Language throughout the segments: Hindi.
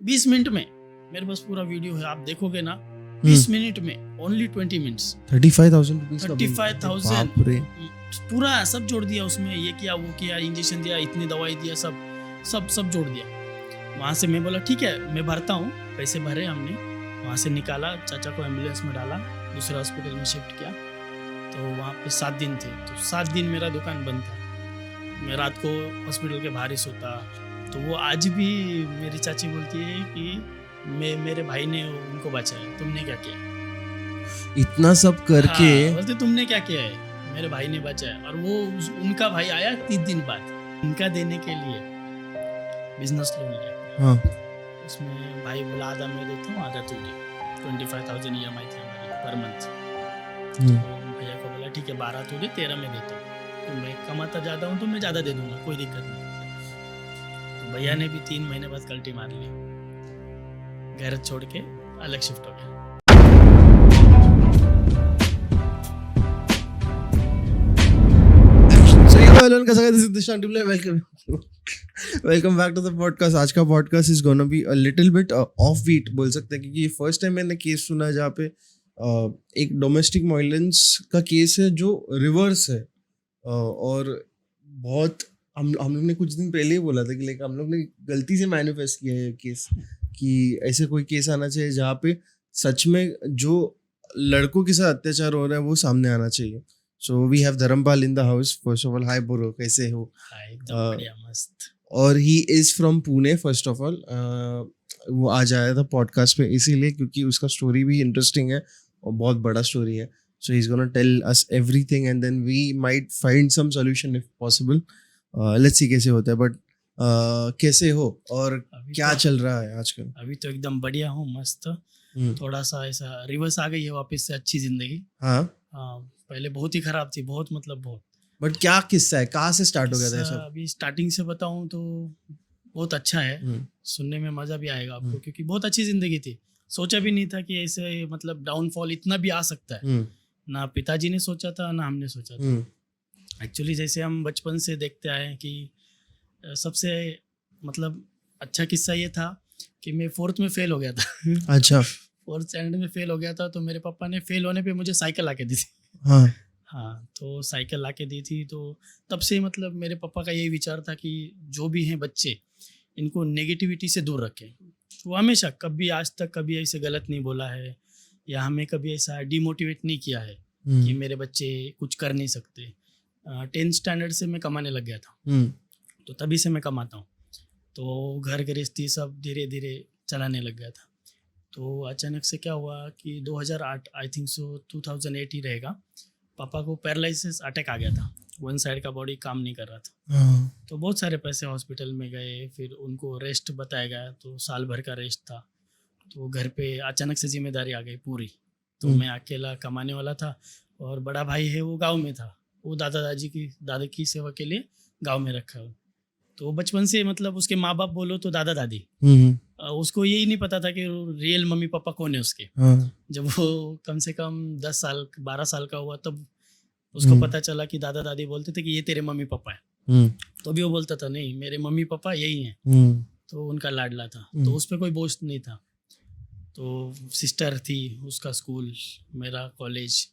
20 मिनट में, मेरे पास पूरा वीडियो है, आप देखोगे ना 20 मिनट में, ओनली 20 मिनट्स 35,000 रुपीस का 35,000 बाप रे। पूरा सब जोड़ दिया उसमें, ये किया वो किया, इंजेक्शन दिया, इतनी दवाई दिया, सब सब सब जोड़ दिया। वहाँ से मैं बोला ठीक है मैं भरता हूँ, पैसे भरे हमने, वहाँ से निकाला, चाचा को एम्बुलेंस में डाला, दूसरे हॉस्पिटल में शिफ्ट किया। तो वहाँ पे 7 दिन थे, तो 7 दिन मेरा दुकान बंद था, मैं रात को हॉस्पिटल के बाहर ही सोता। तो वो आज भी मेरी चाची बोलती है कि मेरे भाई ने उनको बचाया, तुमने क्या किया? इतना सब करके बोलते तुमने क्या किया है? मेरे भाई ने बचाया। और वो उनका भाई आया 3 दिन बाद, उनका देने के लिए बिजनेस लोन लिया। हाँ उसमें भाई बोला आधा मैं देता हूँ, आधा तू दे। 25,000 EMI थी हमारी पर मंथ। तो भैया को बोला ठीक है 12 तू दे, 13 मैं देता हूँ, तो मैं कमाता ज़्यादा हूँ तो मैं ज़्यादा दे दूंगा, कोई दिक्कत नहीं। तो भैया ने भी 3 महीने बाद कल्टी मार ली, घर छोड़ के अलग शिफ्ट हो गया। Welcome back to the podcast. आज का podcast is gonna be a little bit off beat बोल सकते हैं, क्योंकि ये फर्स्ट टाइम मैंने केस सुना जहाँ पे एक डोमेस्टिक वायलेंस का केस है जो रिवर्स है। और बहुत हम लोग ने कुछ दिन पहले ही बोला था कि लाइक हम लोग ने गलती से मैनिफेस्ट किया है केस, कि ऐसे कोई केस आना चाहिए जहाँ पे सच में जो लड़कों के साथ अत्याचार हो रहा है वो सामने आना चाहिए। So we have Dharmpal in the house. First of all hi bro, कैसे हो? एकदम बढ़िया मस्त। और he is from Pune. First of all वो आज आया था पॉडकास्ट पे इसीलिए क्योंकि उसका स्टोरी भी इंटरेस्टिंग है और बहुत बड़ा स्टोरी है। So he is gonna tell us everything and then we might find some solution if possible. Let's see कैसे होता है। बट कैसे हो और क्या चल रहा है आजकल? अभी तो एकदम बढ़िया हूँ, मस्त। थोड़ा सा ऐसा रिवर्स आ गई है वापस से अच्छी जिंदगी। हाँ पहले बहुत ही खराब थी, बहुत मतलब बहुत। बट क्या किस्सा है, कहाँ से स्टार्ट हो गया था ये सब? अभी स्टार्टिंग से बताऊं तो बहुत अच्छा है, सुनने में मजा भी आएगा आपको, क्योंकि बहुत अच्छी जिंदगी थी। सोचा भी नहीं था कि ऐसे मतलब डाउनफॉल इतना भी आ सकता है। ना पिताजी ने सोचा था ना हमने सोचा था। एक्चुअली जैसे हम बचपन से देखते आए हैं कि सबसे मतलब अच्छा किस्सा ये था कि मैं 4th में फेल हो गया था। अच्छा 4th स्टैंडर्ड में फेल हो गया था, तो मेरे पापा ने फेल होने पे मुझे साइकिल ला के दी थी। हाँ तो साइकिल ला के दी थी। तो तब से मतलब मेरे पापा का यही विचार था कि जो भी हैं बच्चे, इनको नेगेटिविटी से दूर रखें। वो हमेशा कभी आज तक कभी ऐसे गलत नहीं बोला है, या हमें कभी ऐसा डिमोटिवेट नहीं किया है कि मेरे बच्चे कुछ कर नहीं सकते। 10th स्टैंडर्ड से मैं कमाने लग गया था, तो तभी से मैं कमाता हूँ। तो घर गृहस्थी सब धीरे धीरे चलाने लग गया था। तो अचानक से क्या हुआ कि 2008 आई थिंक सो 2008 ही रहेगा, पापा को पैरालिसिस अटैक आ गया था। 1 साइड का बॉडी काम नहीं कर रहा था। तो बहुत सारे पैसे हॉस्पिटल में गए, फिर उनको रेस्ट बताया गया, तो साल भर का रेस्ट था। तो घर पे अचानक से जिम्मेदारी आ गई पूरी। तो मैं अकेला कमाने वाला था, और बड़ा भाई है वो गाँव में था, वो दादा की सेवा के लिए गाँव में रखा है। तो बचपन से मतलब उसके माँ बाप बोलो तो दादा दादी, उसको यही नहीं पता था कि रियल मम्मी पापा कौन है उसके। जब वो कम से कम 10 साल 12 साल का हुआ तब उसको पता चला कि दादा दादी बोलते थे कि ये तेरे मम्मी पापा है। तो भी वो बोलता था नहीं मेरे मम्मी पापा यही हैं। तो उनका लाडला था, तो उस पर कोई बोझ नहीं था। तो सिस्टर थी, उसका स्कूल, मेरा कॉलेज,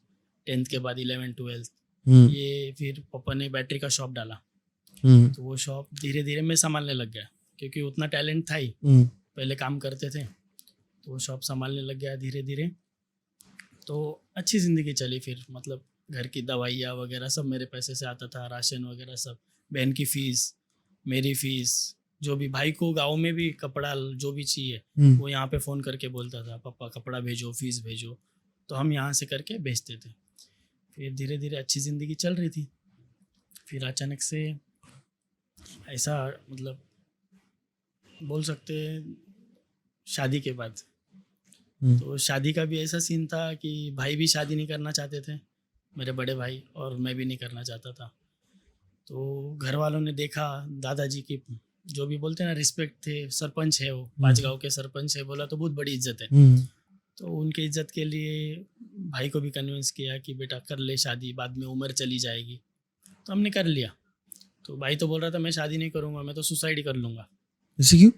10th के बाद 11th 12th, ये फिर पापा ने बैटरी का शॉप डाला। तो वो शॉप धीरे धीरे मैं संभालने लग गया, क्योंकि उतना टैलेंट था ही, पहले काम करते थे। तो वो शॉप संभालने लग गया धीरे धीरे। तो अच्छी ज़िंदगी चली। फिर मतलब घर की दवाइयाँ वगैरह सब मेरे पैसे से आता था, राशन वगैरह सब, बहन की फ़ीस, मेरी फ़ीस, जो भी भाई को गाँव में भी कपड़ा जो भी चाहिए वो यहाँ पे फ़ोन करके बोलता था पापा कपड़ा भेजो, फ़ीस भेजो, तो हम यहाँ से करके भेजते थे। फिर धीरे धीरे अच्छी ज़िंदगी चल रही थी। फिर अचानक से ऐसा मतलब बोल सकते हैं शादी के बाद, तो शादी का भी ऐसा सीन था कि भाई भी शादी नहीं करना चाहते थे, मेरे बड़े भाई, और मैं भी नहीं करना चाहता था। तो घर वालों ने देखा दादाजी की जो भी बोलते हैं ना रिस्पेक्ट थे, सरपंच है वो, 5 गाँव के सरपंच है, बोला तो बहुत बड़ी इज्जत है। तो उनके इज्जत के लिए भाई को भी कन्विंस किया कि बेटा कर ले शादी, बाद में उम्र चली जाएगी। तो हमने कर लिया। तो भाई तो बोल रहा था मैं शादी नहीं करूँगा, मैं तो सुसाइड कर लूँगा। ऐसे क्यों?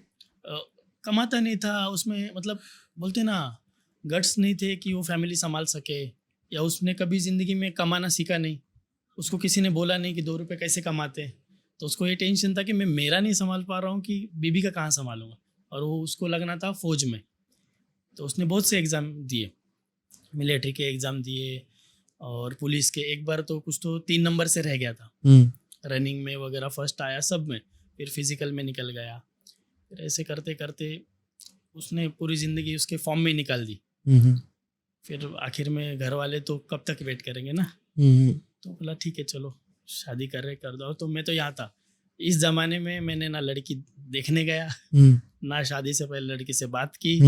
कमाता नहीं था उसमें, मतलब बोलते ना गट्स नहीं थे कि वो फैमिली संभाल सके, या उसने कभी ज़िंदगी में कमाना सीखा नहीं, उसको किसी ने बोला नहीं कि 2 रुपए कैसे कमाते। तो उसको ये टेंशन था कि मैं मेरा नहीं संभाल पा रहा हूँ कि बीबी का कहाँ संभालूंगा, और वो उसको लगना था फौज में। तो उसने बहुत से एग्ज़ाम दिए, मिलिट्री के एग्ज़ाम दिए और पुलिस के। एक बार तो कुछ तो 3 नंबर से रह गया था रनिंग में वगैरह, फर्स्ट आया सब में, फिर फिजिकल में निकल गया। फिर ऐसे करते करते उसने पूरी ज़िंदगी उसके फॉर्म में निकाल दी। फिर आखिर में घर वाले तो कब तक वेट करेंगे ना, तो बोला ठीक है चलो शादी कर रहे कर दो। तो मैं तो यहाँ था, इस ज़माने में मैंने ना लड़की देखने गया ना शादी से पहले लड़की से बात की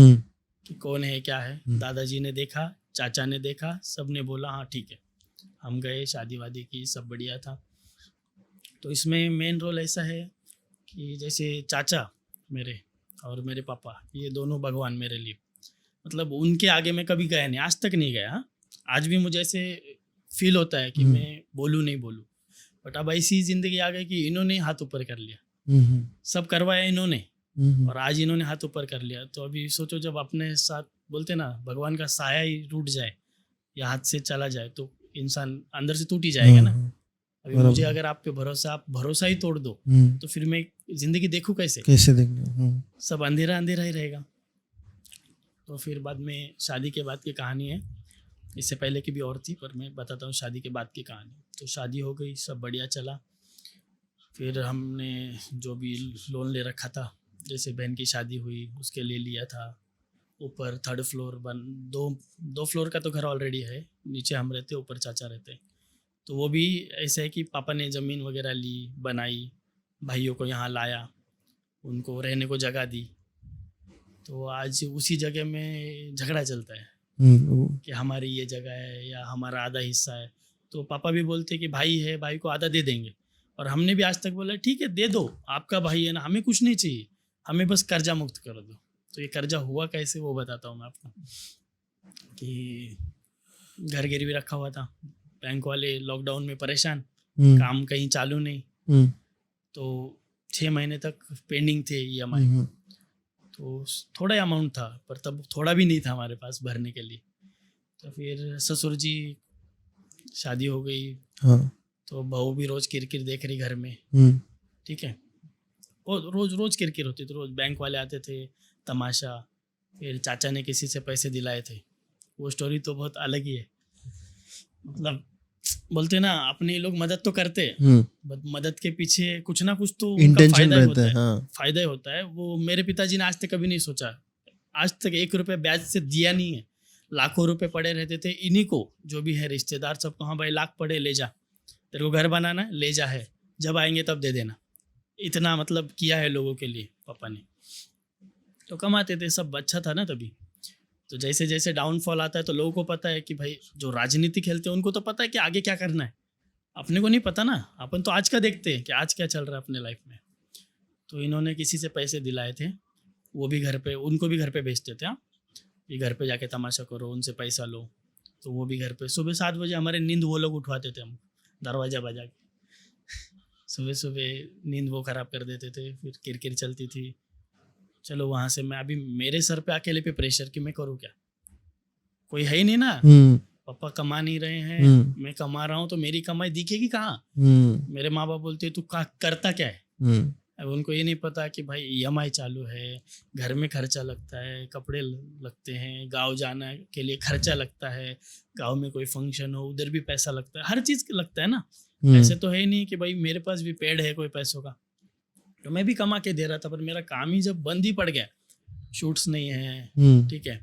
कि कौन है क्या है। दादाजी ने देखा, चाचा ने देखा, सब ने बोला हाँ ठीक है। हम गए, शादी वादी की, सब बढ़िया था। तो इसमें मेन रोल ऐसा है कि जैसे चाचा मेरे और मेरे पापा, ये दोनों भगवान मेरे लिए, मतलब उनके आगे मैं कभी गया नहीं, आज तक नहीं गया। आज भी मुझे ऐसे फील होता है कि मैं बोलूँ नहीं बोलूँ, बट अब ऐसी ज़िंदगी आ गई कि इन्होंने हाथ ऊपर कर लिया, सब करवाया इन्होंने, और आज इन्होंने हाथ ऊपर कर लिया। तो अभी सोचो जब अपने साथ बोलते ना भगवान का साया ही टूट जाए या हाथ से चला जाए तो इंसान अंदर से टूट ही जाएगा ना। अभी मुझे अगर आप पे भरोसा, आप भरोसा ही तोड़ दो तो फिर मैं जिंदगी देखूं कैसे देखूं? सब अंधेरा अंधेरा ही रहेगा। तो फिर बाद में शादी के बाद की कहानी है, इससे पहले की भी और थी पर मैं बताता हूँ शादी के बाद की कहानी। तो शादी हो गई, सब बढ़िया चला। फिर हमने जो भी लोन ले रखा था, जैसे बहन की शादी हुई उसके लिए लिया था, ऊपर 3rd फ्लोर दो फ्लोर का तो घर ऑलरेडी है, नीचे हम रहते, ऊपर चाचा रहते। तो वो भी ऐसा है कि पापा ने ज़मीन वगैरह ली, बनाई, भाइयों को यहाँ लाया, उनको रहने को जगह दी। तो आज उसी जगह में झगड़ा चलता है कि हमारी ये जगह है या हमारा आधा हिस्सा है। तो पापा भी बोलते कि भाई है, भाई को आधा दे देंगे, और हमने भी आज तक बोला ठीक है दे दो, आपका भाई है ना, हमें कुछ नहीं चाहिए, हमें बस कर्जा मुक्त कर दो। तो ये कर्जा हुआ कैसे वो बताता हूँ मैं आपको। कि घर गिरवी रखा हुआ था, बैंक वाले लॉकडाउन में परेशान, काम कहीं चालू नहीं, तो 6 महीने तक पेंडिंग थे EMI। तो थोड़ा अमाउंट था पर तब थोड़ा भी नहीं था हमारे पास भरने के लिए। तो फिर ससुर जी शादी हो गई, तो बहू भी रोज किरकिर देख रही घर में, ठीक है, वो रोज किरकिर होती, तो रोज बैंक वाले आते थे, तमाशा। फिर चाचा ने किसी से पैसे दिलाए थे, वो स्टोरी तो बहुत अलग ही है। मतलब बोलते ना अपने लोग मदद तो करते हैं, बट मदद के पीछे कुछ ना कुछ तो उनका फायदा ही होता है, फायदा ही होता है। वो मेरे पिताजी ने आज तक कभी नहीं सोचा, आज तक 1 रुपये ब्याज से दिया नहीं है। लाखों रुपए पड़े रहते थे इन्हीं को, जो भी है रिश्तेदार सबको, हाँ भाई लाख पड़े ले जा, तेरे को घर बनाना है ले जा, है जब आएंगे तब दे देना। इतना मतलब किया है लोगों के लिए पापा ने। तो कमाते थे, सब अच्छा था ना तभी। तो जैसे जैसे डाउनफॉल आता है तो लोगों को पता है कि भाई जो राजनीति खेलते हैं उनको तो पता है कि आगे क्या करना है, अपने को नहीं पता ना, अपन तो आज का देखते हैं कि आज क्या चल रहा है अपने लाइफ में। तो इन्होंने किसी से पैसे दिलाए थे, वो भी घर पे, उनको भी घर पे भेजते थे, हाँ ये घर पे जाके तमाशा करो, उनसे पैसा लो। तो वो भी घर पे सुबह 7 बजे हमारे नींद वो लोग उठवाते थे, हम दरवाज़ा बजा के सुबह सुबह नींद वो ख़राब कर देते थे। फिर किरकिर चलती थी। चलो वहाँ से मैं, अभी मेरे सर पे अकेले पे प्रेशर कि मैं करूँ क्या, कोई है ही नहीं ना, पापा कमा नहीं रहे हैं, मैं कमा रहा हूँ तो मेरी कमाई दिखेगी कहाँ। मेरे माँ बाप बोलते तू करता क्या है। अब उनको ये नहीं पता कि भाई EMI चालू है, घर में खर्चा लगता है, कपड़े लगते हैं, गांव जाने के लिए खर्चा लगता है, गांव में कोई फंक्शन हो उधर भी पैसा लगता है, हर चीज़ लगता है ना। ऐसे तो है ही नहीं कि भाई मेरे पास भी पेड़ है कोई पैसों का। तो मैं भी कमा के दे रहा था, पर मेरा काम ही जब बंद ही पड़ गया, शूट्स नहीं है, ठीक है,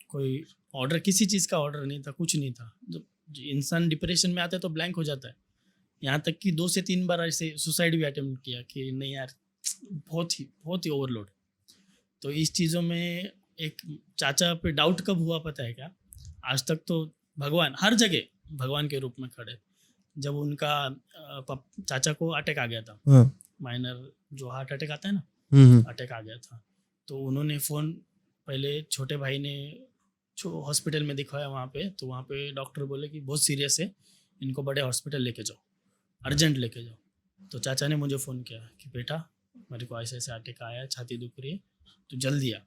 कोई ऑर्डर, किसी चीज़ का ऑर्डर नहीं था, कुछ नहीं था। जब इंसान डिप्रेशन में आता है तो ब्लैंक हो जाता है। यहाँ तक कि 2 से 3 बार ऐसे सुसाइड भी अटेम्प्ट किया कि नहीं यार बहुत ही ओवरलोड। तो इस चीज़ों में एक चाचा पे डाउट कब हुआ पता है क्या, आज तक तो भगवान हर जगह भगवान के रूप में खड़े। जब उनका चाचा को अटैक आ गया था, माइनर जो हार्ट अटैक आता है ना, अटैक आ गया था, तो उन्होंने फ़ोन, पहले छोटे भाई ने हॉस्पिटल में दिखाया वहाँ पे, तो वहाँ पे डॉक्टर बोले कि बहुत सीरियस है, इनको बड़े हॉस्पिटल लेके जाओ, अर्जेंट लेके जाओ। तो चाचा ने मुझे फ़ोन किया कि बेटा मेरे को ऐसे ऐसे अटैक आया है, छाती दुख रही है, तो जल्दी आ।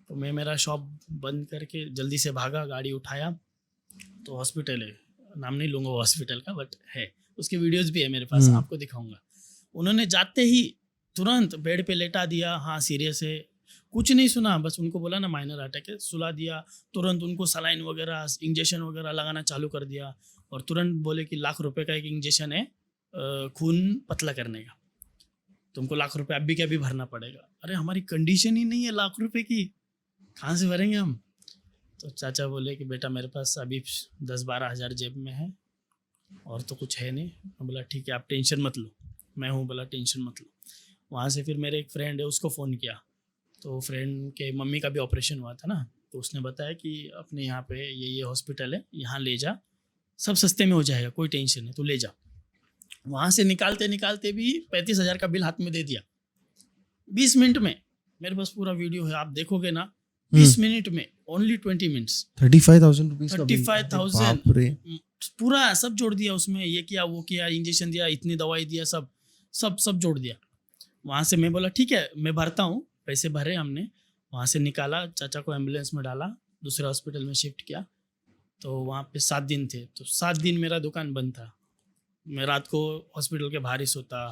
तो मैं मेरा शॉप बंद करके जल्दी से भागा, गाड़ी उठाया, तो हॉस्पिटल है, नाम नहीं लूँगा हॉस्पिटल का, बट है, उसके वीडियोस भी है मेरे पास, आपको दिखाऊंगा। उन्होंने जाते ही तुरंत बेड पे लेटा दिया, हाँ सीरियस है, कुछ नहीं सुना, बस उनको बोला ना माइनर अटैक है, सुला दिया, तुरंत उनको सलाइन वगैरह इंजेक्शन वगैरह लगाना चालू कर दिया, और तुरंत बोले कि ₹1,00,000 का एक इंजेक्शन है खून पतला करने का, तुमको ₹1,00,000 अभी के अभी भरना पड़ेगा। अरे हमारी कंडीशन ही नहीं है ₹1,00,000 की, कहाँ से भरेंगे हम? तो चाचा बोले कि बेटा मेरे पास अभी 10-12 हज़ार जेब में है और तो कुछ है नहीं। मैं बोला ठीक है, आप टेंशन मत लो, मैं हूँ, बोला टेंशन मत लो। वहाँ से फिर मेरे एक फ्रेंड है, उसको फ़ोन किया, तो फ्रेंड के मम्मी का भी ऑपरेशन हुआ था ना, तो उसने बताया कि अपने यहाँ पे ये हॉस्पिटल है, यहाँ ले जा, सब सस्ते में हो जाएगा, कोई टेंशन नहीं, तू ले जा। वहाँ से निकालते निकालते भी 35,000 का बिल हाथ में दे दिया 20 मिनट में। मेरे पास पूरा वीडियो है, आप देखोगे ना, 20 मिनट में, ओनली 20 मिनट्स, 35,000 रुपीज का बिल। 35,000 बाप रे। पूरा सब जोड़ दिया उसमें, ये किया वो किया, इंजेक्शन दिया, इतनी दवाई दिया, सब जोड़ दिया। वहाँ से मैं बोला ठीक है मैं भरता हूँ, पैसे भरे हमने, वहाँ से निकाला, चाचा को एम्बुलेंस में डाला, दूसरे हॉस्पिटल में शिफ्ट किया। तो वहाँ पे 7 दिन थे, तो 7 दिन मेरा दुकान बंद था, मैं रात को हॉस्पिटल के बाहर ही सोता,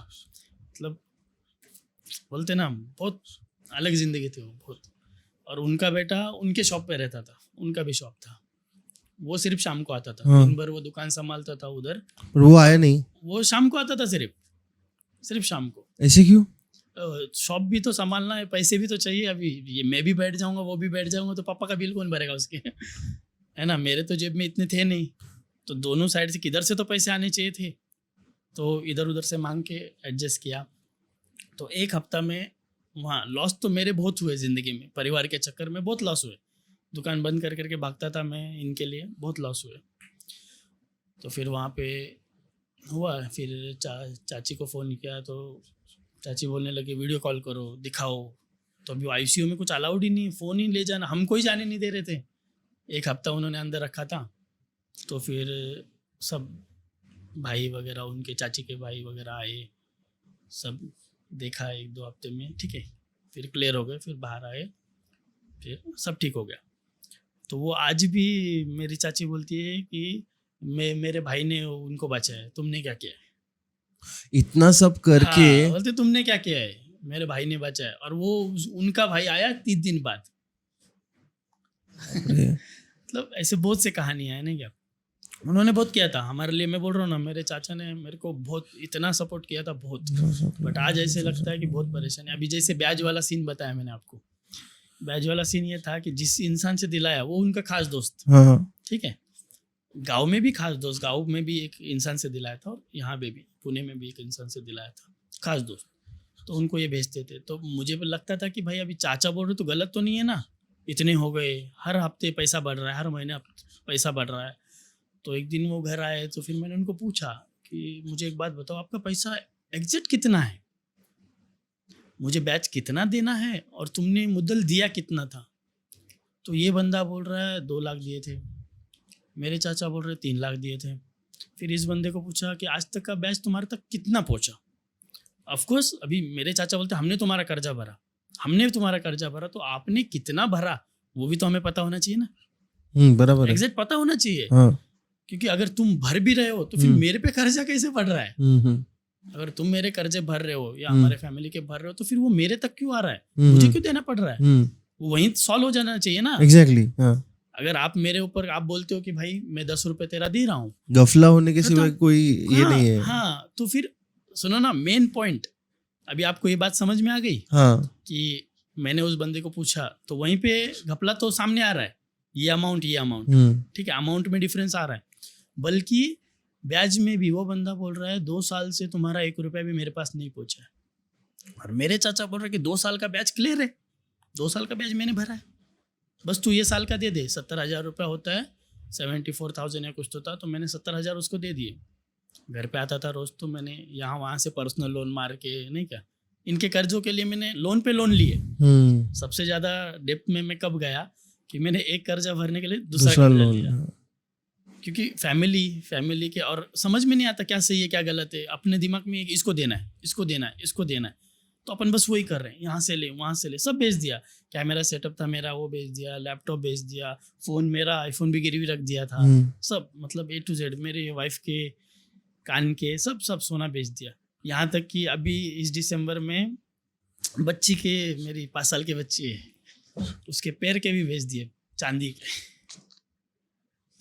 मतलब बोलते ना बहुत अलग ज़िंदगी थी वो, बहुत। और उनका बेटा उनके शॉप पे रहता था, उनका भी शॉप था, वो सिर्फ शाम को आता था, दिन भर वो दुकान संभालता था उधर, पर वो आया नहीं, वो शाम को आता था, सिर्फ शाम को। ऐसे क्यों? शॉप भी तो संभालना है, पैसे भी तो चाहिए। अभी ये मैं भी बैठ जाऊंगा, वो भी बैठ जाऊंगा, तो पापा का बिल कौन भरेगा उसके है ना, मेरे तो जेब में इतने थे नहीं, तो दोनों साइड से किधर से तो पैसे आने चाहिए थे, तो इधर उधर से मांग के एडजस्ट किया। तो 1 हफ्ता में वहाँ लॉस तो मेरे बहुत हुए ज़िंदगी में, परिवार के चक्कर में बहुत लॉस हुए, दुकान बंद कर करके भागता था मैं इनके लिए, बहुत लॉस हुए। तो फिर वहाँ पे हुआ, फिर चाची को फ़ोन किया, तो चाची बोलने लगे वीडियो कॉल करो, दिखाओ। तो अभी आईसीयू में कुछ अलाउड ही नहीं, फ़ोन ही ले जाना, हमको ही जाने नहीं दे रहे थे। 1 हफ्ता उन्होंने अंदर रखा था। तो फिर सब भाई वगैरह, उनके चाची के भाई वगैरह आए, सब देखा 1-2 हफ्ते में, ठीक है, फिर क्लियर हो गए, फिर बाहर आए, फिर सब ठीक हो गया। तो वो आज भी मेरी चाची बोलती है कि मेरे भाई ने उनको बचाया, तुमने क्या किया है? इतना सब करके। हाँ, बोलते तुमने क्या किया है, मेरे भाई ने बचाया। और वो उनका भाई आया 30 दिन बाद। मतलब ऐसे बहुत से कहानियां है, नहीं क्या? उन्होंने बहुत किया था हमारे लिए, मैं बोल रहा हूँ ना, मेरे चाचा ने मेरे को बहुत इतना सपोर्ट किया था, बहुत। बट आज ऐसे लगता है कि बहुत परेशानी। अभी जैसे ब्याज वाला सीन बताया मैंने आपको, ब्याज वाला सीन ये था कि जिस इंसान से दिलाया वो उनका खास दोस्त, ठीक है, गांव में भी खास दोस्त, गांव में भी एक इंसान से दिलाया था, और यहाँ पे भी पुणे में भी एक इंसान से दिलाया था खास दोस्त। तो उनको ये भेजते थे, तो मुझे लगता था कि भाई अभी चाचा बोल रहे तो गलत तो नहीं है ना, इतने हो गए, हर हफ्ते पैसा बढ़ रहा है, हर महीने पैसा बढ़ रहा है। तो एक दिन वो घर आए, तो फिर मैंने उनको पूछा कि मुझे एक बात बताओ, आपका पैसा एग्जैक्ट कितना है, मुझे बैच कितना देना है, और तुमने मुद्दल दिया कितना था? तो ये बंदा बोल रहा है 2 लाख दिए थे, मेरे चाचा बोल रहे 3 लाख दिए थे। फिर इस बंदे को पूछा कि आज तक का बैच तुम्हारे तक कितना पहुंचा? ऑफकोर्स अभी मेरे चाचा बोलते हमने तुम्हारा कर्जा भरा, हमने तुम्हारा कर्जा भरा, तो आपने कितना भरा वो भी तो हमें पता होना चाहिए ना। बराबर, एग्जैक्ट पता होना चाहिए। हाँ। क्योंकि अगर तुम भर भी रहे हो तो फिर मेरे पे कर्जा कैसे पड़ रहा है? अगर तुम मेरे कर्जे भर रहे हो या हमारे फैमिली के भर रहे हो, तो फिर वो मेरे तक क्यों आ रहा है, मुझे क्यों देना पड़ रहा है? वो वहीं सॉल्व हो जाना चाहिए ना। एग्जैक्टली, हाँ। अगर आप मेरे ऊपर आप बोलते हो कि भाई मैं 10 रुपए तेरा दे रहा हूँ, गफला होने के सिवा कोई ये नहीं है। हाँ, तो फिर सुनो ना, मेन पॉइंट, अभी आपको ये बात समझ में आ गई? हाँ। कि मैंने उस बंदे को पूछा, तो वहीं पे घपला तो सामने आ रहा है, ये अमाउंट, ठीक है, अमाउंट में डिफरेंस आ रहा है। बल्कि ब्याज में भी वो बंदा बोल रहा है 2 साल से तुम्हारा 1 रुपया भी मेरे पास नहीं पहुंचा है, और मेरे चाचा बोल रहे कि 2 साल का ब्याज क्लियर है, 2 साल का ब्याज मैंने भरा है, बस तू ये साल का दे दे। 70,000 रुपया होता है, 74,000 या कुछ तो था, तो मैंने 70,000 उसको दे दिए। घर पे आता था रोज, तो मैंने यहाँ वहाँ से पर्सनल लोन मार के, नहीं क्या, इनके कर्जों के लिए मैंने लोन पे लोन लिए। सबसे ज़्यादा डेप्थ में मैं कब गया कि मैंने एक कर्जा भरने के लिए दूसरा कर्जा लिया, क्योंकि फैमिली के, और समझ में नहीं आता क्या सही है क्या गलत है, अपने दिमाग में इसको देना है, इसको देना है, इसको देना है, तो अपन बस वही कर रहे हैं, यहाँ से ले वहाँ से ले, सब बेच दिया। कैमरा सेटअप था मेरा वो बेच दिया, लैपटॉप बेच दिया, फ़ोन मेरा आईफोन भी गिरवी रख दिया था, सब मतलब A to Z, मेरे वाइफ के कान के सब सब सोना बेच दिया। यहाँ तक कि अभी इस दिसंबर में बच्ची के, मेरी 5 साल की बच्ची है, उसके पैर के भी बेच दिए चांदी के।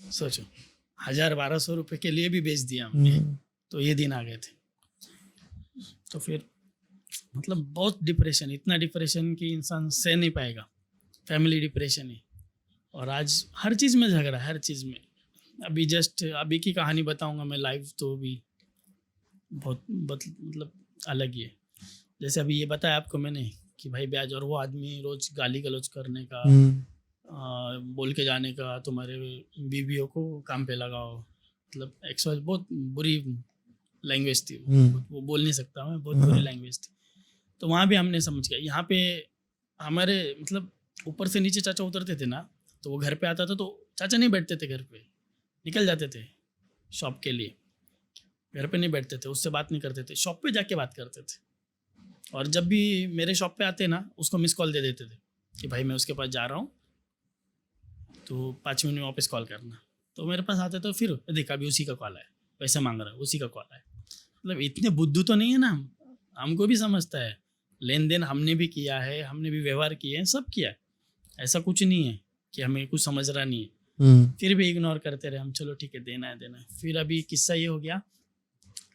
सोचो 1000-1200 रुपये के लिए भी बेच दिया हमने। तो ये दिन आ गए थे। तो फिर मतलब बहुत डिप्रेशन, इतना डिप्रेशन कि इंसान सह नहीं पाएगा, फैमिली डिप्रेशन है। और आज हर चीज़ में झगड़ा, हर चीज़ में। अभी जस्ट अभी की कहानी बताऊंगा मैं लाइव, तो भी बहुत मतलब अलग ही है। जैसे अभी ये बताया आपको मैंने कि भाई ब्याज, और वो आदमी रोज गाली गलौज करने का, बोल के जाने का, तुम्हारे बीवियों को काम पे लगाओ, मतलब एक्चुअल बहुत बुरी लैंग्वेज थी। वो बोल नहीं सकता मैं, बहुत बुरी लैंग्वेज थी। तो वहाँ भी हमने समझ गया। यहाँ पे हमारे मतलब ऊपर से नीचे चाचा उतरते थे ना, तो वो घर पे आता था तो चाचा नहीं बैठते थे घर पे, निकल जाते थे शॉप के लिए, घर पे नहीं बैठते थे, उससे बात नहीं करते थे, शॉप पे जाके बात करते थे। और जब भी मेरे शॉप पे आते ना, उसको मिस कॉल दे देते थे कि भाई मैं उसके पास जा रहा हूँ, तो 5 मिनट में वापस कॉल करना। तो मेरे पास आते तो फिर देखा अभी उसी का कॉल है, पैसे मांग रहा है, उसी का कॉल है। मतलब इतने बुद्धू तो नहीं है ना, हमको भी समझता है, लेन देन हमने भी किया है, हमने भी व्यवहार किए हैं, सब किया है, ऐसा कुछ नहीं है कि हमें कुछ समझ रहा नहीं है। फिर भी इग्नोर करते रहे हम, चलो ठीक है देना है देना है। फिर अभी किस्सा ये हो गया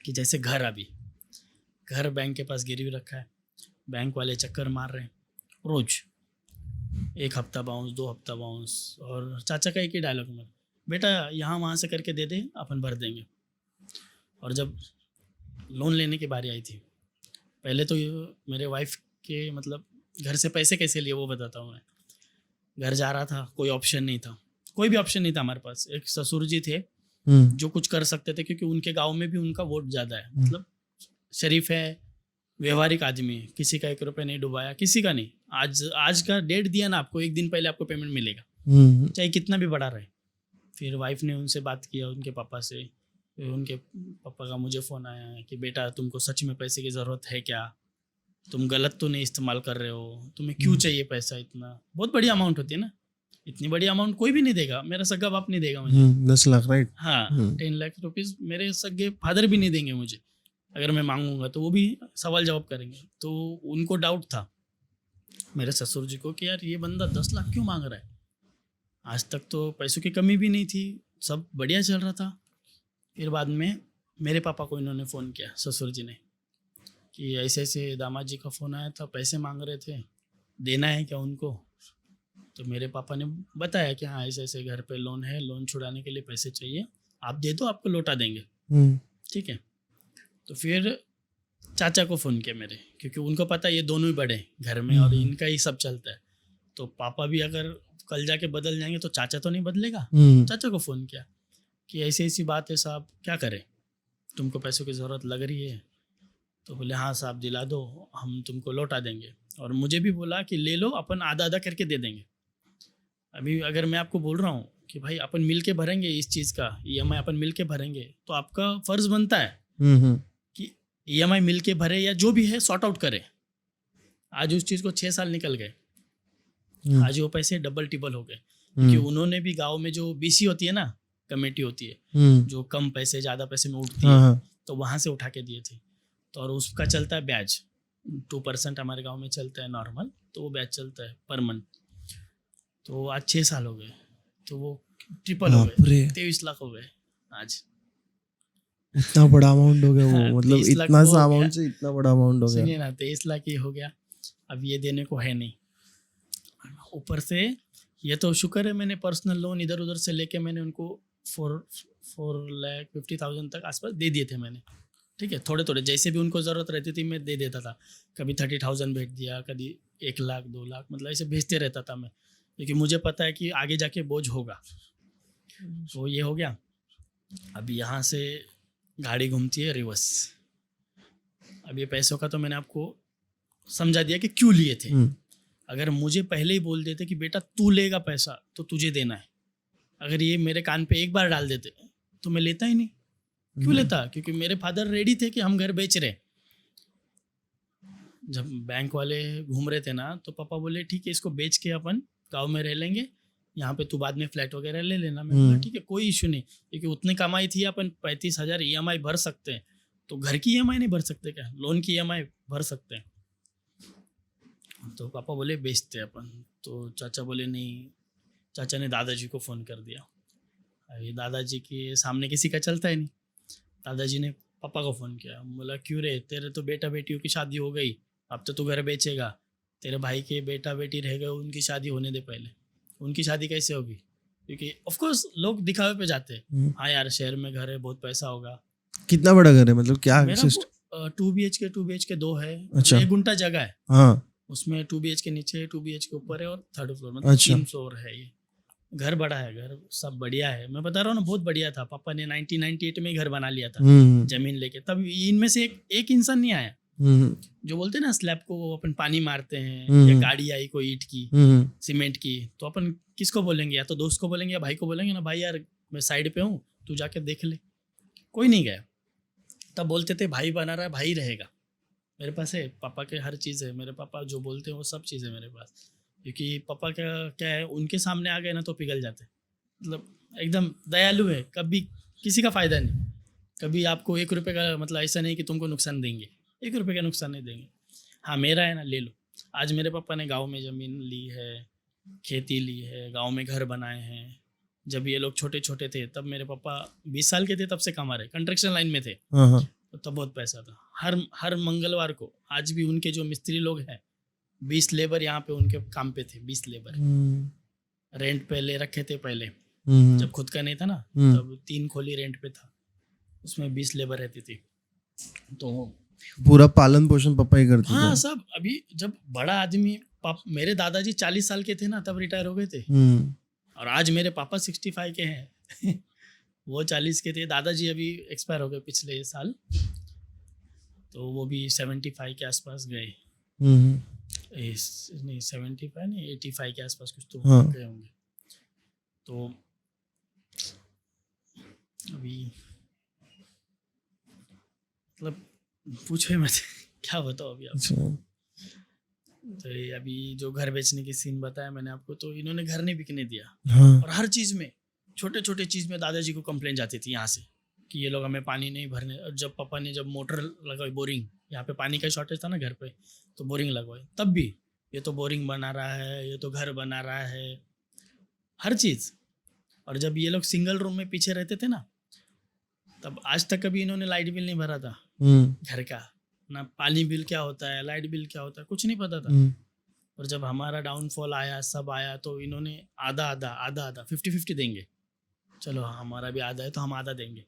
कि जैसे घर, अभी घर बैंक के पास गिरवी रखा है, बैंक वाले चक्कर मार रहे हैं रोज, 1 हफ्ता बाउंस, 2 हफ्ता बाउंस। और चाचा का एक ही डायलॉग में, बेटा यहाँ वहाँ से करके दे दे, अपन भर देंगे। और जब लोन लेने की बारी आई थी, पहले तो मेरे वाइफ के मतलब घर से पैसे कैसे लिए वो बताता हूँ मैं। घर जा रहा था, कोई ऑप्शन नहीं था, कोई भी ऑप्शन नहीं था हमारे पास। एक ससुर जी थे जो कुछ कर सकते थे, क्योंकि उनके गांव में भी उनका वोट ज़्यादा है, मतलब शरीफ है, व्यवहारिक आदमी है, किसी का 1 रुपये नहीं डुबाया, किसी का नहीं। आज का डेट दिया ना आपको, 1 दिन पहले आपको पेमेंट मिलेगा, चाहे कितना भी बड़ा रहे। फिर वाइफ ने उनसे बात किया, उनके पापा से। फिर उनके पापा का मुझे फ़ोन आया कि बेटा तुमको सच में पैसे की ज़रूरत है क्या, तुम गलत तो नहीं इस्तेमाल कर रहे हो, तुम्हें क्यों चाहिए पैसा इतना, बहुत बड़ी अमाउंट होती है ना, इतनी बड़ी अमाउंट कोई भी नहीं देगा, मेरा सगा बाप नहीं देगा मुझे। 10 लाख, राइट? हाँ, 10 लाख रुपीज़ मेरे सगे फादर भी नहीं देंगे मुझे, अगर मैं मांगूंगा तो वो भी सवाल जवाब करेंगे। तो उनको डाउट था मेरे ससुर जी को कि यार ये बंदा 10 लाख क्यों मांग रहा है, आज तक तो पैसों की कमी भी नहीं थी, सब बढ़िया चल रहा था। फिर बाद में मेरे पापा को इन्होंने फ़ोन किया, ससुर जी ने, कि ऐसे ऐसे दामाद जी का फ़ोन आया था, पैसे मांग रहे थे, देना है क्या उनको। तो मेरे पापा ने बताया कि हाँ ऐसे ऐसे घर पे लोन है, लोन छुड़ाने के लिए पैसे चाहिए, आप दे दो, आपको लौटा देंगे। ठीक है। तो फिर चाचा को फ़ोन किया मेरे, क्योंकि उनको पता है ये दोनों ही बड़े घर में और इनका ही सब चलता है। तो पापा भी अगर कल जाके बदल जाएंगे तो चाचा तो नहीं बदलेगा। चाचा को फ़ोन किया कि ऐसी ऐसी बात है साहब, क्या करें, तुमको पैसों की ज़रूरत लग रही है। तो बोले हाँ साहब दिला दो, हम तुमको लौटा देंगे। और मुझे भी बोला कि ले लो, अपन आधा आधा करके दे देंगे। अभी अगर मैं आपको बोल रहा हूँ कि भाई अपन मिल के भरेंगे इस चीज़ का EMI, अपन मिल के भरेंगे, तो आपका फ़र्ज़ बनता है कि EMI मिल के भरे या जो भी है सॉर्ट आउट करे। आज उस चीज़ को 6 साल निकल गए, आज वो पैसे डबल टिबल हो गए, क्योंकि उन्होंने भी गांव में जो BC होती है ना, कमेटी होती है जो कम पैसे ज़्यादा पैसे में उठती है, तो वहाँ से उठा के दिए थे। तो और उसका चलता है ब्याज, 2% हमारे गांव में चलता है नॉर्मल, तो वो ब्याज चलता है पर मंथ। तो आज 6 साल हो गए, तो वो ट्रिपल हो गए, 23 लाख हो गए आज। इतना बड़ा अमाउंट हो गया वो, हाँ, मतलब 23 लाख इतना हो सा गया। अमाउंट से इतना बड़ा अमाउंट हो गया। सुनिए ना, 23 लाख ही हो गया, अब ये देने को है नहीं। ऊपर से ये तो शुक्र है मैंने पर्सनल लोन इधर उधर से लेके मैंने उनको 4,50,000 तक आसपास दे दिए थे मैंने। ठीक है, थोड़े थोड़े जैसे भी उनको ज़रूरत रहती थी मैं दे देता था। कभी 30,000 भेज दिया, कभी 1 लाख 2 लाख, मतलब ऐसे भेजते रहता था मैं, क्योंकि मुझे पता है कि आगे जाके बोझ होगा। तो ये हो गया। अब यहाँ से गाड़ी घूमती है रिवर्स। अब ये पैसों का तो मैंने आपको समझा दिया कि क्यों लिए थे। अगर मुझे पहले ही बोल देते कि बेटा तू लेगा पैसा तो तुझे देना है, अगर ये मेरे कान पे एक बार डाल देते तो मैं लेता ही नहीं। क्यों लेता? क्योंकि मेरे फादर रेडी थे कि हम घर बेच रहे, जब बैंक वाले घूम रहे थे ना, तो पापा बोले ठीक है, इसको बेच के अपन गांव में रह लेंगे, यहाँ पे तू बाद में फ्लैट वगैरह ले लेना। मैं बोला ठीक है, कोई इशू नहीं, क्योंकि उतनी कमाई थी, अपन 35,000 EMI भर सकते हैं। तो घर की EMI नहीं भर सकते क्या, लोन की EMI भर सकते हैं। तो पापा बोले बेचते हैं अपन। तो चाचा बोले नहीं। चाचा ने दादाजी को फ़ोन कर दिया। ये दादाजी के सामने किसी का चलता ही नहीं। दादाजी ने पापा को फ़ोन किया, बोला क्यों रे, तेरे तो बेटा बेटियों की शादी हो गई, अब तो तू घर बेचेगा, तेरे भाई के बेटा बेटी रह गए, उनकी शादी होने दे पहले। उनकी शादी कैसे होगी, क्योंकि ऑफ कोर्स लोग दिखावे पे जाते हैं, हाँ यार शहर में घर है, बहुत पैसा होगा। कितना बड़ा घर है, मतलब क्या मेरा 2 BHK 2 है। अच्छा। 1 गुंठा जगह है। हाँ। उसमें 2 BHK नीचे है, 2 BHK ऊपर है और 3rd फ्लोर, मतलब अच्छा। 3 फ्लोर है। ये घर बड़ा है, घर सब बढ़िया है। मैं बता रहा हूँ ना, बहुत बढ़िया था। पापा ने 1998 में घर बना लिया था जमीन लेके। तब इनमें से एक इंसान नहीं आया। जो बोलते हैं ना स्लैब को अपन पानी मारते हैं, या गाड़ी आई कोई ईंट की, सीमेंट की, तो अपन किसको बोलेंगे, या तो दोस्त को बोलेंगे या भाई को बोलेंगे ना, भाई यार मैं साइड पे हूँ, तू जाके देख ले। कोई नहीं गया। तब बोलते थे भाई बना रहा है, भाई रहेगा। मेरे पास है, पापा के हर चीज़ है। मेरे पापा जो बोलते हैं वो सब चीज़ है मेरे पास। क्योंकि पापा का क्या है, उनके सामने आ गए ना तो पिघल जाते। मतलब एकदम दयालु है, कभी किसी का फ़ायदा नहीं। कभी आपको 1 रुपये का, मतलब ऐसा नहीं कि तुमको नुकसान देंगे, 1 रुपये का नुकसान नहीं देंगे। हाँ मेरा है ना, ले लो। आज मेरे पापा ने गांव में ज़मीन ली है, खेती ली है, गांव में घर बनाए हैं। जब ये लोग छोटे छोटे थे तब मेरे पापा 20 साल के थे, तब से कमा रहे, कंस्ट्रक्शन लाइन में थे। तो तब बहुत पैसा था। हर मंगलवार को, आज भी उनके जो मिस्त्री लोग हैं, 20 लेबर यहाँ पे उनके काम पे थे। 20 लेबर रेंट पे ले रखे थे पहले। जब खुद का नहीं था ना, तब 3 खोली रेंट पे था, उसमें 20 लेबर रहती थी। तो पूरा पालन पोषण पापा ही करते थे। हाँ सब। अभी जब बड़ा आदमी, मेरे दादाजी 40 साल के थे ना, तब रिटायर हो गए थे। और आज मेरे पापा 65 के हैं वो 40 के थे। दादाजी अभी एक्सपायर हो गए पिछले साल, तो वो भी 75 के आसपास गए। नहीं 75 नहीं, 85 के आसपास कुछ तो गए होंगे। तो अभी मतलब पूछे मत क्या बताओ अभी आप। तो अभी जो घर बेचने की सीन बताया मैंने आपको, तो इन्होंने घर नहीं बिकने दिया। और हर चीज़ में, छोटे छोटे चीज़ में दादाजी को कंप्लेन जाती थी यहाँ से कि ये लोग हमें पानी नहीं भरने। और जब पापा ने जब मोटर लगवाई, बोरिंग, यहाँ पे पानी का शॉर्टेज था ना घर पे, तो बोरिंग लगवाई, तब भी ये तो बोरिंग बना रहा है, ये तो घर बना रहा है, हर चीज़। और जब ये लोग सिंगल रूम में पीछे रहते थे ना, तब आज तक कभी इन्होंने लाइट बिल नहीं भरा था घर का ना। पानी बिल क्या होता है, लाइट बिल क्या होता है, कुछ नहीं पता था। और जब हमारा डाउनफॉल आया, सब आया, तो इन्होंने आधा 50-50 देंगे, चलो हमारा भी आधा है तो हम आधा देंगे।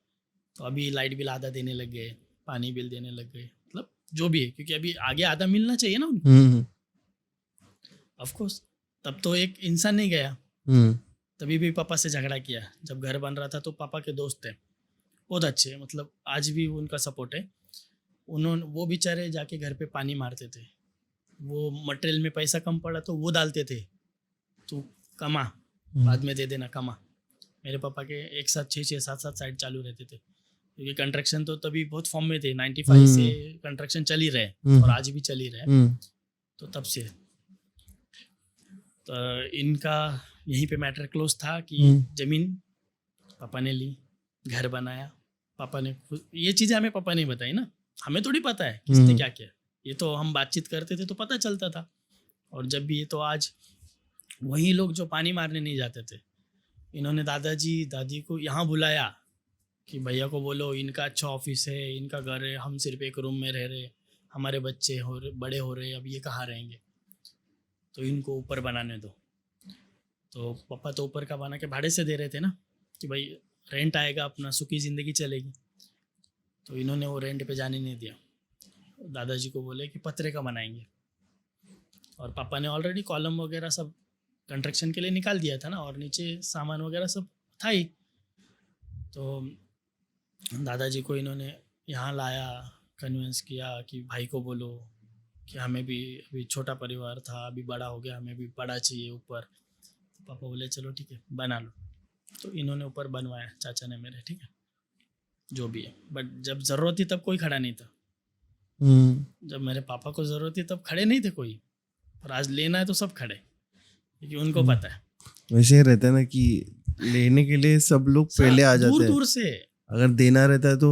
तो अभी लाइट बिल आधा देने लग गए, पानी बिल देने लग गए, मतलब जो भी है, क्योंकि अभी आगे आधा मिलना चाहिए ना उनको। ऑफ कोर्स तब तो एक इंसान नहीं गया, तभी भी पापा से झगड़ा किया। जब घर बन रहा था तो पापा के दोस्त थे, बहुत अच्छे, मतलब आज भी उनका सपोर्ट है। वो बेचारे जाके घर पे पानी मारते थे। वो मटेरियल में पैसा कम पड़ा तो वो डालते थे, तू कमा, बाद में दे देना, कमा। मेरे पापा के एक साथ 6-7 साइड चालू रहते थे, क्योंकि कंस्ट्रक्शन तो तभी बहुत फॉर्म में थे। 95 से कंस्ट्रक्शन चल ही रहे और आज भी चल ही रहे। तो तब से तो इनका यहीं पे मैटर क्लोज था कि जमीन पापा ने ली, घर बनाया पापा ने। ये चीज़ें हमें पापा ने बताई ना, हमें थोड़ी पता है किसने क्या किया। ये तो हम बातचीत करते थे तो पता चलता था। और जब भी ये तो आज वही लोग जो पानी मारने नहीं जाते थे, इन्होंने दादाजी दादी को यहाँ बुलाया कि भैया को बोलो, इनका अच्छा ऑफिस है, इनका घर है, हम सिर्फ एक रूम में रह रहे, हमारे बच्चे बड़े हो रहे, अब ये कहाँ रहेंगे, तो इनको ऊपर बनाने दो। तो पापा तो ऊपर का बना के भाड़े से दे रहे थे ना, कि भाई रेंट आएगा, अपना सुखी ज़िंदगी चलेगी। तो इन्होंने वो रेंट पे जाने नहीं दिया। दादाजी को बोले कि पतरे का बनाएंगे। और पापा ने ऑलरेडी कॉलम वगैरह सब कंस्ट्रक्शन के लिए निकाल दिया था ना, और नीचे सामान वगैरह सब था ही। तो दादाजी को इन्होंने यहाँ लाया, कन्विंस किया कि भाई को बोलो कि हमें भी, अभी छोटा परिवार था, अभी बड़ा हो गया, हमें भी बड़ा चाहिए ऊपर। तो पापा बोले चलो ठीक है बना लो। तो इन्होंने ऊपर बनवाया, चाचा ने मेरे, ठीक है, जो भी है। बट जब ज़रूरत थी तब कोई खड़ा नहीं था। जब मेरे पापा को ज़रूरत थी तब खड़े नहीं थे कोई, और आज लेना है तो सब खड़े, क्योंकि उनको पता है। वैसे ही रहता है ना कि लेने के लिए सब लोग पहले आ जाते दूर हैं, दूर से। अगर देना रहता है तो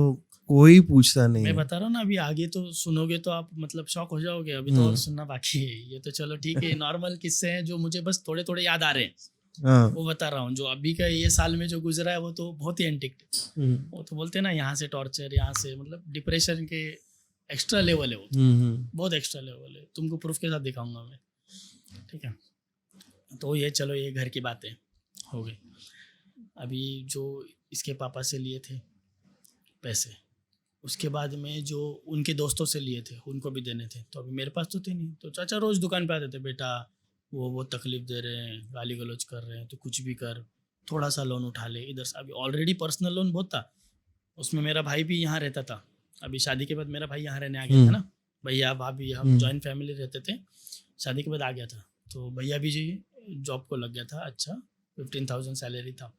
कोई पूछता नहीं मैं है। बता रहा हूँ ना, अभी आगे तो सुनोगे तो आप मतलब शॉक हो जाओगे, अभी तो और सुनना बाकी है। ये तो चलो ठीक है, नॉर्मल किस्से हैं जो मुझे बस थोड़े थोड़े याद आ रहे हैं, हाँ। वो बता रहा हूँ। जो अभी का ये साल में जो गुजरा है वो तो बहुत ही एंटिक। वो तो बोलते हैं ना, यहाँ से टॉर्चर, यहाँ से मतलब डिप्रेशन के एक्स्ट्रा लेवल है वो, बहुत एक्स्ट्रा लेवल है। तुमको प्रूफ के साथ दिखाऊंगा मैं, ठीक है। तो ये चलो, ये घर की बातें हो गई। अभी जो इसके पापा से लिए थे पैसे, उसके बाद में जो उनके दोस्तों से लिए थे उनको भी देने थे, तो अभी मेरे पास तो थे नहीं। तो चाचा रोज़ दुकान पे आते थे, बेटा वो तकलीफ दे रहे हैं, गाली गलौज कर रहे हैं, तो कुछ भी कर, थोड़ा सा लोन उठा ले इधर से। अभी ऑलरेडी पर्सनल लोन बहुत था, उसमें मेरा भाई भी यहाँ रहता था। अभी शादी के बाद मेरा भाई यहाँ रहने आ गया था ना, भैया भाभी, हम जॉइंट फैमिली रहते थे। शादी के बाद आ गया था, तो भैया भी जी जॉब को लग गया था, अच्छा 15,000 सैलरी था।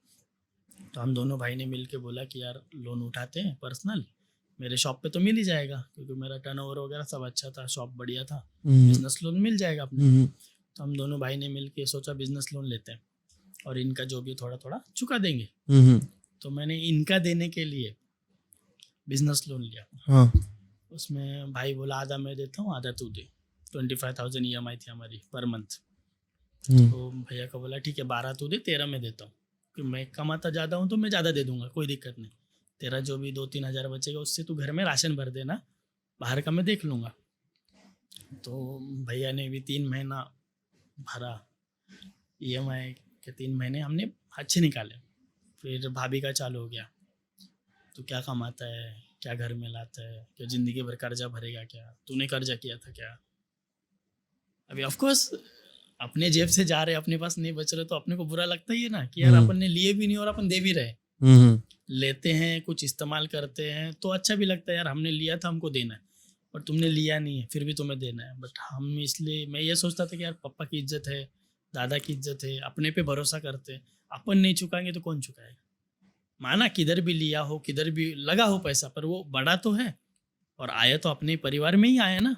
तो हम दोनों भाई ने मिल के बोला कि यार लोन उठाते हैं पर्सनल, मेरे शॉप पे तो मिल ही जाएगा, क्योंकि मेरा टर्नओवर वगैरह सब अच्छा था, शॉप बढ़िया था, बिजनेस लोन मिल जाएगा अपने। तो हम दोनों भाई ने मिल के सोचा बिजनेस लोन लेते हैं, और इनका जो भी थोड़ा थोड़ा चुका देंगे। तो मैंने इनका देने के लिए बिजनेस लोन लिया। हाँ। उसमें भाई बोला आधा मैं देता हूँ, आधा तू दे। 25,000 EMI थी हमारी पर मंथ। तो भैया को बोला ठीक है, 12 तू दे, 13 मैं देता हूँ, क्योंकि मैं कमाता ज़्यादा हूँ तो मैं ज़्यादा दे दूंगा, कोई दिक्कत नहीं। तेरा जो भी 2-3 हज़ार बचेगा उससे तू घर में राशन भर देना, बाहर का मैं देख लूँगा। तो भैया ने भी 3 महीना भरा EMI के, 3 महीने हमने अच्छे निकाले। फिर भाभी का चालू हो गया, तो क्या कमाता है, क्या घर में लाता है, क्या ज़िंदगी भर कर्जा भरेगा, क्या तूने कर्जा किया था क्या। अभी ऑफकोर्स अपने जेब से जा रहे, अपने पास नहीं बच रहे, तो अपने को बुरा लगता ही है ना कि यार अपन ने लिए भी नहीं और अपन दे भी रहे। लेते हैं, कुछ इस्तेमाल करते हैं तो अच्छा भी लगता है, यार हमने लिया था, हमको देना है, और तुमने लिया नहीं है फिर भी तुम्हें देना है। बट हम इसलिए, मैं ये सोचता था कि यार पापा की इज्जत है, दादा की इज्जत है, अपने पे भरोसा करते हैं, अपन नहीं चुकाएंगे तो कौन चुकाएगा। माना किधर भी लिया हो, किधर भी लगा हो पैसा, पर वो बड़ा तो है, और आया तो अपने परिवार में ही आया ना।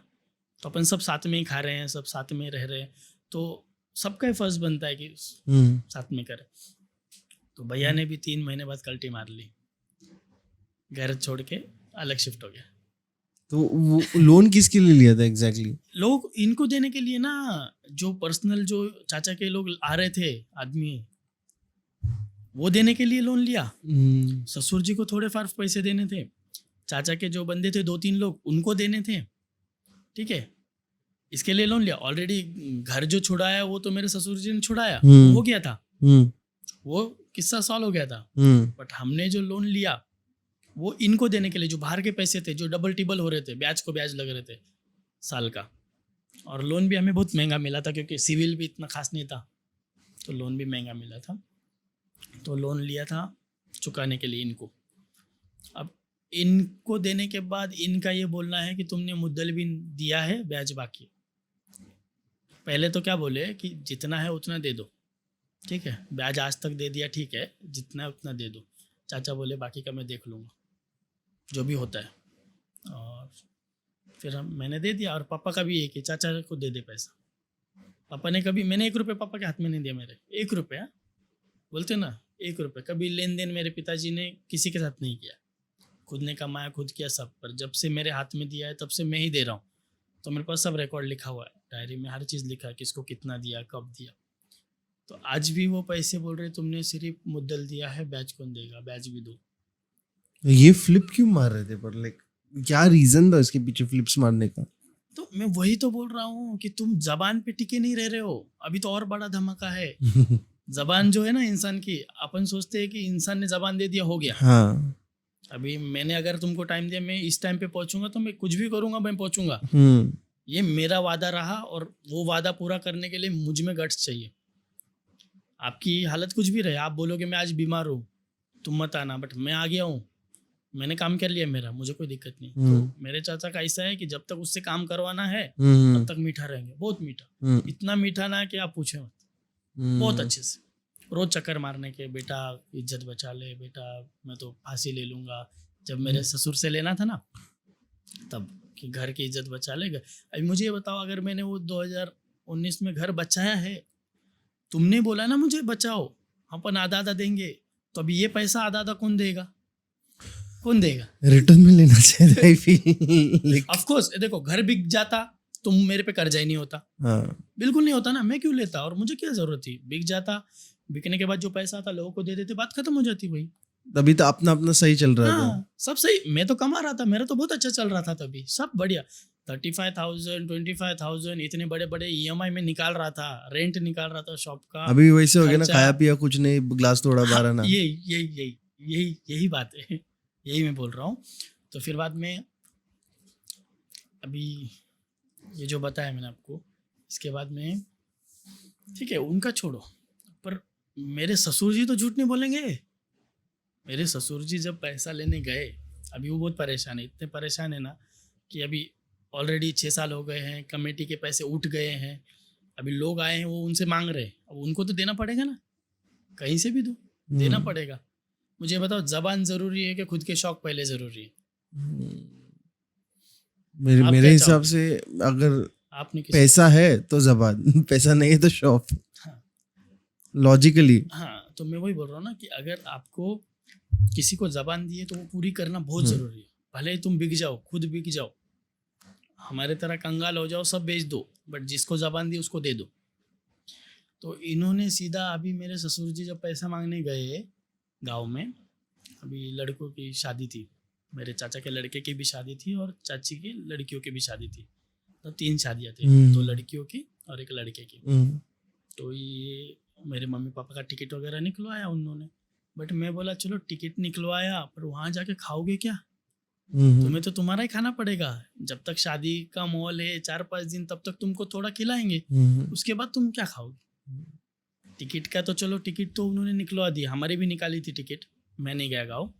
तो अपन सब साथ में ही खा रहे हैं, सब साथ में रह रहे हैं, तो सबका ही फर्ज बनता है कि साथ में करें। तो भैया ने भी 3 महीने बाद कल्टी मार ली, घर छोड़ के अलग शिफ्ट हो गया। तो वो लोन किसके लिए लिया था एग्जैक्टली? लोग इनको देने के लिए ना, जो पर्सनल जो चाचा के लोग आ रहे थे आदमी, वो देने के लिए लोन लिया। ससुर जी को थोड़े फार पैसे देने थे, चाचा के जो बंदे थे 2-3 लोग, उनको देने थे, ठीक है, इसके लिए लोन लिया। ऑलरेडी घर जो छुड़ाया वो तो मेरे ससुर जी ने छुड़ाया, हो गया था, वो किस्सा सॉल्व हो गया था। बट हमने जो लोन लिया वो इनको देने के लिए, जो बाहर के पैसे थे, जो डबल टिबल हो रहे थे, ब्याज को ब्याज लग रहे थे साल का। और लोन भी हमें बहुत महंगा मिला था, क्योंकि सिविल भी इतना खास नहीं था, तो लोन भी महंगा मिला था। तो लोन लिया था चुकाने के लिए इनको। अब इनको देने के बाद इनका ये बोलना है कि तुमने मुद्दल भी दिया है, ब्याज बाकी। पहले तो क्या बोले कि जितना है उतना दे दो, ठीक है, ब्याज आज तक दे दिया, ठीक है, जितना है उतना दे दो। चाचा बोले बाकी का मैं देख लूँगा, जो भी होता है। और फिर मैंने दे दिया, और पापा का भी एक ही, चाचा को दे दे पैसा। पापा ने कभी, मैंने 1 रुपये पापा के हाथ में नहीं दिया, मेरे 1 रुपया बोलते ना, 1 रुपये कभी लेन देन मेरे पिताजी ने किसी के साथ नहीं किया, खुद ने कमाया, खुद किया सब। पर जब से मेरे हाथ में दिया है तब से मैं ही दे रहा हूँ। तो मेरे पास सब रिकॉर्ड लिखा हुआ है, डायरी में हर चीज़ लिखा है, किसको कितना दिया, कब दिया। तो आज भी वो पैसे बोल रहे तुमने सिर्फ मुद्दल दिया है, ब्याज कौन देगा, ब्याज भी दो। ये फ्लिप क्यों मार रहे थे? पर लाइक क्या रीजन था इसके पीछे फ्लिप्स मारने का? तो मैं वही तो बोल रहा हूँ कि तुम जबान पे टिके नहीं रह रहे हो। अभी तो और बड़ा धमाका है। जबान जो है ना इंसान की, अपन सोचते हैं कि इंसान ने जबान दे दिया, हो गया। हाँ। अभी मैंने अगर तुमको टाइम दिया, मैं इस टाइम पे पहुंचूंगा, तो मैं कुछ भी करूंगा, मैं पहुंचूंगा। ये मेरा वादा रहा, और वो वादा पूरा करने के लिए मुझ में गट्स चाहिए। आपकी हालत कुछ भी रहे, आप बोलोगे मैं आज बीमार हूँ, तुम मत आना, बट मैं आ गया हूँ, मैंने काम कर लिया मेरा, मुझे कोई दिक्कत नहीं। तो मेरे चाचा का ऐसा है कि जब तक उससे काम करवाना है तब तक मीठा रहेंगे, बहुत मीठा, इतना मीठा ना कि आप पूछे मत, बहुत अच्छे से। रोज चक्कर मारने के, बेटा इज्जत बचा ले, बेटा मैं तो फांसी ले लूंगा। जब मेरे ससुर से लेना था ना, तब कि घर की इज्जत बचा लेगा। अभी मुझे ये बताओ, अगर मैंने वो 2019 में घर बचाया है, तुमने बोला ना मुझे बचाओ, अपन आधा आधा देंगे, तो अभी ये पैसा आधा आधा कौन देगा? कौन देगा? रिटर्न में लेना चाहिए आई फील। ऑफ कोर्स देखो, घर बिक जाता तो मेरे पे कर्जा ही नहीं होता। हाँ, बिल्कुल नहीं होता ना, मैं क्यों लेता, और मुझे क्या जरूरत थी? बिक जाता, बिकने के बाद जो पैसा आता लोगों को दे देते, बात खत्म हो जाती भाई। तभी तो अपना अपना सही चल रहा था। हाँ, सब सही, मैं तो कमा रहा था, मेरा तो बहुत अच्छा चल रहा था तभी, सब बढ़िया। 35,000 25,000 इतने बड़े बड़े EMI में निकाल रहा था, रेंट निकाल रहा था शॉप का। अभी वैसे हो गया ना, खर्चा। खाया पिया कुछ नहीं, ग्लास थोड़ा बारह ना। यही यही यही यही यही बात है, यही मैं बोल रहा हूँ। तो फिर बाद में अभी ये जो बताया मैंने आपको, इसके बाद में ठीक है उनका छोड़ो, पर मेरे ससुर जी तो झूठ नहीं बोलेंगे। मेरे ससुर जी जब पैसा लेने गए, अभी वो बहुत परेशान है, इतने परेशान है ना कि अभी ऑलरेडी 6 साल हो गए हैं, कमेटी के पैसे उठ गए हैं, अभी लोग आए हैं वो उनसे मांग रहे हैं, अब उनको तो देना पड़ेगा ना, कहीं से भी दो, देना पड़ेगा। मुझे बताओ, जबान जरूरी है कि खुद के शौक पहले जरूरी है? आप मेरे क्या हिसाब चाहोगे? से अगर आपने किसी पैसा है तो जबान, पैसा नहीं है तो शौक, हाँ लॉजिकली। हाँ, तो मैं वही बोल रहा हूँ ना कि अगर आपको किसी को जबान दी है तो वो पूरी करना बहुत जरूरी है। भले ही तुम बिक जाओ, खुद बिक जाओ, हमारे तरह कंगाल हो जाओ, सब बेच दो, बट जिसको जबान दी उसको दे दो। तो इन्होंने सीधा, अभी मेरे ससुर जी जब पैसा मांगने गए गांव में, अभी लड़कों की शादी थी, मेरे चाचा के लड़के की भी शादी थी और चाची की लड़कियों की भी शादी थी, तो 3 शादियाँ थी, 2 लड़कियों की और 1 लड़के की। तो ये मेरे मम्मी पापा का टिकट वगैरह निकलवाया उन्होंने, बट मैं बोला चलो टिकट निकलवाया, पर वहाँ जाके खाओगे क्या? तुम्हें तो तुम्हारा ही खाना पड़ेगा, जब तक शादी का माहौल है 4-5 दिन, तब तक तुमको थोड़ा खिलाएंगे, उसके बाद तुम क्या खाओगे? टिकट का तो चलो, टिकट तो उन्होंने निकलवा दी, हमारी भी निकाली थी टिकट, मैं नहीं गया गाँव,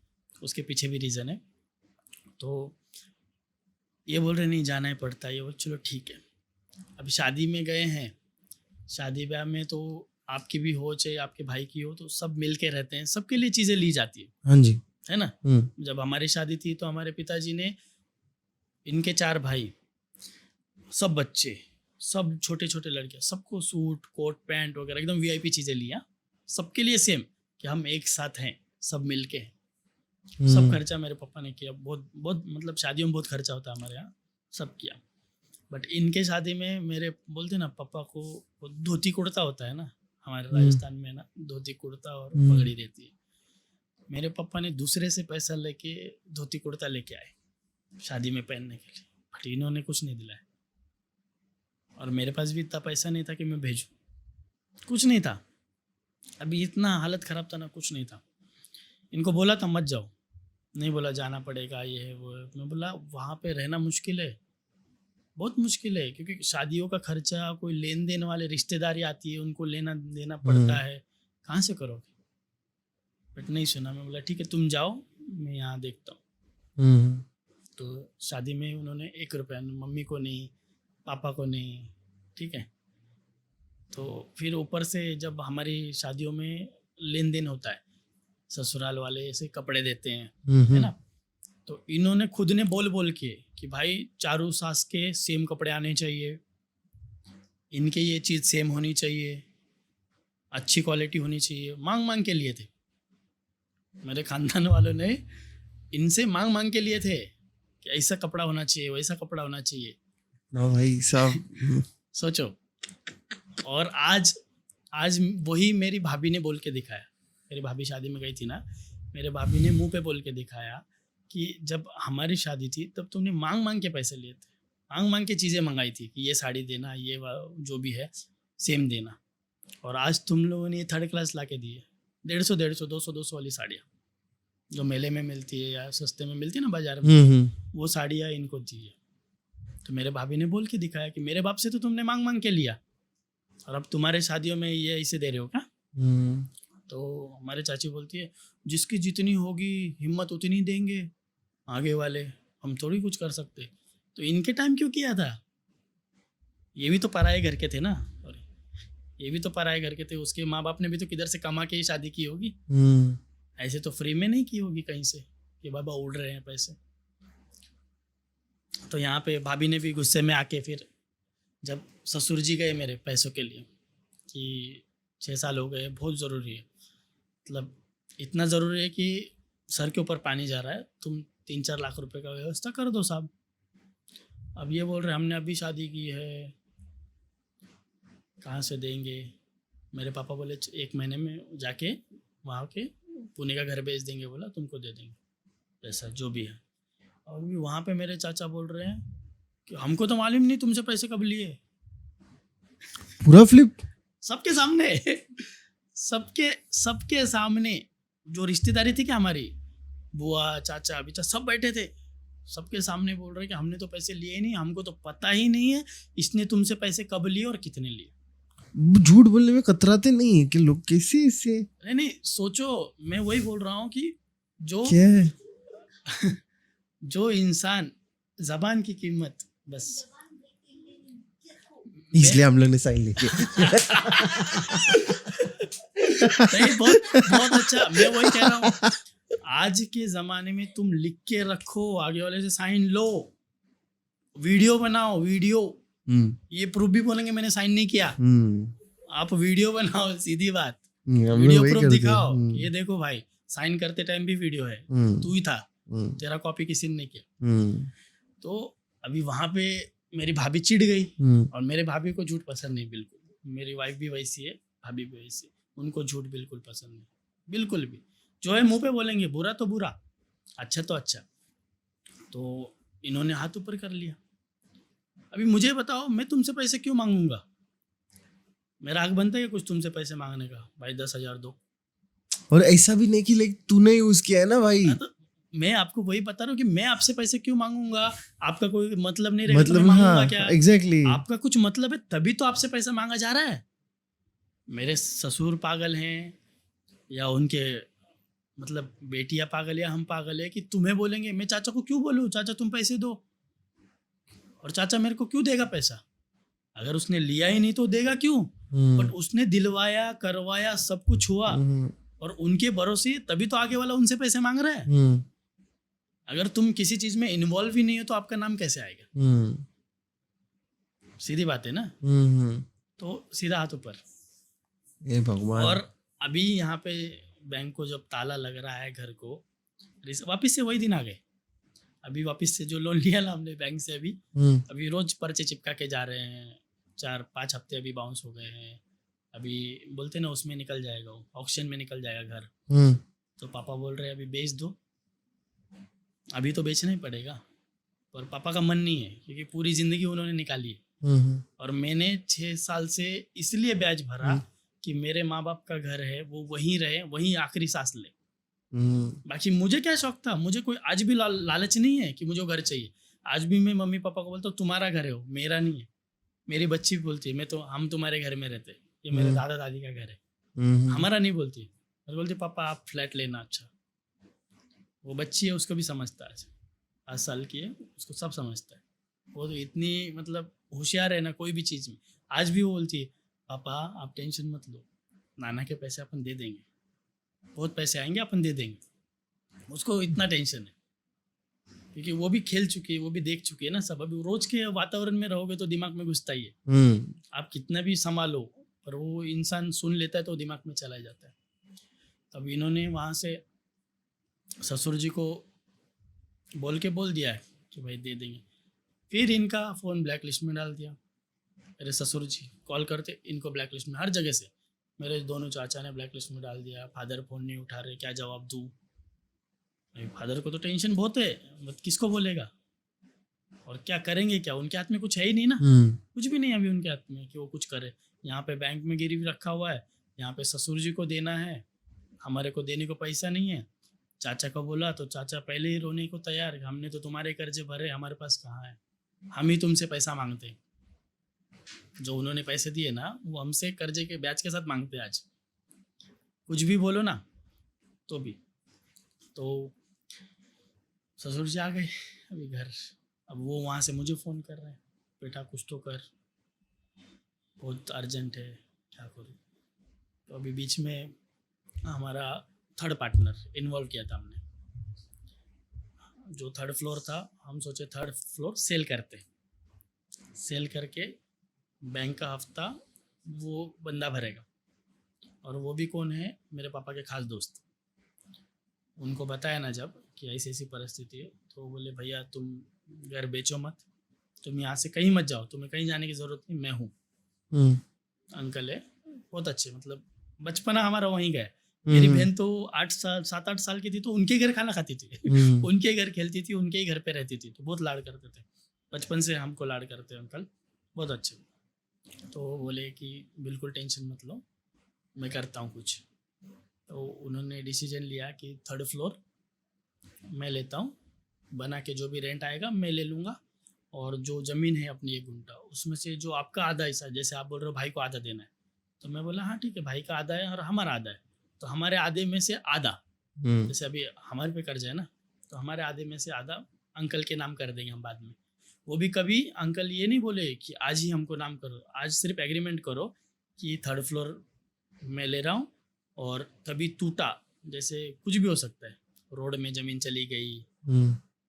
उसके पीछे भी रीज़न है। तो ये बोल रहे नहीं जाना ही पड़ता है, ये बोल चलो ठीक है। अभी शादी में गए हैं, शादी ब्याह में तो आपकी भी हो चाहे आपके भाई की हो, तो सब मिल के रहते हैं, सबके लिए चीज़ें ली जाती है। हाँ जी। है ना? जब हमारी शादी थी तो हमारे पिताजी ने, इनके 4 भाई, सब बच्चे, सब छोटे छोटे लड़के, सबको सूट कोट पैंट वगैरह एकदम VIP चीज़ें लिया, सबके लिए सेम, कि हम एक साथ हैं, सब मिल के हैं। सब खर्चा मेरे पापा ने किया, बहुत बहुत, मतलब शादियों में बहुत खर्चा होता है हमारे यहाँ, सब किया। बट इनके शादी में मेरे बोलते ना, पापा को वो धोती कुर्ता होता है ना, हमारे राजस्थान में ना धोती कुर्ता और पगड़ी रहती है, मेरे पापा ने दूसरे से पैसा लेके धोती कुर्ता लेके आए शादी में पहनने के लिए, बट इन्होंने कुछ नहीं दिलाया, और मेरे पास भी इतना पैसा नहीं था कि मैं भेजूँ, कुछ नहीं था, अभी इतना हालत ख़राब था ना, कुछ नहीं था। इनको बोला था मत जाओ, नहीं बोला जाना पड़ेगा, ये है वो है। मैं बोला वहाँ पे रहना मुश्किल है, बहुत मुश्किल है, क्योंकि शादियों का खर्चा, कोई लेन देन वाले रिश्तेदारी आती है, उनको लेना देना पड़ता है, कहाँ से करोगे? बट नहीं सुना, मैं बोला ठीक है तुम जाओ, मैं यहाँ देखता हूँ। तो शादी में उन्होंने 1 रुपया, मम्मी को नहीं, पापा को नहीं, ठीक है। तो फिर ऊपर से जब हमारी शादियों में लेन देन होता है, ससुराल वाले ऐसे कपड़े देते हैं, है ना, तो इन्होंने खुद ने बोल बोल के कि भाई चारों सास के सेम कपड़े आने चाहिए, इनके ये चीज़ सेम होनी चाहिए, अच्छी क्वालिटी होनी चाहिए, मांग मांग के लिए थे। मेरे खानदान वालों ने इनसे मांग मांग के लिए थे कि ऐसा कपड़ा होना चाहिए, वैसा कपड़ा होना चाहिए। ना भाई साहब, सोचो। और आज वही मेरी भाभी ने बोल के दिखाया, मेरी भाभी शादी में गई थी ना, मेरे भाभी ने मुंह पे बोल के दिखाया कि जब हमारी शादी थी तब तुमने मांग मांग के पैसे लिए थे, मांग मांग के चीज़ें मंगाई थी कि ये साड़ी देना, ये जो भी है सेम देना, और आज तुम लोगों ने ये 3rd क्लास ला के दी है, 150 200 वाली साड़ियाँ जो मेले में मिलती है या सस्ते में मिलती है ना बाजार में, वो साड़ियाँ इनको दी है। तो मेरे भाभी ने बोल के दिखाया कि मेरे बाप से तो तुमने मांग मांग के लिया, और अब तुम्हारे शादियों में ये ऐसे दे रहे हो क्या? तो हमारे चाची बोलती है जिसकी जितनी होगी हिम्मत उतनी देंगे आगे वाले, हम थोड़ी कुछ कर सकते। तो इनके टाइम क्यों किया था? ये भी तो पराये घर के थे ना, ये भी तो पराये घर के थे, उसके माँ बाप ने भी तो किधर से कमा के ही शादी की होगी, ऐसे तो फ्री में नहीं की होगी कहीं से कि बाबा उड़ रहे हैं पैसे। तो यहाँ पे भाभी ने भी गुस्से में आके फिर जब ससुर जी गए मेरे पैसों के लिए कि 6 साल हो गए, बहुत ज़रूरी है, मतलब इतना ज़रूरी है कि सर के ऊपर पानी जा रहा है, तुम 3-4 लाख रुपए का व्यवस्था कर दो साहब। अब ये बोल रहे हमने अभी शादी की है, कहाँ से देंगे। मेरे पापा बोले 1 महीने में जाके वहाँ के पुणे का घर बेच देंगे, बोला तुमको दे देंगे पैसा जो भी है। और भी वहाँ पे मेरे चाचा बोल रहे हैं कि हमको तो मालूम नहीं तुमसे पैसे कब लिए। पूरा फ्लिप सबके सामने सबके सामने, जो रिश्तेदारी थी क्या हमारी, बुआ चाचा बिचा सब बैठे थे, सबके सामने बोल रहे कि हमने तो पैसे लिए ही नहीं, हमको तो पता ही नहीं है इसने तुमसे पैसे कब लिए और कितने लिए। झूठ बोलने में कतराते नहीं है कि लोग कैसे इससे। नहीं सोचो, मैं वही बोल रहा हूँ कि जो क्या है जो इंसान जबान की कीमत बस, इसलिए हम लोग ने साइन लिखी। नहीं बहुत अच्छा, मैं वही कह रहा हूँ, आज के जमाने में तुम लिख के रखो, आगे वाले से साइन लो, वीडियो बनाओ, वीडियो ये प्रूफ भी बोलेंगे मैंने साइन नहीं किया, आप वीडियो बनाओ, सीधी बात, वीडियो प्रूफ दिखाओ, ये देखो भाई साइन करते टाइम भी वीडियो है, तू ही था, तेरा कॉपी किसी ने नहीं किया। तो अभी वहां पे मेरी भाभी चिढ़ गई, और मेरे भाभी को झूठ पसंद नहीं बिल्कुल, मेरी वाइफ भी वैसी है, भाभी भी वैसी, उनको झूठ बिल्कुल पसंद नहीं, बिल्कुल भी, जो है मुंह पे बोलेंगे, बुरा तो बुरा, अच्छा तो अच्छा। तो इन्होंने हाथ ऊपर कर लिया। अभी मुझे बताओ, मैं तुमसे पैसे क्यों मांगूंगा? मेरा हक बनता है कुछ तुमसे पैसे मांगने का, भाई 10,000 दो। और ऐसा भी नहीं कि लाइक तूने यूज किया है ना भाई, तो मैं आपको वही बता रहा हूँ कि मैं आपसे पैसे क्यों मांगूंगा, आपका कोई मतलब नहीं रहेगा, मतलब तो मैं मांगूंगा हाँ, क्या? एग्जैक्टली आपका कुछ मतलब है तभी तो आपसे पैसा मांगा जा रहा है। मेरे ससुर पागल हैं या उनके मतलब बेटियां पागल या हम पागल है कि तुम्हें बोलेंगे? मैं चाचा को क्यों बोलूँ चाचा तुम पैसे दो, और चाचा मेरे को क्यों देगा पैसा? अगर उसने लिया ही नहीं तो देगा क्यों? बट उसने दिलवाया, करवाया, सब कुछ हुआ, और उनके भरोसे तभी तो आगे वाला उनसे पैसे मांग रहा है। अगर तुम किसी चीज में इन्वॉल्व ही नहीं हो तो आपका नाम कैसे आएगा? सीधी बात है ना। तो सीधा हाथ ऊपर। ये भगवान। और अभी यहाँ पे बैंक को जब ताला लग रहा है घर को, वापिस से वही दिन आ गए। अभी वापिस से जो लोन लिया ना हमने बैंक से, अभी रोज पर्चे चिपका के जा रहे हैं। 4-5 हफ्ते अभी बाउंस हो गए हैं। अभी बोलते ना उसमें निकल जाएगा, ऑक्शन में निकल जाएगा घर। तो पापा बोल रहे हैं अभी बेच दो। अभी तो बेचना ही पड़ेगा, पर पापा का मन नहीं है क्योंकि पूरी जिंदगी उन्होंने निकाली है। और मैंने 6 साल से इसलिए ब्याज भरा कि मेरे माँ बाप का घर है, वो वहीं रहे, वहीं आखिरी सांस ले। बाकी मुझे क्या शौक था, मुझे कोई आज भी लालच नहीं है कि मुझे वो घर चाहिए। आज भी मैं मम्मी पापा को बोलता हूँ तुम्हारा घर है वो, मेरा नहीं है। मेरी बच्ची भी बोलती है हम तुम्हारे घर में रहते, ये मेरे दादा दादी का घर है, हमारा नहीं बोलती। और बोलती पापा आप फ्लैट लेना। अच्छा, वो बच्ची है, उसको भी समझता है, 8 साल की है, उसको सब समझता है। वो तो इतनी मतलब होशियार है ना कोई भी चीज़ में। आज भी वो बोलती है पापा आप टेंशन मत लो, नाना के पैसे अपन दे देंगे, बहुत पैसे आएंगे अपन दे देंगे। उसको इतना टेंशन है क्योंकि वो भी खेल चुकी है, वो भी देख चुकी है ना सब। अभी रोज के वातावरण में रहोगे तो दिमाग में घुसता ही है। आप कितना भी संभालो पर वो इंसान सुन लेता है तो दिमाग में चला जाता है। तब इन्होंने वहाँ से ससुर जी को बोल दिया है कि भाई दे देंगे। फिर इनका फ़ोन ब्लैक लिस्ट में डाल दिया। मेरे ससुर जी कॉल करते इनको ब्लैक लिस्ट में, हर जगह से। मेरे दोनों चाचा ने ब्लैक लिस्ट में डाल दिया। फादर फ़ोन नहीं उठा रहे, क्या जवाब दूँ? फादर को तो टेंशन बहुत है, बट किसको बोलेगा और क्या करेंगे? क्या उनके हाथ में कुछ है ही नहीं ना, कुछ भी नहीं अभी उनके हाथ में कि वो कुछ करे। यहाँ पे बैंक में गिरवी रखा हुआ है, यहाँ पे ससुर जी को देना है, हमारे को देने को पैसा नहीं है। चाचा को बोला तो चाचा पहले ही रोने को तैयार, हमने तो तुम्हारे कर्जे भरे, हमारे पास कहाँ है, हम ही तुमसे पैसा मांगते। जो उन्होंने पैसे दिए ना वो हमसे कर्जे के ब्याज के साथ मांगते। आज कुछ भी बोलो ना तो भी। तो ससुर जी आ गए अभी घर। अब वो वहाँ से मुझे फ़ोन कर रहे हैं, बेटा कुछ तो कर, बहुत अर्जेंट है, क्या करूँ? तो अभी बीच में हमारा थर्ड पार्टनर इन्वॉल्व किया था हमने। जो थर्ड फ्लोर था, हम सोचे थर्ड फ्लोर सेल करते, सेल करके बैंक का हफ्ता वो बंदा भरेगा। और वो भी कौन है, मेरे पापा के खास दोस्त। उनको बताया ना जब कि ऐसी ऐसी परिस्थिति है, तो बोले भैया तुम घर बेचो मत, तुम यहाँ से कहीं मत जाओ, तुम्हें कहीं जाने की ज़रूरत नहीं, मैं हूँ। अंकल है बहुत अच्छे, मतलब बचपना हमारा वहीं गया। मेरी बहन तो 7-8 साल की थी तो उनके घर खाना खाती थी, उनके घर खेलती थी, उनके ही घर पे रहती थी, तो बहुत लाड करते थे। बचपन से हमको लाड करते अंकल, बहुत अच्छे। तो वो बोले कि बिल्कुल टेंशन मत लो, मैं करता हूँ कुछ। तो उन्होंने डिसीजन लिया कि थर्ड फ्लोर मैं लेता हूँ, बना के जो भी रेंट आएगा मैं ले लूँगा, और जो ज़मीन है अपनी 1 गुंठा, उसमें से जो आपका आधा हिस्सा, जैसे आप बोल रहे हो भाई को आधा देना है, तो मैं बोला हाँ ठीक है, भाई का आधा है और हमारा आधा है, तो हमारे आधे में से आधा, जैसे अभी हमारे पे कर्ज है ना, तो हमारे आधे में से आधा अंकल के नाम कर देंगे हम बाद में। वो भी कभी अंकल ये नहीं बोले कि आज ही हमको नाम करो, आज सिर्फ एग्रीमेंट करो कि थर्ड फ्लोर मैं ले रहा हूँ, और कभी टूटा, जैसे कुछ भी हो सकता है, रोड में ज़मीन चली गई,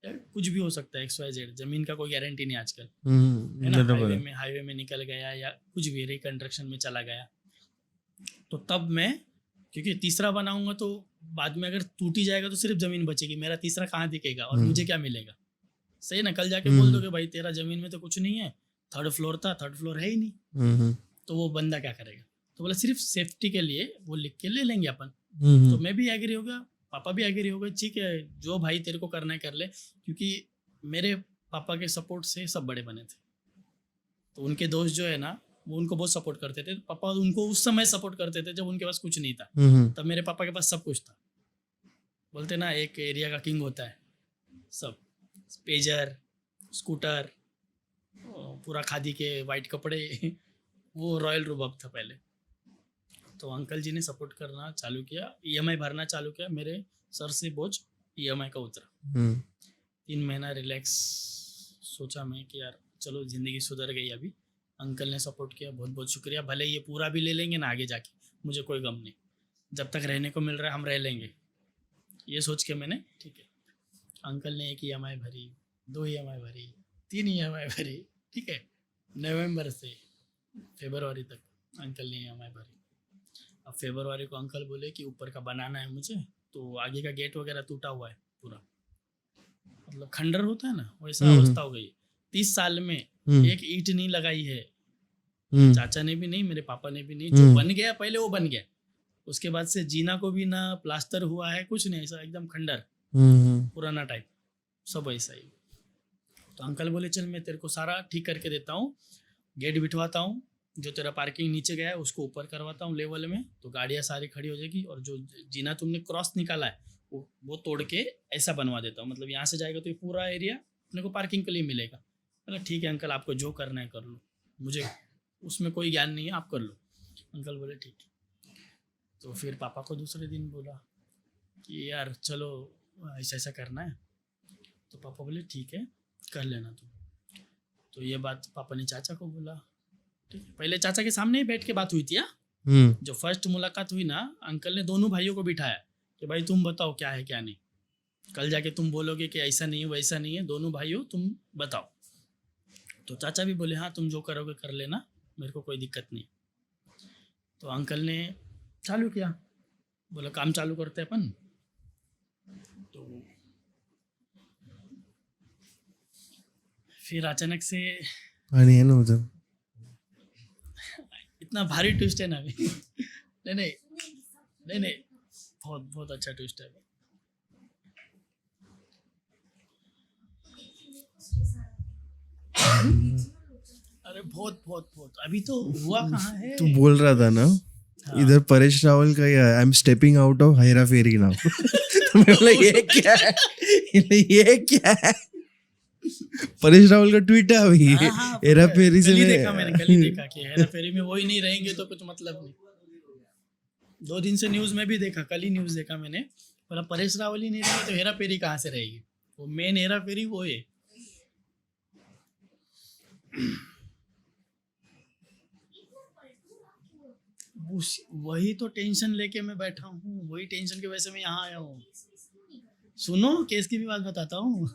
या कुछ भी हो सकता है, XYZ, ज़मीन का कोई गारंटी नहीं आजकल, है ना, हाईवे में निकल गया या कुछ भी रिकंस्ट्रक्शन में चला गया, तो तब मैं, क्योंकि तीसरा बनाऊंगा तो बाद में अगर टूटी जाएगा तो सिर्फ ज़मीन बचेगी, मेरा तीसरा कहाँ दिखेगा और मुझे क्या मिलेगा। सही ना, कल जाके बोल दो कि भाई तेरा ज़मीन में तो कुछ नहीं है, थर्ड फ्लोर था, थर्ड फ्लोर है ही नहीं, तो वो बंदा क्या करेगा। तो बोला सिर्फ सेफ्टी के लिए वो लिख के ले लेंगे अपन। तो मैं भी एग्री हो गया, पापा भी एग्री हो गए, ठीक है जो भाई तेरे को करना है कर ले, क्योंकि मेरे पापा के सपोर्ट से सब बड़े बने थे। तो उनके दोस्त जो है ना, वो उनको बहुत सपोर्ट करते थे, पापा उनको उस समय सपोर्ट करते थे जब उनके पास कुछ नहीं था, तब मेरे पापा के पास सब कुछ था। बोलते ना एक एरिया का किंग होता है, सब पेजर, स्कूटर, पूरा खादी के वाइट कपड़े वो रॉयल रुबाब था पहले। तो अंकल जी ने सपोर्ट करना चालू किया, EMI भरना चालू किया, मेरे सर से बोझ EMI का उतरा। 3 महीना रिलैक्स, सोचा मैं कि यार चलो ज़िंदगी सुधर गई अभी, अंकल ने सपोर्ट किया, बहुत बहुत शुक्रिया। भले ये पूरा भी ले लेंगे ना आगे जाके, मुझे कोई गम नहीं, जब तक रहने को मिल रहा है हम रह लेंगे, ये सोच के मैंने ठीक है। अंकल ने 1 EMI भरी, 2 EMI भरी, 3 EMI भरी, ठीक है। नवंबर से फरवरी तक अंकल ने EMI भरी। अब फरवरी को अंकल बोले कि ऊपर का बनाना है मुझे, तो आगे का गेट वगैरह टूटा हुआ है पूरा, मतलब खंडर होता है ना, वैसा अवस्था हो गई। 30 साल में एक ईंट नहीं लगाई है, चाचा ने भी नहीं, मेरे पापा ने भी नहीं। जो बन गया पहले वो बन गया, उसके बाद से जीना को भी ना प्लास्टर हुआ है, कुछ नहीं, ऐसा एकदम खंडर पुराना टाइप, सब ऐसा ही। तो अंकल बोले चल मैं तेरे को सारा ठीक करके देता हूँ, गेट बिठवाता हूँ, जो तेरा पार्किंग नीचे गया है उसको ऊपर करवाता हूँ लेवल में, तो गाड़ियाँ सारी खड़ी हो जाएगी, और जो जीना तुमने क्रॉस निकाला है वो तोड़ के ऐसा बनवा देता हूँ, मतलब यहाँ से जाएगा तो ये पूरा एरिया अपने को पार्किंग के लिए मिलेगा। मतलब ठीक है अंकल, आपको जो करना है कर लो, मुझे उसमें कोई ज्ञान नहीं है, आप कर लो। अंकल बोले ठीक है। तो फिर पापा को दूसरे दिन बोला कि यार चलो ऐसा ऐसा करना है, तो पापा बोले ठीक है कर लेना तुम। तो ये बात पापा ने चाचा को बोला, ठीक है। पहले चाचा के सामने ही बैठ के बात हुई थी। जो फर्स्ट मुलाकात हुई ना, अंकल ने दोनों भाइयों को बिठाया कि भाई तुम बताओ क्या है क्या नहीं, कल जाके तुम बोलोगे कि ऐसा नहीं है वैसा नहीं है, दोनों भाइयों तुम बताओ। तो चाचा भी बोले हाँ तुम जो करोगे कर लेना, मेरे को कोई दिक्कत नहीं। तो अंकल ने चालू किया, बोला काम चालू करते अपन। तो फिर अचानक से पानी है ना उधर, इतना भारी ट्विस्ट है ना अभी नहीं नहीं नहीं नहीं, बहुत बहुत अच्छा ट्विस्ट है। अरे बहुत बहुत बहुत, अभी तो हुआ कहाँ है। तू बोल रहा था ना हाँ। इधर परेश रावल का I am stepping out of Hera Pheri now. तो मैं बोला ये क्या है, ये क्या है। परेश रावल का ट्वीट है अभी, हाँ, हेरा फेरी से देखा मैंने, कल ही देखा कि हेरा फेरी में वही नहीं रहेंगे तो कुछ मतलब नहीं। 2 दिन से न्यूज में भी देखा, कल ही न्यूज देखा मैंने, बोला परेश रावल ही नहीं रहेंगे तो हेरा फेरी कहाँ से रहेगी। वो मेन हेरा फेरी वो है। वही तो टेंशन लेके मैं बैठा हूँ, वही टेंशन की वजह से मैं यहाँ आया हूँ। सुनो, केस की भी बात बताता हूँ।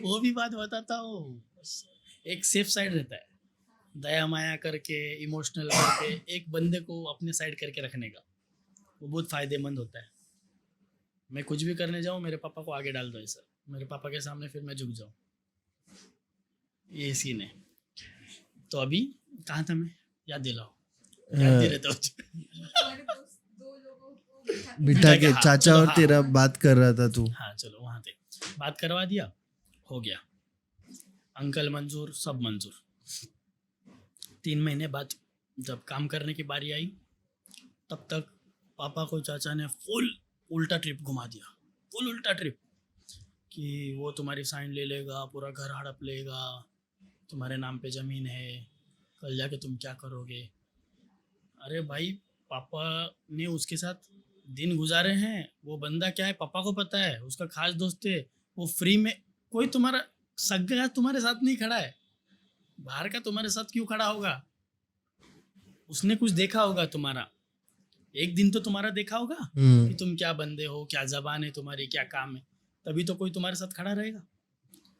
वो भी बात बताता हूँ। एक सेफ साइड रहता है, दया माया करके, इमोशनल करके एक बंदे को अपने साइड करके रखने का, वो बहुत फायदेमंद होता है। मैं कुछ भी करने जाऊँ, मेरे पापा को आगे डाल दो ऐसा, मेरे पापा के सामने फिर मैं झुक जाऊँ, ये सीन है। तो अभी कहाँ था मैं, याद दिलाओ, याद दे रहता हूँ। बिठा के हाँ, चाचा चलो, और हाँ, तेरा बात कर रहा था तू। हाँ चलो वहाँ थे, बात करवा दिया, हो गया, अंकल मंजूर, सब मंजूर। 3 महीने बाद जब काम करने की बारी आई, तब तक पापा को चाचा ने फुल उल्टा ट्रिप घुमा दिया, फुल उल्टा ट्रिप, कि वो तुम्हारी साइन ले लेगा, पूरा घर हड़प लेगा, तुम्हारे नाम पे ज़मीन है, कल जाके तुम क्या करोगे। अरे भाई, पापा ने उसके साथ दिन गुजारे हैं, वो बंदा क्या है पापा को पता है, उसका खास दोस्त है, वो फ्री में, कोई तुम्हारा सगा तुम्हारे साथ नहीं खड़ा है, बाहर का तुम्हारे साथ क्यों खड़ा होगा, उसने कुछ देखा होगा तुम्हारा, एक दिन तो तुम्हारा देखा होगा कि तुम क्या बंदे हो, क्या जबान है तुम्हारी, क्या काम है, तभी तो कोई तुम्हारे साथ खड़ा रहेगा।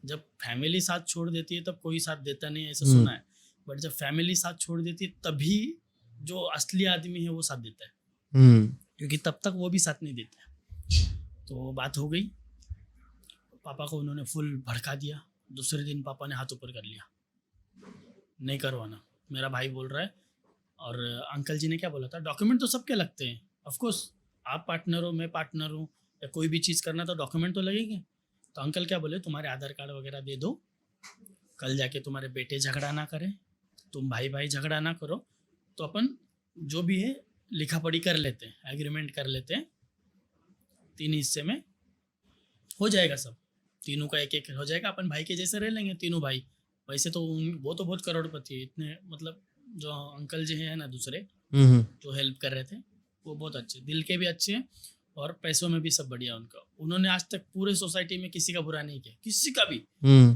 जब फैमिली साथ छोड़ देती है तब कोई साथ देता नहीं, ऐसा सुना है, बट जब फैमिली साथ छोड़ देती है तभी जो असली आदमी है वो साथ देता है, क्योंकि तब तक वो भी साथ नहीं देता है। तो बात हो गई, पापा को उन्होंने फुल भड़का दिया, दूसरे दिन पापा ने हाथ ऊपर कर लिया, नहीं करवाना, मेरा भाई बोल रहा है। और अंकल जी ने क्या बोला था, डॉक्यूमेंट तो सबके लगते हैं, ऑफ कोर्स आप पार्टनर हो, मैं पार्टनर हूँ, या कोई भी चीज़ करना तो डॉक्यूमेंट तो लगेंगे। तो अंकल क्या बोले, तुम्हारे आधार कार्ड वगैरह दे दो, कल जाके तुम्हारे बेटे झगड़ा ना करें, तुम भाई भाई झगड़ा ना करो, तो अपन जो भी है लिखा पढ़ी कर लेते हैं, एग्रीमेंट कर लेते हैं, 3 हिस्से में हो जाएगा, सब तीनों का एक एक हो जाएगा, अपन भाई के जैसे रह लेंगे तीनों भाई। वैसे तो वो तो बहुत करोड़पति है, इतने मतलब जो अंकल जी हैं ना दूसरे जो हेल्प कर रहे थे, वो बहुत अच्छे, दिल के भी अच्छे हैं, और पैसों में भी सब बढ़िया उनका। उन्होंने आज तक पूरे सोसाइटी में किसी का बुरा नहीं किया, किसी का भी।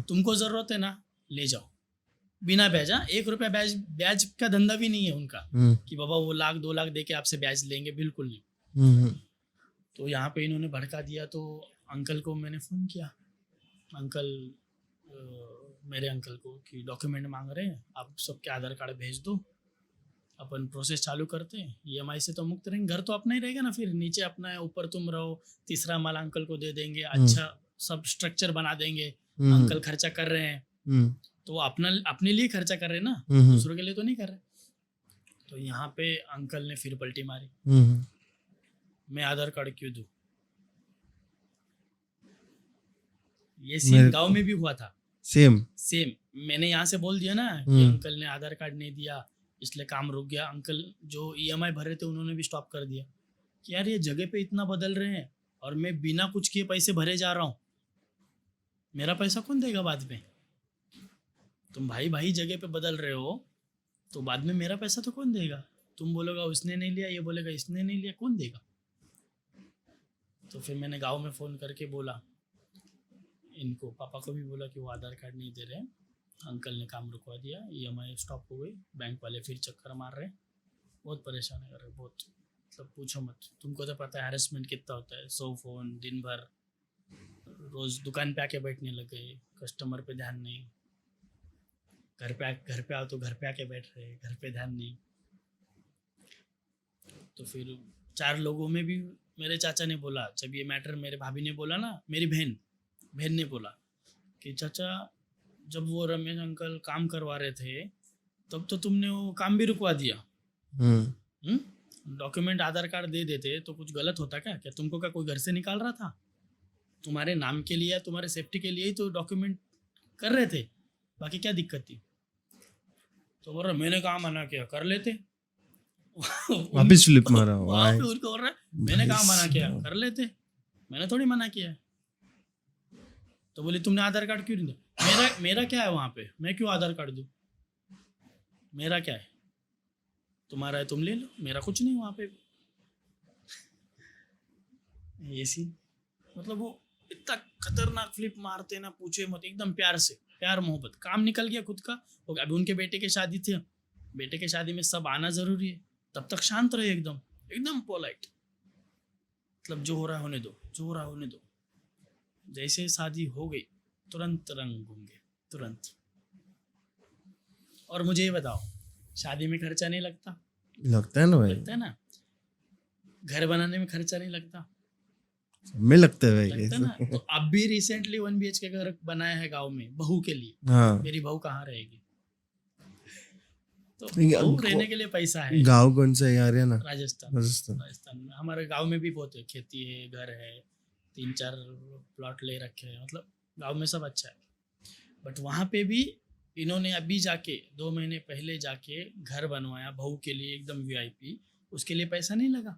तुमको जरूरत है ना, ले जाओ, बिना ब्याज, 1 रुपया ब्याज का धंधा भी नहीं है उनका, कि बाबा वो 1-2 लाख दे के आपसे ब्याज लेंगे, बिल्कुल नहीं। तो यहाँ पे इन्होंने भड़का दिया, तो अंकल को मैंने फ़ोन किया, अंकल मेरे अंकल को, कि डॉक्यूमेंट मांग रहे हैं, आप सबके आधार कार्ड भेज दो, अपन प्रोसेस चालू करते हैं, EMI से तो मुक्त रहेंगे, घर तो अपना ही रहेगा ना, फिर नीचे अपना है, ऊपर तुम रहो, तीसरा माल अंकल को दे देंगे, अच्छा सब स्ट्रक्चर बना देंगे, अंकल खर्चा कर रहे हैं, तो वो अपने लिए खर्चा कर रहे हैं ना, दूसरों के लिए तो नहीं कर रहे। तो यहाँ पे अंकल ने फिर पलटी मारी, मैं आधार कार्ड क्यों दूँ, ये सीन गांव में भी हुआ था, सेम। मैंने यहाँ से बोल दिया ना कि अंकल ने आधार कार्ड नहीं दिया इसलिए काम रुक गया, अंकल जो EMI भर रहे थे उन्होंने भी स्टॉप कर दिया, कि यार ये जगह पे इतना बदल रहे हैं और मैं बिना कुछ किए पैसे भरे जा रहा हूँ, मेरा पैसा कौन देगा बाद में, तुम भाई भाई जगह पे बदल रहे हो, तो बाद में मेरा पैसा तो कौन देगा, तुम बोलोगा उसने नहीं लिया, ये बोलेगा इसने नहीं लिया, कौन देगा। तो फिर मैंने गाँव में फ़ोन करके बोला इनको, पापा को भी बोला कि वो आधार कार्ड नहीं दे रहे, अंकल ने काम रुकवा दिया, EMI स्टॉप हो गई, बैंक वाले फिर चक्कर मार रहे, बहुत परेशान कर रहे, बहुत, मतलब पूछो मत, तुमको तो पता है हैरेसमेंट कितना होता है, 100 फ़ोन दिन भर, रोज़ दुकान पे आके बैठने लग गए, कस्टमर पे ध्यान नहीं, घर पे आओ तो घर पे आके बैठ रहे, घर पे ध्यान नहीं। तो फिर 4 लोगों में भी मेरे चाचा ने बोला, जब ये मैटर मेरे भाभी ने बोला ना, मेरी बहन ने बोला कि चाचा जब वो रमेश अंकल काम करवा रहे थे तब तो तुमने वो काम भी रुकवा दिया, डॉक्यूमेंट आधार कार्ड दे देते तो कुछ गलत होता क्या तुमको क्या कोई घर से निकाल रहा था, तुम्हारे नाम के लिए, तुम्हारे सेफ्टी के लिए ही तो डॉक्यूमेंट कर रहे थे, बाकी क्या दिक्कत थी। तो बोल रहा मैंने कहा मना किया, कर लेते, वापिस फ्लिप मारा, उनको बोल रहा मैंने कहा मना किया, कर लेते, मैंने थोड़ी मना किया। तो बोले तुमने आधार कार्ड क्यों नहीं दिया, मेरा क्या है वहाँ पे, मैं क्यों आधार कार्ड दूँ, मेरा क्या है, तुम्हारा है तुम ले लो, मेरा कुछ नहीं वहाँ पे। ये सीन, मतलब वो इतना खतरनाक फ्लिप मारते ना, पूछे मत, एकदम प्यार से, प्यार मोहब्बत, काम निकल गया खुद का। अभी उनके बेटे की शादी थी, बेटे के शादी में सब आना जरूरी है, तब तक शांत रहे, एकदम पोलाइट, मतलब जो हो रहा है होने दो, जो हो रहा है होने दो, जैसे शादी हो गई तुरंत रंग घूम गए, तुरंत। और मुझे ये बताओ, शादी में खर्चा नहीं लगता? लगता है ना भाई, लगता है ना। घर बनाने में खर्चा नहीं लगता? में लगता है भाई लगता है ना। तो अब भी रिसेंटली 1 BHK घर बनाया है गांव में बहू के लिए। हाँ, मेरी बहू कहाँ रहेगी? तो नहीं, बहू रहने के लिए पैसा है। गाँव कौन सा है यार? है ना, राजस्थान। राजस्थान। राजस्थान में हमारे गांव में भी बहुत है, खेती है, घर है, 3-4 प्लॉट ले रखे हैं, मतलब गांव में सब अच्छा है। बट वहाँ पे भी इन्होंने अभी जाके 2 महीने पहले जाके घर बनवाया बहू के लिए, एकदम VIP। उसके लिए पैसा नहीं लगा।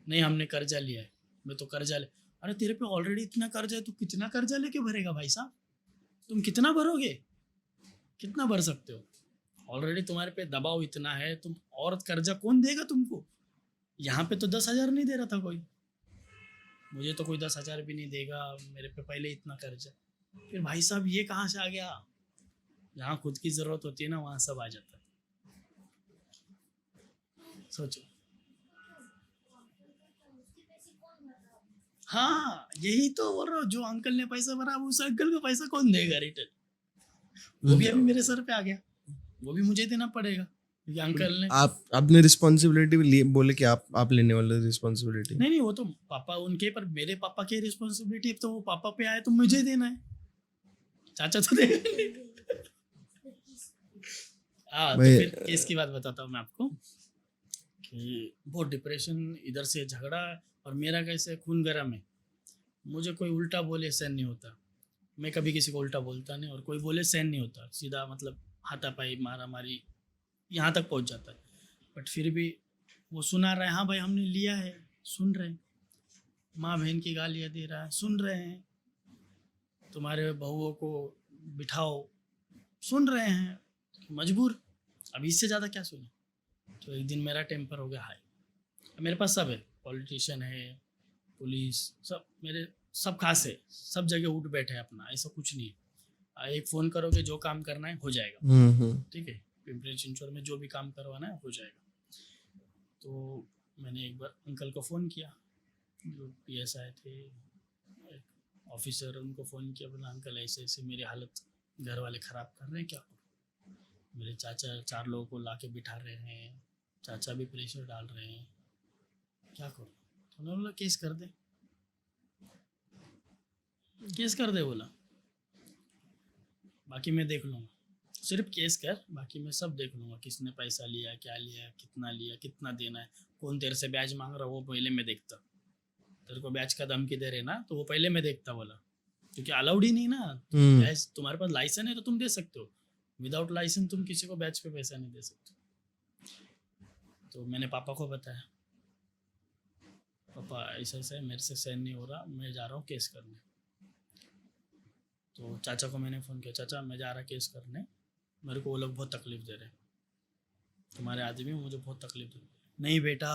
नहीं, हमने कर्जा लिया है, मैं तो कर्जा ले। अरे तेरे पे ऑलरेडी इतना कर्जा है, तू कितना कर्जा लेके भरेगा भाई साहब? तुम कितना भरोगे? कितना भर सकते हो? ऑलरेडी तुम्हारे पे दबाव इतना है, तुम और कर्जा कौन देगा तुमको? यहाँ पे तो 10,000 नहीं दे रहा था कोई, मुझे तो कोई 10,000 भी नहीं देगा, मेरे पे पहले इतना कर्जा। फिर भाई साहब ये कहाँ से आ गया? जहाँ खुद की जरूरत होती है ना, वहाँ सब आ जाता है। सोचो। हाँ, यही तो बोल रहा हूँ, जो अंकल ने पैसा भरा उस अंकल को पैसा कौन देगा रिटर्न? वो भी अभी मेरे सर पे आ गया, वो भी मुझे देना पड़ेगा, क्योंकि अंकल ने। आपने रिस्पॉन्सिबिलिटी लिए, बोले कि आप लेने वाले रिस्पॉन्सिबिलिटी? नहीं, वो तो पापा उनके, पर मेरे पापा की रिस्पॉन्सिबिलिटी तो वो पापा पे आए तो मुझे देना है, चाचा तो देगा नहीं। हाँ, तो फिर केस की बात बताता हूँ मैं आपको कि बहुत डिप्रेशन, इधर से झगड़ा, और मेरा कैसे खून गर्म है, मुझे कोई उल्टा बोले सहन नहीं होता। मैं कभी किसी को उल्टा बोलता नहीं, और कोई बोले सहन नहीं होता, सीधा मतलब हाथापाई मारा मारी यहाँ तक पहुँच जाता है। बट फिर भी वो सुना रहे, हाँ भाई हमने लिया है, सुन रहे हैं, माँ बहन की गालियाँ दे रहा है, सुन रहे हैं, तुम्हारे बहुओं को बिठाओ, सुन रहे हैं, मजबूर। अब इससे ज़्यादा क्या सुने? तो एक दिन मेरा टेम्पर हो गया हाई। मेरे पास सब है, पॉलिटिशियन है, पुलिस, सब मेरे सब खास है, सब जगह उठ बैठे हैं अपना, ऐसा कुछ नहीं है। एक फ़ोन करोगे, जो काम करना है हो जाएगा, ठीक है। पिंपरी चिंचवड़ में जो भी काम करवाना है हो जाएगा। तो मैंने एक बार अंकल को फ़ोन किया, जो PSI थे, ऑफिसर, उनको फ़ोन किया, बोला अंकल ऐसे ऐसे मेरी हालत, घर वाले ख़राब कर रहे हैं, क्या करूँ? मेरे चाचा 4 लोगों को ला के बिठा रहे हैं, चाचा भी प्रेशर डाल रहे हैं, क्या करूँ? तो उन्होंने बोला केस कर दे, केस कर दे, बोला बाकी मैं देख लूँगा, सिर्फ केस कर, बाकी मैं सब देख लूँगा, किसने पैसा लिया, क्या लिया, कितना देना है, कौन तेरे से ब्याज मांग रहा, वो पहले मैं देखता। तेरे को ब्याज का धमकी दे रहे ना, तो वो पहले मैं देखता, बोला, क्योंकि अलाउड ही नहीं ना ब्याज। तुम्हारे पास लाइसेंस है तो तुम दे सकते हो, विदाउट लाइसेंस तुम किसी को ब्याज पे पैसा नहीं दे सकते। तो मैंने पापा को बताया, पापा ऐसा ऐसा है, मेरे से सहन नहीं हो रहा, मैं जा रहा हूँ केस करने। तो चाचा को मैंने फ़ोन किया, चाचा मैं जा रहा केस करने, मेरे को वो लोग बहुत तकलीफ़ दे रहे हैं, तुम्हारे आदमी मुझे बहुत तकलीफ दे रहे। नहीं बेटा,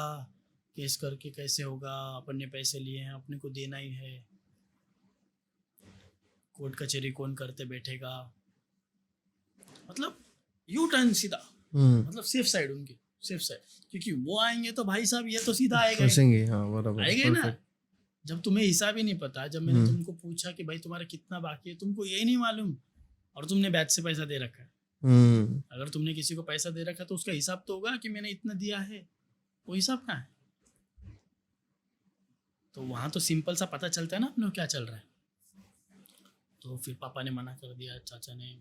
केस करके कैसे होगा, अपन ने पैसे लिए हैं, अपने को देना ही है, कोर्ट कचहरी कौन करते बैठेगा, मतलब यू टर्न सीधा, मतलब सेफ साइड, उनकी सेफ साइड, क्योंकि वो आएंगे तो भाई साहब ये तो सीधा आएगा, आएगा ना। जब तुम्हें हिसाब ही नहीं पता, जब मैंने तुमको पूछा कि भाई तुम्हारा कितना बाकी है, तुमको यही नहीं मालूम, और तुमने ब्याज से पैसा दे रखा है। अगर तुमने किसी को पैसा दे रखा तो उसका हिसाब तो होगा कि मैंने इतना दिया है, वो हिसाब कहाँ है? तो वहाँ तो सिंपल सा पता चलता है ना अपने को क्या चल रहा है। तो फिर पापा ने मना कर दिया, चाचा ने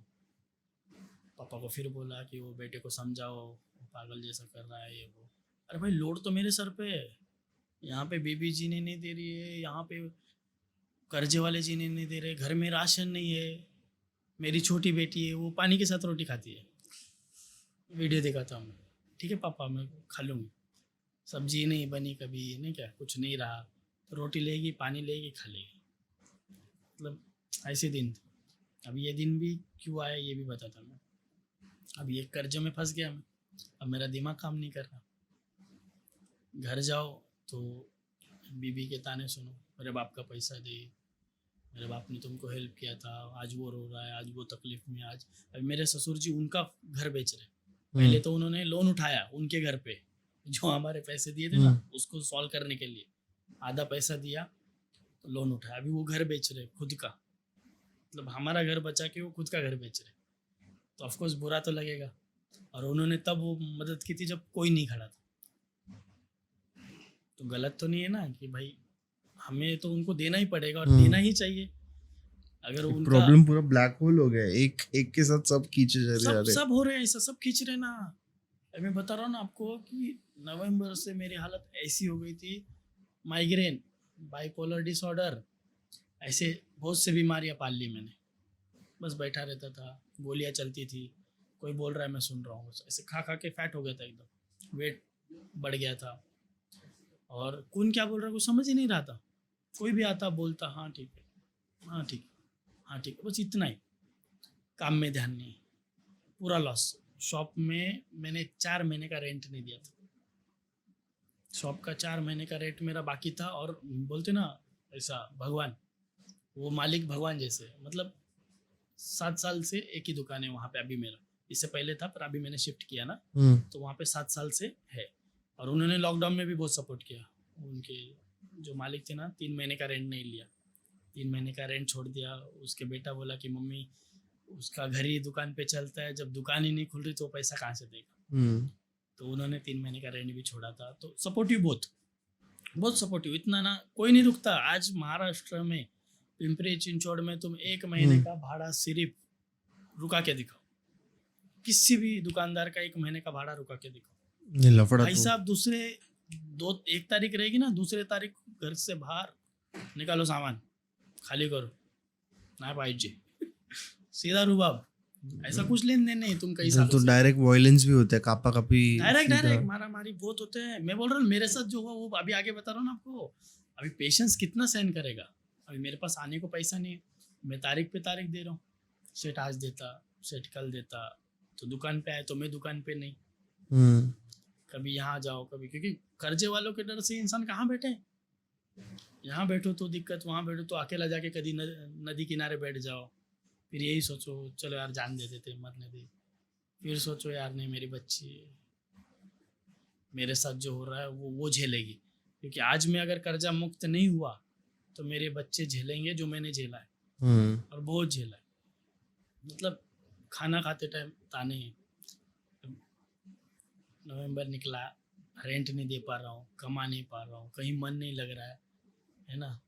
पापा को फिर बोला कि वो बेटे को समझाओ, पागल जैसा कर रहा है ये वो। अरे भाई लोड तो मेरे सर पे है, यहाँ पे बीबी जीने नहीं दे रही है, यहाँ पे कर्जे वाले जीने नहीं दे रहे, घर में राशन नहीं है, मेरी छोटी बेटी है वो पानी के साथ रोटी खाती है, वीडियो दिखाता हूँ मैं, ठीक है पापा मैं खा लूँगी, सब्जी नहीं बनी कभी, नहीं क्या कुछ नहीं रहा, तो रोटी लेगी, पानी लेगी, खा लेगी, मतलब ऐसे दिन थे। अब ये दिन भी क्यों आया ये भी बताता मैं। अब ये कर्जे में फंस गया मैं, अब मेरा दिमाग काम नहीं कर रहा। घर जाओ तो बीबी के ताने सुनो, मेरे बाप का पैसा दे, मेरे बाप ने तुमको हेल्प किया था, आज वो रो रहा है, आज वो तकलीफ में। आज अभी मेरे ससुर जी उनका घर बेच रहे, पहले तो उन्होंने लोन उठाया उनके घर पे, जो हमारे पैसे दिए थे ना उसको सॉल्व करने के लिए, आधा पैसा दिया, तो लोन उठाया, अभी वो घर बेच रहे खुद का, मतलब हमारा घर बचा के वो खुद का घर बेच रहे, तो ऑफकोर्स बुरा तो लगेगा। और उन्होंने तब वो मदद की थी जब कोई नहीं खड़ा था, तो गलत तो नहीं है ना कि भाई हमें तो उनको देना ही पड़ेगा और देना ही चाहिए। अगर उनका प्रॉब्लम पूरा ब्लैक होल हो गया, एक एक के साथ सब खींचे जा सब रहे। सब हो रहे हैं ऐसा, सब खींच रहे ना। अभी मैं बता रहा हूँ ना आपको कि नवंबर से मेरी हालत ऐसी हो गई थी, माइग्रेन, बाइपोलर डिसऑर्डर, ऐसे बहुत से बीमारियां पाल ली मैंने। बस बैठा रहता था, गोलियां चलती थी, कोई बोल रहा है मैं सुन रहा हूँ, बस ऐसे खा खा के फैट हो गया था एकदम, वेट बढ़ गया था। और कौन क्या बोल रहा है कुछ समझ ही नहीं रहा था, कोई भी आता बोलता हाँ ठीक है, हाँ ठीक है, हाँ ठीक है, बस इतना ही। काम में ध्यान नहीं, पूरा लॉस। शॉप में मैंने 4 महीने का रेंट नहीं दिया था, शॉप का 4 महीने का रेंट मेरा बाकी था। और बोलते ना ऐसा भगवान, वो मालिक भगवान जैसे, मतलब 7 साल से एक ही दुकान है वहाँ पे अभी मेरा, इससे पहले था पर अभी मैंने शिफ्ट किया ना, तो वहाँ पे 7 साल से है। और उन्होंने लॉकडाउन में भी बहुत सपोर्ट किया, उनके जो मालिक थे ना, 3 महीने का रेंट नहीं लिया, 3 महीने का रेंट छोड़ दिया। उसके बेटा बोला कि मम्मी उसका घर ही दुकान पे चलता है, जब दुकान ही नहीं खुल रही तो पैसा कहाँ से देगा। तो उन्होंने 3 महीने का रेंट भी छोड़ा था। तो सपोर्टिव, बहुत बहुत सपोर्टिव, इतना ना कोई नहीं रुकता। आज महाराष्ट्र में पिंपरी चिंचवड़ में तुम 1 महीने का भाड़ा सिर्फ रुका के दिखाओ, किसी भी दुकानदार का 1 महीने का भाड़ा रुका के दिखाओ, भाई साहब दूसरे 1 तारीख रहेगी ना, दूसरे तारीख घर से बाहर निकालो, सामान खाली करो, ना पाहिजे, सीधा रुबाब, ऐसा कुछ लेन देन नहीं। तुम कई साल तो डायरेक्ट वायलेंस भी होता है, कापा कापी, डायरेक्ट मारा मारी बहुत होते हैं। मैं बोल रहा हूँ मेरे साथ जो हुआ वो अभी आगे बता रहा हूँ ना आपको। अभी पेशेंस कितना सहन करेगा। अभी मेरे पास आने को पैसा नहीं है, मैं तारीख पे तारीख दे रहा हूँ, सेठ आज देता, सेठ कल देता, तो दुकान पे आए तो मैं दुकान पे नहीं, कभी यहाँ जाओ कभी, क्योंकि कर्जे वालों के डर से इंसान कहाँ बैठे, यहाँ बैठो तो दिक्कत, वहाँ बैठो तो अकेला जाके कभी नदी किनारे बैठ जाओ, फिर यही सोचो चलो यार जान दे देते मरने दे, फिर सोचो यार नहीं मेरी बच्ची, मेरे साथ जो हो रहा है वो झेलेगी, क्योंकि आज मैं अगर कर्जा मुक्त नहीं हुआ तो मेरे बच्चे झेलेंगे जो मैंने झेला है, और बहुत झेला है। मतलब खाना खाते टाइम ताने, नवंबर निकला, रेंट नहीं दे पा रहा हूँ, कमा नहीं पा रहा हूँ, कहीं मन नहीं लग रहा है ना,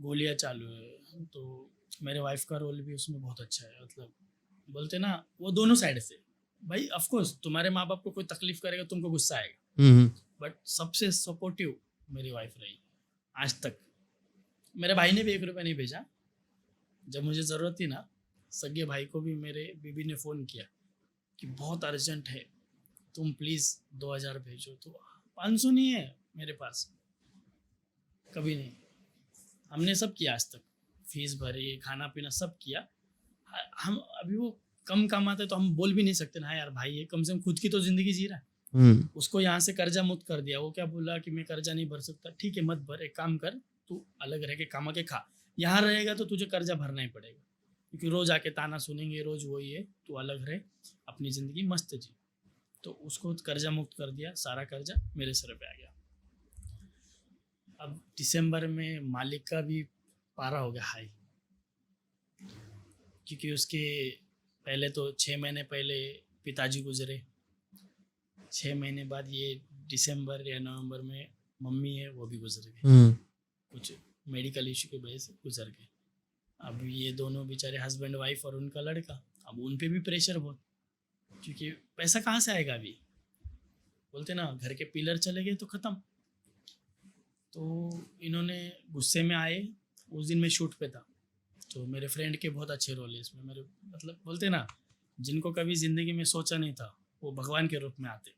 गोलियाँ चालू है। तो मेरे वाइफ का रोल भी उसमें बहुत अच्छा है, मतलब बोलते ना वो दोनों साइड से। भाई ऑफ कोर्स तुम्हारे माँ बाप को कोई तकलीफ करेगा तुमको गुस्सा आएगा, बट सबसे सपोर्टिव मेरी वाइफ रही आज तक। मेरे भाई ने भी 1 रुपया नहीं भेजा, जब मुझे ज़रूरत थी ना, सगे भाई को भी मेरे बीबी ने फ़ोन किया कि बहुत अर्जेंट है, तुम प्लीज़ 2000 भेजो, तो 500 नहीं है मेरे पास, कभी नहीं। हमने सब किया आज तक, फीस भरी, खाना पीना सब किया। हम अभी वो कम कमाते तो हम बोल भी नहीं सकते ना यार भाई, ये कम से कम खुद की तो जिंदगी जी रहा है। उसको यहाँ से कर्जा मुक्त कर दिया, वो क्या बोला कि मैं कर्जा नहीं भर सकता, ठीक है मत भर, एक काम कर तू अलग रह के कमा के खा, यहाँ रहेगा तो तुझे कर्जा भरना ही पड़ेगा, क्योंकि रोज आके ताना सुनेंगे, रोज वही है, तू अलग रहे, अपनी ज़िंदगी मस्त जी। तो उसको कर्जा मुक्त कर दिया, सारा कर्जा मेरे सर पे आ गया। अब दिसंबर में मालिक का भी पारा हो गया हाई, क्योंकि उसके पहले तो 6 महीने पहले पिताजी गुजरे, 6 महीने बाद ये दिसंबर या नवंबर में मम्मी है वो भी गुजर गई, कुछ मेडिकल इशू की वजह से गुजर गए। अब ये दोनों बेचारे हस्बैंड वाइफ और उनका लड़का, अब उन पे भी प्रेशर बहुत, क्योंकि पैसा कहाँ से आएगा। अभी बोलते ना घर के पिलर चले गए तो ख़त्म। तो इन्होंने गुस्से में आए, उस दिन मैं शूट पे था, तो मेरे फ्रेंड के बहुत अच्छे रोल है इसमें। मेरे मतलब बोलते ना जिनको कभी ज़िंदगी में सोचा नहीं था वो भगवान के रूप में आते।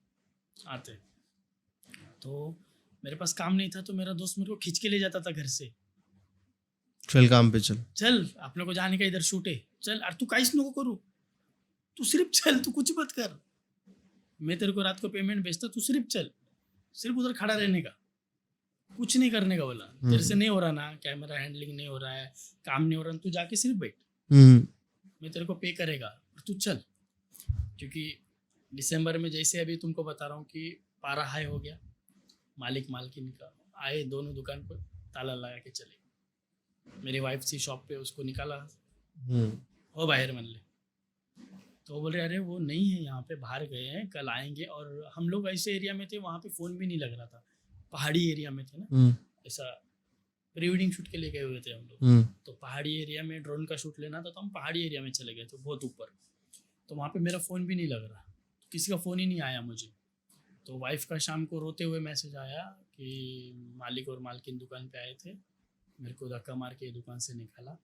तो मेरे पास काम नहीं था तो मेरा दोस्त मेरे को खींच के ले जाता था घर से, चल काम पे चल आप लोग को जाने का, इधर शूट है, चल और तू काइस नको करू, तू सिर्फ चल, तू कुछ मत कर, मैं तेरे को रात को पेमेंट भेजता, तू सिर्फ चल, सिर्फ उधर खड़ा रहने का, कुछ नहीं करने का। बोला तेरे से नहीं हो रहा ना, कैमरा हैंडलिंग नहीं हो रहा है, काम नहीं हो रहा, तू जाके सिर्फ बैठ, मैं तेरे को पे करेगा और तू चल। क्योंकि दिसंबर में जैसे अभी तुमको बता रहा हूँ कि पारा हाई हो गया, मालिक मालकिन का आए, दोनों दुकान पर ताला लगा के चले गए। मेरी वाइफ थी शॉप पे, उसको निकाला, हम्म, हो बाहर मन ले। तो वो बोल रहे अरे वो नहीं है यहाँ पे, बाहर गए हैं, कल आएंगे। और हम लोग ऐसे एरिया में थे वहाँ पे फ़ोन भी नहीं लग रहा था, पहाड़ी एरिया में थे ना, ऐसा प्री वेडिंग शूट के लिए गए हुए थे हम लोग। तो पहाड़ी एरिया में ड्रोन का शूट लेना था, तो हम पहाड़ी एरिया में चले गए थे बहुत ऊपर। तो वहाँ पे मेरा फ़ोन भी नहीं लग रहा, तो किसी का फ़ोन ही नहीं आया मुझे। तो वाइफ का शाम को रोते हुए मैसेज आया कि मालिक और मालकिन दुकान पे आए थे, मेरे को धक्का मार के दुकान से निकाला,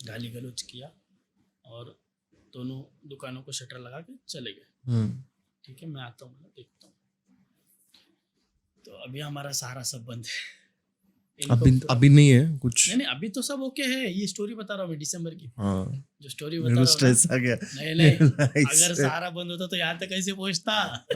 गाली गलौज किया और दोनों दुकानों को शटर लगा के चले गए। ठीक है, मैं आता हूँ, देखता हूँ। तो अभी हमारा सारा सब बंद है। अभी नहीं है कुछ? नहीं, अभी तो सब ओके है। ये स्टोरी बता रहा हूँ मैं दिसंबर की, हाँ, जो स्टोरी मेरे बता को रहा हूँ स्ट्रेस ना। आ गया। नहीं, अगर सारा बंद होता तो यहाँ तक कैसे पहुँचता?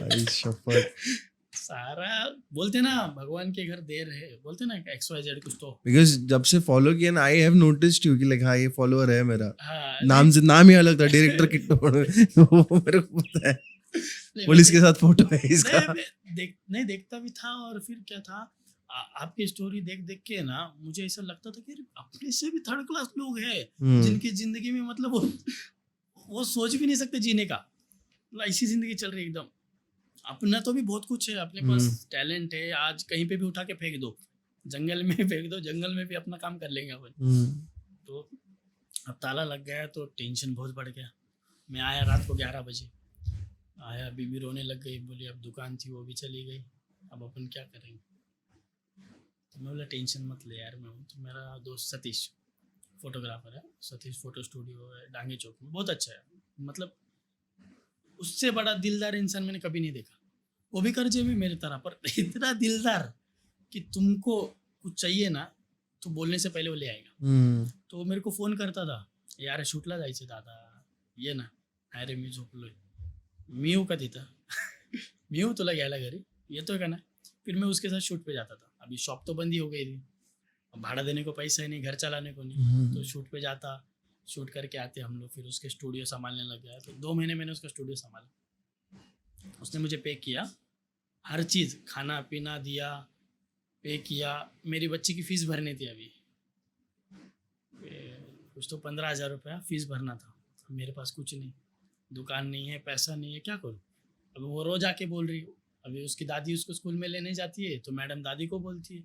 सारा बोलते ना भगवान के घर देर है, बोलते ना XYZ कुछ तो। बिकॉज जब से फॉलो किया ना, आई हैव नोटिस्ड यू कि लाइक हाँ ये फॉलोअर है मेरा। हाँ, नाम ही अलग था, डायरेक्टर किट्टू। वो मेरे को पता है, पुलिस के साथ फोटो है इसका। नहीं देखता भी था। और फिर क्या था, आपकी स्टोरी देख देख के ना मुझे ऐसा लगता था कि अपने से भी थर्ड क्लास लोग हैं जिनकी जिंदगी में मतलब वो सोच भी नहीं सकते जीने का, ऐसी जिंदगी चल रही है एकदम। अपना तो भी बहुत कुछ है, अपने पास टैलेंट है, आज कहीं पे भी उठा के फेंक दो, जंगल में फेंक दो, जंगल में भी अपना काम कर लेंगे अपन। तो अब ताला लग गया तो टेंशन बहुत बढ़ गया। मैं आया रात को 11 बजे आया, बीबी रोने लग गई, बोली अब दुकान थी वो भी चली गई, अब अपन क्या करेंगे। तो मैं बोला टेंशन मत ले यार, मैं हूँ। तो मेरा दोस्त सतीश फोटोग्राफर है, सतीश फोटो स्टूडियो है डांगे चौक में, बहुत अच्छा है। मतलब उससे बड़ा दिलदार इंसान मैंने कभी नहीं देखा। वो भी कर्जे में मेरी तरह, पर इतना दिलदार कि तुमको कुछ चाहिए ना तो बोलने से पहले वो ले आएगा। तो वो मेरे को फोन करता था, यार शूटला जायचे दादा, ये ना, अरे मी झोपलोय, मी येऊ का तिथं? मी येऊ तुला घ्यायला घरी, येतोय का ना? फिर मैं उसके साथ शूट पे जाता था। अभी शॉप तो बंद ही हो गई थी, भाड़ा देने को पैसा ही नहीं, घर चलाने को नहीं। तो शूट पे जाता, शूट करके आते हम लोग, फिर उसके स्टूडियो संभालने लग गया। तो 2 महीने मैंने उसका स्टूडियो संभाला। उसने मुझे पे किया हर चीज़, खाना पीना दिया, पे किया। मेरी बच्ची की फ़ीस भरनी थी अभी, कुछ तो 15,000 रुपया फ़ीस भरना था। मेरे पास कुछ नहीं, दुकान नहीं है, पैसा नहीं है, क्या करूँ। अब वो रोज़ आके बोल रही, अभी उसकी दादी उसको स्कूल में लेने जाती है तो मैडम दादी को बोलती है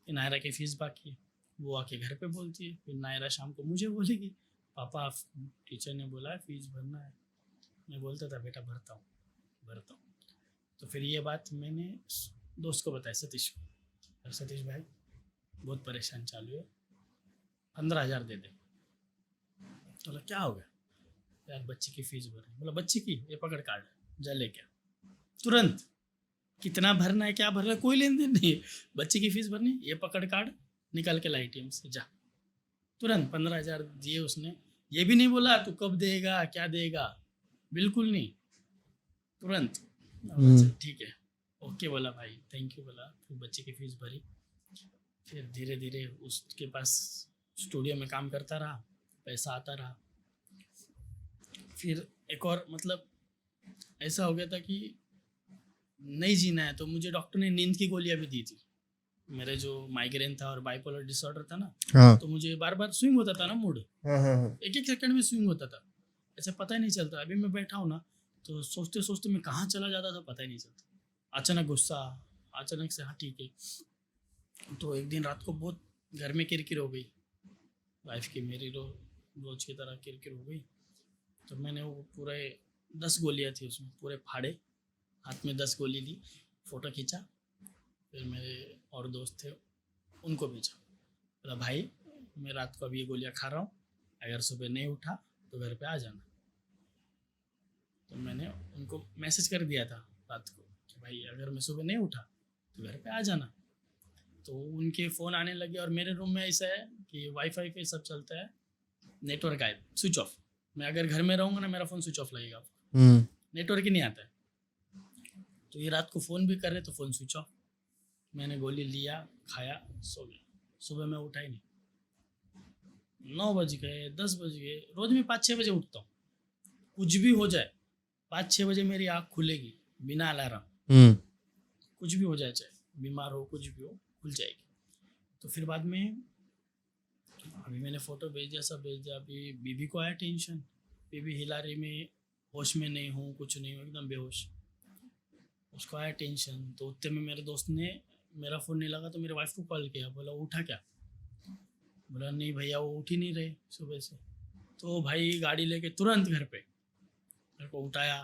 कि नायरा की फ़ीस बाकी है। वो आके घर पे बोलती है, फिर नायरा शाम को मुझे बोलेगी पापा टीचर ने बोला है फ़ीस भरना है। मैं बोलता था बेटा भरता हूँ। तो फिर ये बात मैंने दोस्त को बताया, सतीश को। सतीश भाई बहुत परेशान चालू है, 15,000 दे दे। बोला क्या हो गया? यार बच्ची की फ़ीस भरनी। बोला बच्ची की, ये पकड़ कार्ड, जा ले क्या तुरंत। कितना भरना है, क्या भरना है, कोई लेन देन नहीं, बच्ची की फ़ीस भरनी, ये पकड़ कार्ड, निकाल के ला ATM से, जा। तुरंत 15,000 दिए उसने। ये भी नहीं बोला तू कब देगा, क्या देगा, बिल्कुल नहीं, तुरंत। ठीक है, ओके बोला भाई, थैंक यू बोला। फिर बच्चे की फ़ीस भरी। फिर धीरे धीरे उसके पास स्टूडियो में काम करता रहा, पैसा आता रहा। फिर एक और मतलब ऐसा हो गया था कि नहीं जीना है, तो मुझे डॉक्टर ने नींद की गोलियां भी दी थी। मेरे जो माइग्रेन था और बाइपोलर डिसऑर्डर था ना, तो मुझे बार बार स्विंग होता था ना मूड, एक सेकंड में स्विंग होता था, ऐसे पता ही नहीं चलता। अभी मैं बैठा हूँ ना तो सोचते सोचते मैं कहाँ चला जाता था पता ही नहीं चलता। अचानक गुस्सा, अचानक से हाँ ठीक है। तो एक दिन रात को बहुत घर में किरकिर हो गई, वाइफ की मेरी रोज की तरह किरकिर हो गई। तो मैंने वो पूरे 10 गोलियाँ थी उसमें, पूरे फाड़े, हाथ में 10 गोली ली, फ़ोटो खींचा। फिर मेरे और दोस्त थे उनको भेजा, बोला भाई मैं रात को अभी ये गोलियाँ खा रहा हूँ, अगर सुबह नहीं उठा तो घर पे आ जाना। तो मैंने उनको मैसेज कर दिया था रात को कि भाई अगर मैं सुबह नहीं उठा तो घर पे आ जाना। तो उनके फ़ोन आने लगे। और मेरे रूम में ऐसा है कि वाईफाई पे सब चलता है, नेटवर्क गायब, स्विच ऑफ। मैं अगर घर में रहूँगा ना मेरा फ़ोन स्विच ऑफ लगेगा, नेटवर्क ही नहीं आता है। तो ये रात को फ़ोन भी कर रहे तो फ़ोन स्विच ऑफ। मैंने गोली लिया, खाया, सो गया। सुबह मैं उठा ही नहीं। 9 बज गए, 10 बज गए, रोज़ मैं 5-6 बजे उठता हूँ। कुछ भी हो जाए 5-6 बजे मेरी आँख खुलेगी बिना अलार्म। कुछ भी हो जाए, चाहे बीमार हो, कुछ भी हो, खुल जाएगी। तो फिर बाद में अभी मैंने फ़ोटो भेज दिया, सब भेज दिया। अभी बीबी को आया टेंशन, बीबी हिला रही, मैं होश में नहीं हूँ, कुछ नहीं हूँ, एकदम बेहोश। उसको आया टेंशन, तो उतने में मेरे दोस्त ने, मेरा फ़ोन नहीं लगा तो मेरे वाइफ को कॉल किया, बोला उठा क्या? बोला नहीं भैया वो उठ ही नहीं रहे सुबह से। तो भाई गाड़ी लेके तुरंत घर पे मेरे को उठाया,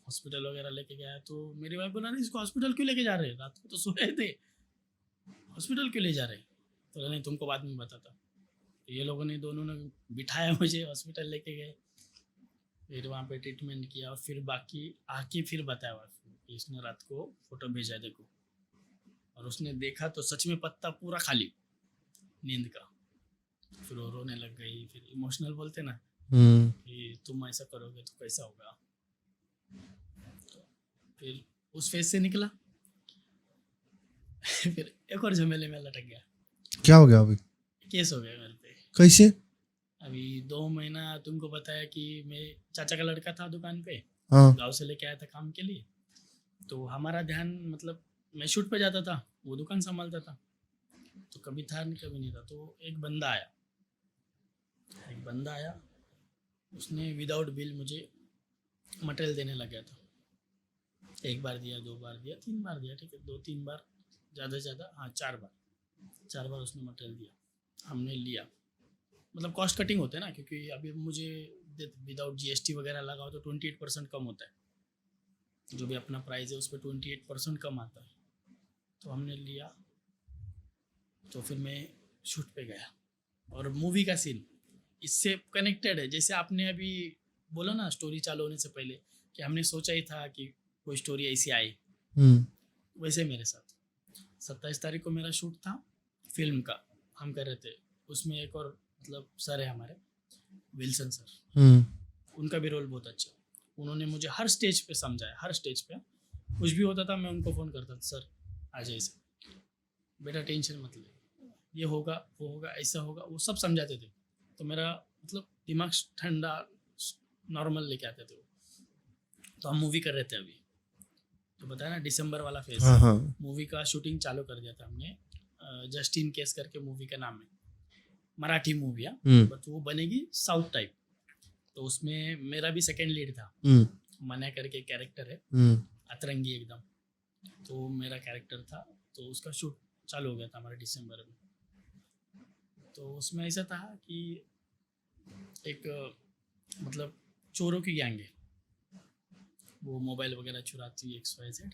हॉस्पिटल वगैरह लेके गया। तो मेरी वाइफ बोला नहीं इसको हॉस्पिटल क्यों लेके जा रहे हैं, रात को तो सो रहे थे, हॉस्पिटल क्यों ले जा रहे? बोला नहीं तुमको बाद में बताता। तो ये लोगों ने, दोनों ने बिठाया मुझे, हॉस्पिटल लेके गए, फिर वहाँ पे ट्रीटमेंट किया, और फिर बाकी आके फिर बताया वाइफ को कि इसने रात को फ़ोटो भेजा देखो। और उसने देखा तो सच में पत्ता पूरा खाली नींद का। फिर वो रोने लग गई, फिर इमोशनल बोलते ना कि तुम ऐसा करोगे तो कैसा होगा। तो फिर उस फेज से निकला, फिर एक और झमेले में लटक गया। क्या हो गया अभी? केस हो गया मेरे पे। कैसे? अभी 2 महीना तुमको बताया कि मैं चाचा का लड़का था दुकान पे, हाँ गांव से लेके आया था काम के लिए। तो हमारा ध्यान, मतलब मैं शूट पे जाता था, वो दुकान संभालता था, तो कभी था नहीं कभी नहीं था। तो एक बंदा आया, उसने विदाउट बिल मुझे मटेरियल देने लग गया था। 1 बार दिया, 2 बार दिया, 3 बार दिया, ठीक है, 2-3 बार, ज़्यादा से ज़्यादा, हाँ 4 बार उसने मटेरियल दिया, हमने लिया। मतलब कॉस्ट कटिंग होता है ना, क्योंकि अभी मुझे विदाउट GST वगैरह लगाओ तो 28% कम होता है, जो भी अपना प्राइस है उस पर 28% कम आता है। तो हमने लिया, तो फिर मैं शूट पे गया, और मूवी का सीन इससे कनेक्टेड है। जैसे आपने अभी बोला ना स्टोरी चालू होने से पहले कि हमने सोचा ही था कि कोई स्टोरी ऐसी आए, वैसे मेरे साथ 27 तारीख को मेरा शूट था फिल्म का, हम कर रहे थे। उसमें एक और मतलब सर है हमारे, विल्सन सर, उनका भी रोल बहुत अच्छा। उन्होंने मुझे हर स्टेज पे समझाया, हर स्टेज पे कुछ भी होता था मैं उनको फ़ोन करता था, सर आ जाइए सर, बेटा टेंशन मत ले, ये होगा वो होगा ऐसा होगा, वो सब समझाते थे। तो मेरा मतलब दिमाग ठंडा नॉर्मल लेके आते थे वो। तो हम मूवी कर रहे थे अभी, तो बताया ना दिसंबर वाला फेज, मूवी का शूटिंग चालू कर दिया था हमने। जस्टिन केस करके मूवी का नाम है, मराठी मूवी है, बट वो बनेगी साउथ टाइप। तो उसमें मेरा भी सेकंड लीड था, मना करके कैरेक्टर है, अतरंगी एकदम, तो मेरा कैरेक्टर था। तो उसका शूट चालू हो गया था हमारे दिसंबर में। तो उसमें ऐसा था कि एक मतलब चोरों की गैंग है, वो मोबाइल वगैरह चुराती है XYZ।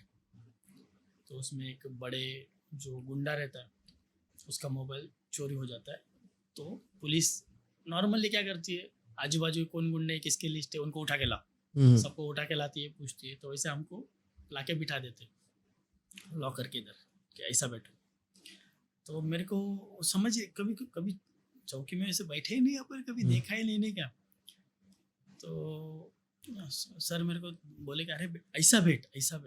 तो उसमें एक बड़े जो गुंडा रहता है उसका मोबाइल चोरी हो जाता है। तो पुलिस नॉर्मली क्या करती है, आजू बाजू कौन गुंडे हैं, किसकी लिस्ट है, उनको उठा के ला, सबको उठा के लाती है, पूछती है। तो वैसे हमको ला के बिठा देते लॉकर के इधर कि ऐसा बैठो। तो मेरे को समझ, कभी कभी चौकी में ऐसे बैठे ही नहीं अपन, कभी देखा ही नहीं क्या। तो सर मेरे को बोले कि अरे ऐसा बैठ, ऐसा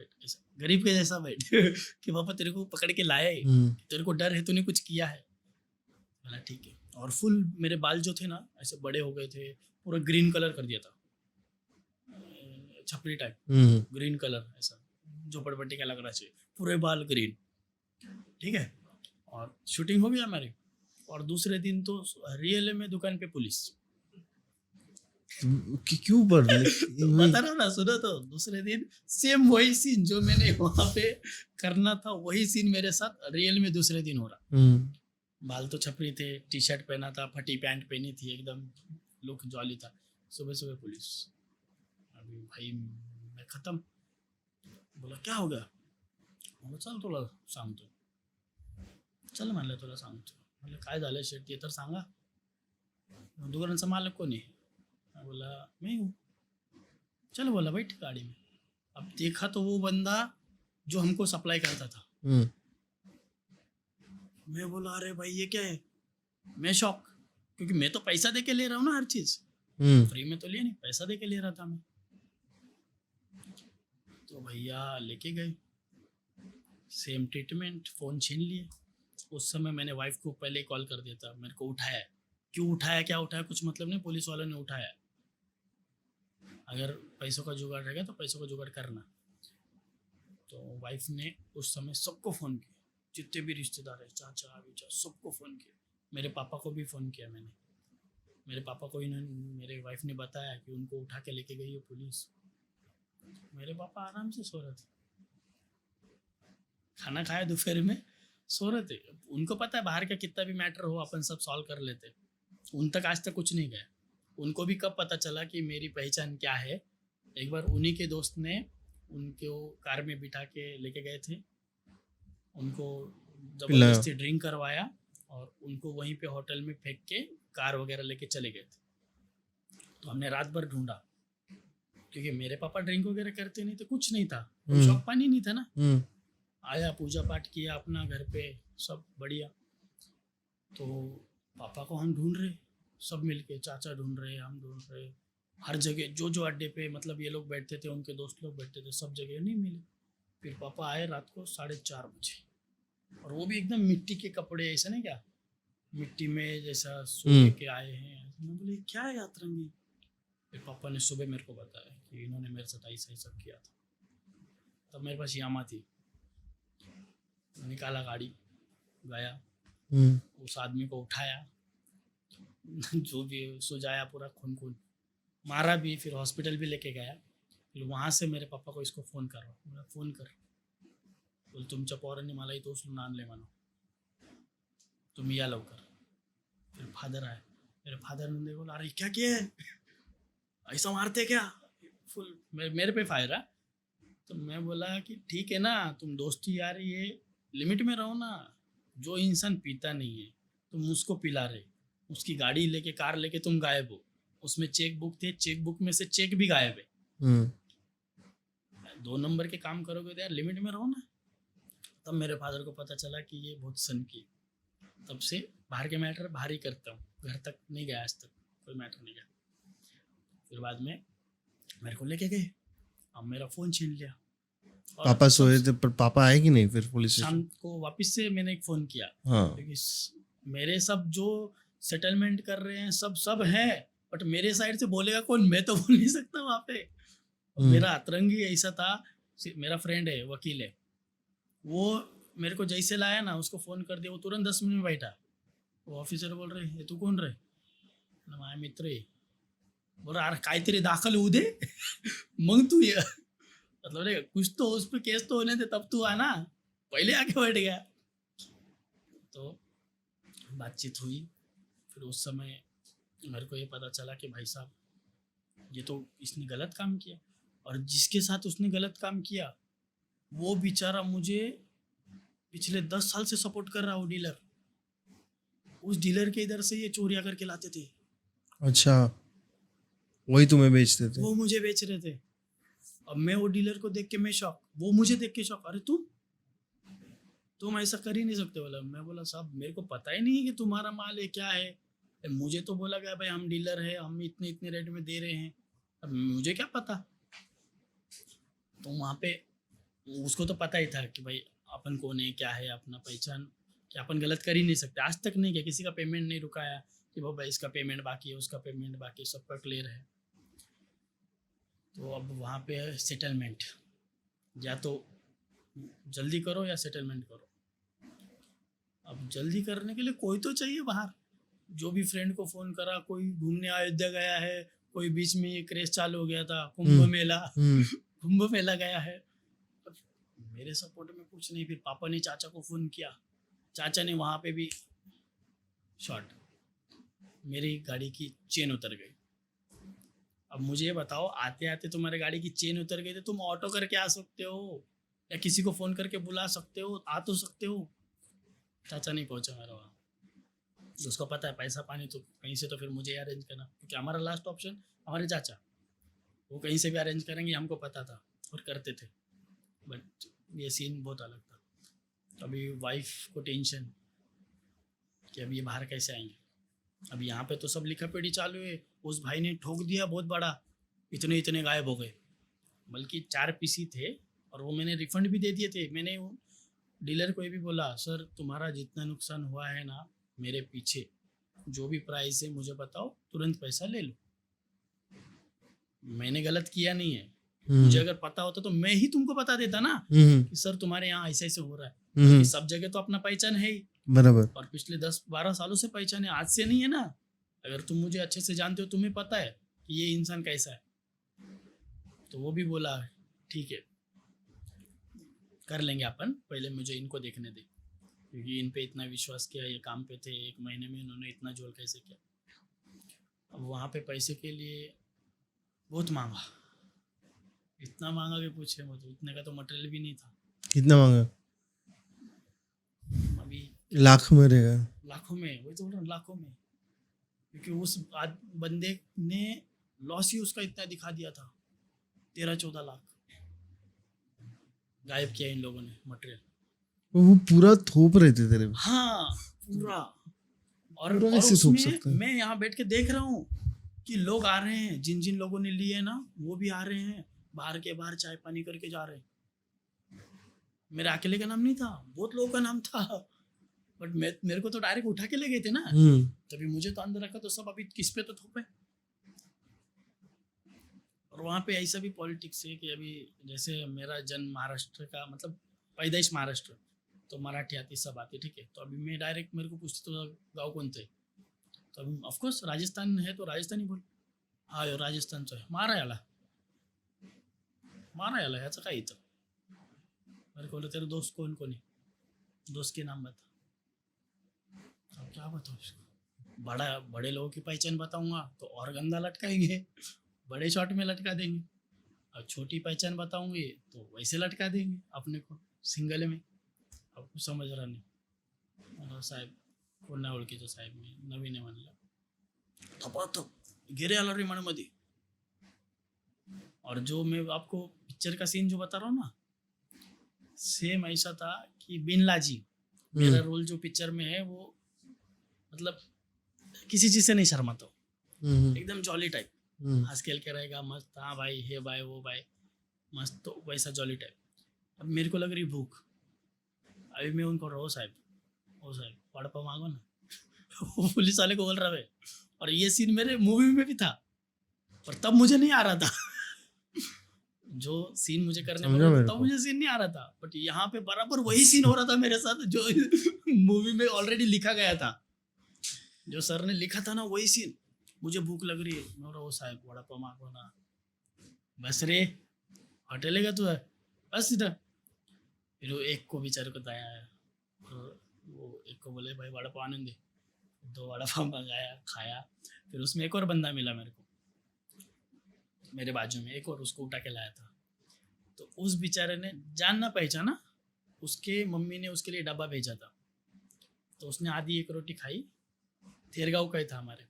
गरीब के जैसा बैठ कि पापा तेरे को पकड़ के लाया है, तेरे को डर है, तूने कुछ किया है। बोला ठीक है। और फुल मेरे बाल जो थे ना ऐसे बड़े हो गए थे, पूरा ग्रीन कलर कर दिया था, छपरी टाइप ग्रीन कलर, ऐसा झोपड़पट्टी का लग रहा चाहिए, पूरे बाल ग्रीन, ठीक है। और शूटिंग हो गई हमारी, और दूसरे दिन तो रियल में दुकान पे पुलिस। क्यों पर बता रहा ना, सुनो तो, दूसरे दिन सेम वही सीन जो मैंने वहाँ पे करना था, वही सीन मेरे साथ रियल में दूसरे दिन हो रहा। बाल तो छपरी थे, टी-शर्ट पहना था, फटी पैंट पहनी थी, एकदम लुक जॉली था। सुबह सुबह पुलिस। अभी भाई मैं खत्म। बोला क्या हो गया? बोला चल तुला सांगतो. चल म्हणलं तुला सांगतो. म्हणलं काय झालं शेट ते तर सांगा. दुकानाचा मालक कोण आहे? बोला मैं हूँ. चल बोला बैठ गाड़ी में. अब देखा तो वो बंदा जो हमको सप्लाई करता था. मैं बोला अरे भाई ये क्या है? मैं शॉक, क्योंकि मैं तो पैसा दे के ले रहा हूँ ना हर चीज, फ्री में तो लिया नहीं, पैसा दे के ले रहा था मैं. तो भैया लेके गए, सेम ट्रीटमेंट, फ़ोन छीन लिए. उस समय मैंने वाइफ को पहले कॉल कर दिया था, मेरे को उठाया. क्यों उठाया, क्या उठाया, कुछ मतलब नहीं, पुलिस वालों ने उठाया. अगर पैसों का जुगाड़ रहेगा तो पैसों का जुगाड़ करना. तो वाइफ ने उस समय सबको फ़ोन किया, जितने भी रिश्तेदार है, चाचा विचा, सबको फ़ोन किया। मेरे पापा को भी फ़ोन किया मैंने। मेरे पापा को इन्होंने, मेरे वाइफ ने बताया कि उनको उठा के लेके गई है पुलिस। मेरे पापा आराम से सो रहे थे, खाना खाया दोपहर में, सो रहे थे। उनको पता है बाहर का कितना भी मैटर हो अपन सब सॉल्व कर लेते। उन तक आज तक कुछ नहीं गया। उनको भी कब पता चला कि मेरी पहचान क्या है, एक बार उन्हीं के दोस्त ने उनको कार में बिठा के लेके गए थे, उनको ज़बरदस्ती ड्रिंक करवाया और उनको वहीं पे होटल में फेंक के कार वगैरह लेके चले गए थे। तो हमने रात भर ढूंढा, क्योंकि मेरे पापा ड्रिंक वगैरह करते नहीं थे, कुछ नहीं था, शौक पानी नहीं था ना। आया, पूजा पाठ किया अपना घर पे, सब बढ़िया। तो पापा को हम ढूंढ रहे, सब मिलके, चाचा ढूंढ रहे, हम ढूंढ रहे, हर जगह जो जो अड्डे पे मतलब ये लोग बैठते थे, उनके दोस्त लोग बैठते थे, सब जगह नहीं मिले। फिर पापा आए रात को 4:30 बजे, और वो भी एकदम मिट्टी के कपड़े, ऐसा नहीं क्या, मिट्टी में जैसा सो के आए हैं। मैं बोले क्या है यात्रंगी? फिर पापा ने सुबह मेरे को बताया कि इन्होंने मेरे साथ ऐसा ऐसा किया था। तब मेरे पास यामा थी, निकाला गाड़ी, गया, उस आदमी को उठाया, जो भी सुझाया, पूरा खून खून मारा भी, फिर हॉस्पिटल भी लेके गया। फिर वहाँ से मेरे पापा को इसको फ़ोन करो, मेरा फ़ोन कर, बोल तुमच्या पोरांनी मला इथं उचलून आणले म्हणून, तुम्ही या लवकर। फिर फादर आए, मेरे फादर ने बोला अरे क्या किया है, ऐसा मारते क्या? फुल मेरे पे फायर है। तो मैं बोला कि ठीक है ना, तुम दोस्ती यार ये लिमिट में रहो ना। जो इंसान पीता नहीं है तुम उसको पिला रहे, उसकी गाड़ी लेके, कार लेके तुम गायब हो, उसमें चेक बुक थे, चेक बुक में से चेक भी गायब है। 2 नंबर के काम करोगे तो यार लिमिट में रहो ना। तब मेरे फादर को पता चला कि ये बहुत सन की। तब से बाहर के मैटर बाहर ही करता हूँ, घर तक नहीं गया आज तक, कोई मैटर नहीं गया। फिर बाद में मेरे को लेके गए, अब मेरा फ़ोन छीन लिया। पापा सोए थे, पर पापा आए कि नहीं फिर पुलिस स्टेशन? शाम को वापस से मैंने एक फ़ोन किया, हाँ। क्योंकि मेरे सब जो सेटलमेंट कर रहे हैं सब है, बट मेरे साइड से बोलेगा कौन? मैं तो बोल नहीं सकता वहाँ पे। मेरा अतरंगी ऐसा था, मेरा फ्रेंड है, वकील है, वो मेरे को जैसे लाया ना, उसको फ़ोन कर दिया, वो तुरंत 10 मिनट में बैठा। वो ऑफिसर बोल रहे हे तू कोण रे? माझा मित्र आहे। बोल अरे काहीतरी दाखल होऊ दे मग तू ये, मतलब नहीं, कुछ तो उस पर केस तो होने दे, तब तू आना, पहले आके बैठ गया। तो बातचीत हुई। फिर उस समय मेरे को ये पता चला कि भाई साहब ये तो इसने गलत काम किया, और जिसके साथ उसने गलत काम किया वो बेचारा मुझे पिछले 10 साल से सपोर्ट कर रहा, वो डीलर। उस डीलर के इधर से ये चोरियां करके लाते थे। अच्छा, वही तुम्हें बेचते थे? वो मुझे बेच रहे थे। अब मैं वो डीलर को देख के मैं शॉक, वो मुझे देख के शॉक, अरे तुम ऐसा कर ही नहीं सकते। बोला, मैं बोला साहब मेरे को पता ही नहीं है कि तुम्हारा माल है क्या है, मुझे तो बोला गया भाई हम डीलर है, हम इतने इतने रेट में दे रहे हैं, अब मुझे क्या पता। तो वहाँ पे उसको तो पता ही था कि भाई अपन कौन है, क्या है अपना पहचान, कि अपन गलत कर ही नहीं सकते। आज तक नहीं किया, किसी का पेमेंट नहीं रुकाया कि भाई इसका पेमेंट बाकी है, उसका पेमेंट बाकी है, सबका क्लियर है। तो अब वहाँ पे सेटलमेंट, या तो जल्दी करो या सेटलमेंट करो। अब जल्दी करने के लिए कोई तो चाहिए बाहर। जो भी फ्रेंड को फ़ोन करा, कोई घूमने अयोध्या गया है, कोई बीच में ये क्रेज चालू हो गया था, कुंभ मेला कुंभ मेला गया है। अब मेरे सपोर्ट में कुछ नहीं। फिर पापा ने चाचा को फ़ोन किया, चाचा ने वहाँ पे भी शॉट, मेरी गाड़ी की चेन उतर गई। अब मुझे ये बताओ, आते आते तुम्हारे गाड़ी की चेन उतर गई तो तुम ऑटो करके आ सकते हो या किसी को फ़ोन करके बुला सकते हो, आ तो सकते हो। चाचा नहीं पहुँचा मेरा वहाँ। उसको पता है पैसा पानी तो कहीं से तो फिर मुझे अरेंज करना, क्योंकि हमारा लास्ट ऑप्शन हमारे चाचा, वो कहीं से भी अरेंज करेंगे, हमको पता था और करते थे। बट ये सीन बहुत अलग था। तो अभी वाइफ को टेंशन कि अभी ये बाहर कैसे आएंगे। अभी यहाँ पे तो सब लिखा पढ़ी चालू है, उस भाई ने ठोक दिया बहुत बड़ा, इतने इतने गायब हो गए। बल्कि 4 पीसी थे और वो मैंने रिफंड भी दे दिए थे। मैंने डीलर को ये भी बोला, सर तुम्हारा जितना नुकसान हुआ है ना, मेरे पीछे जो भी प्राइस है मुझे बताओ, तुरंत पैसा ले लो। मैंने गलत किया नहीं है, मुझे अगर पता होता तो मैं ही तुमको बता देता ना कि सर तुम्हारे यहाँ ऐसे ऐसे हो रहा है। कि सब जगह तो अपना पहचान है ही, बराबर। और पिछले 10-12 सालों से पहचान है, आज से नहीं है ना। अगर तुम मुझे अच्छे से जानते हो, तुम्हें पता है कि ये इंसान कैसा है। तो वो भी बोला ठीक है कर लेंगे अपन, पहले मुझे इनको देखने दे, क्योंकि इन पे इतना विश्वास किया, ये काम पे थे, 1 महीने में इन्होंने इतना जोल कैसे किया। अब वहाँ पे पैसे के लिए बहुत मांगा, इतना मांगा कि पूछे मत, उतने का तो मटेरियल भी नहीं था। कितना मांगा? अभी लाख में रहेगा। लाखों में, वही तो बोल रहा हूँ, लाखों में। क्योंकि उस बंदे ने लॉस ही उसका इतना दिखा दिया था, 13-14 लाख गायब किया इन लोगों ने मटेरियल। वो पूरा थोप रहे थे तेरे पे। हाँ पूरा। और कैसे थोप उसमें सकता है? मैं यहाँ बैठ के देख रहा हूँ कि लोग आ रहे हैं, जिन जिन लोगों ने लिए ना वो भी आ रहे हैं, बाहर के बाहर चाय पानी करके जा रहे हैं। मेरे अकेले का नाम नहीं था, बहुत लोगों का नाम था, बट मेरे को तो डायरेक्ट उठा के ले गए थे ना। तभी मुझे तो अंदर रखा, तो सब अभी किस पे तो थोपे। और वहाँ पे ऐसा भी पॉलिटिक्स है कि अभी जैसे मेरा जन्म महाराष्ट्र का, मतलब पैदाइश महाराष्ट्र, तो मराठी आती सब आती, ठीक है। तो अभी मैं डायरेक्ट, मेरे को पूछते तो गाँव कोणतं आहे, तो अभी ऑफकोर्स राजस्थान है तो राजस्थानी बोल, हा यो राजस्थानचं आहे, मारा याला ह्याचं काय इथं। मेरे को बोले तेरे दोस्त कौन कौन है, दोस्त के नाम बता। अब क्या बताऊँ इसको, बड़े लोगों की पहचान बताऊंगा तो और गंदा लटकाएंगे, बड़े शॉट में लटका देंगे। और छोटी पहचान बताऊंगी तो वैसे लटका देंगे अपने को सिंगल में। अब कुछ समझ रहा नहीं, मला साहेब कोण नाही ओळखीचं, साहेब मी नवीन आहे म्हणलं, थपाथप गिरे अलरीमाणमध्ये। और जो मैं आपको पिक्चर का सीन जो बता रहा हूँ ना, सेम ऐसा था कि बिन लाजी, मेरा रोल जो पिक्चर में है वो, मतलब किसी चीज से नहीं शर्माता हूँ, एकदम जॉली टाइप, हंस खेल के रहेगा मस्त, हाँ भाई हे भाई वो भाई मस्त, तो वैसा जॉली टाइप। अब मेरे को लग रही भूख, अभी मैं उनको ओ साहब वड़ा पाव मांगो ना वो पुलिस वाले को बोल रहा है। और ये सीन मेरे मूवी में भी था, पर तब मुझे नहीं आ रहा था जो सीन मुझे करने वाला तब मुझे सीन नहीं आ रहा था, बट यहाँ पे बराबर वही सीन हो रहा था मेरे साथ जो मूवी में ऑलरेडी लिखा गया था, जो सर ने लिखा था ना, वही सीन। मुझे भूख लग रही है, मैं बोल रहा हूँ साहब वड़ा पाव मांगो ना, बस रे होटल का तू है बस इधर। फिर वो एक को बेचारे को दया आया, वो एक को बोले भाई वड़ा पाव आने दे, 2 वड़ा पाव मंगाया, खाया। फिर उसमें एक और बंदा मिला मेरे को, मेरे बाजू में एक और, उसको उठा के लाया था। तो उस बेचारे ने जानना पहचाना, उसके मम्मी ने उसके लिए डब्बा भेजा था, तो उसने आधी एक रोटी खाई। थेरगांव का ही था हमारे,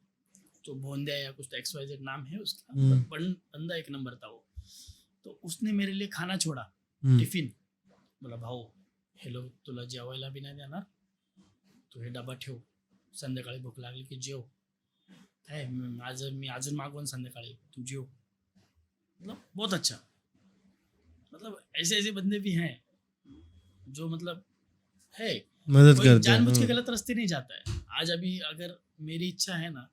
तो भोंदिया या कुछ XYZ नाम है उसका, बंदा एक नंबर था वो। तो उसने मेरे लिए खाना छोड़ा, टिफिन, बोला भाऊ हेलो तुला जेवायला बी नाही देणार, तू हे डबा ठेव, संध्याकाळी भूक लागली की जेव, काय मी अजून मागवून संध्याकाळी तू जेव। मतलब बहुत अच्छा, मतलब ऐसे ऐसे बंदे भी हैं जो मतलब है, मदद करते हैं, जानबूझ के गलत रास्ते नहीं जाता है। आज अभी अगर मेरी इच्छा है ना,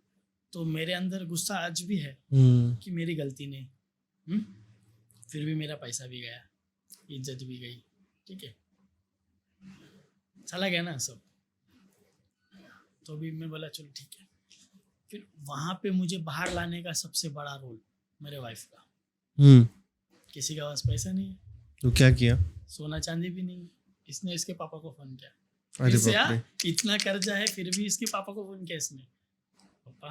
तो मेरे अंदर गुस्सा आज भी है कि मेरी गलती नहीं, फिर भी मेरा पैसा भी गया, इज्जत भी गई, ठीक है, चला गया ना सब। तो भी मैं बोला चलो ठीक है। फिर वहाँ पे मुझे बाहर लाने का सबसे बड़ा रोल मेरे वाइफ का। किसी के पास पैसा नहीं है, तो क्या किया? सोना चांदी भी नहीं, इसने इसके पापा को फोन किया, अरे बाप रे, इतना कर्जा है फिर भी इसके पापा को फोन किया इसने, पापा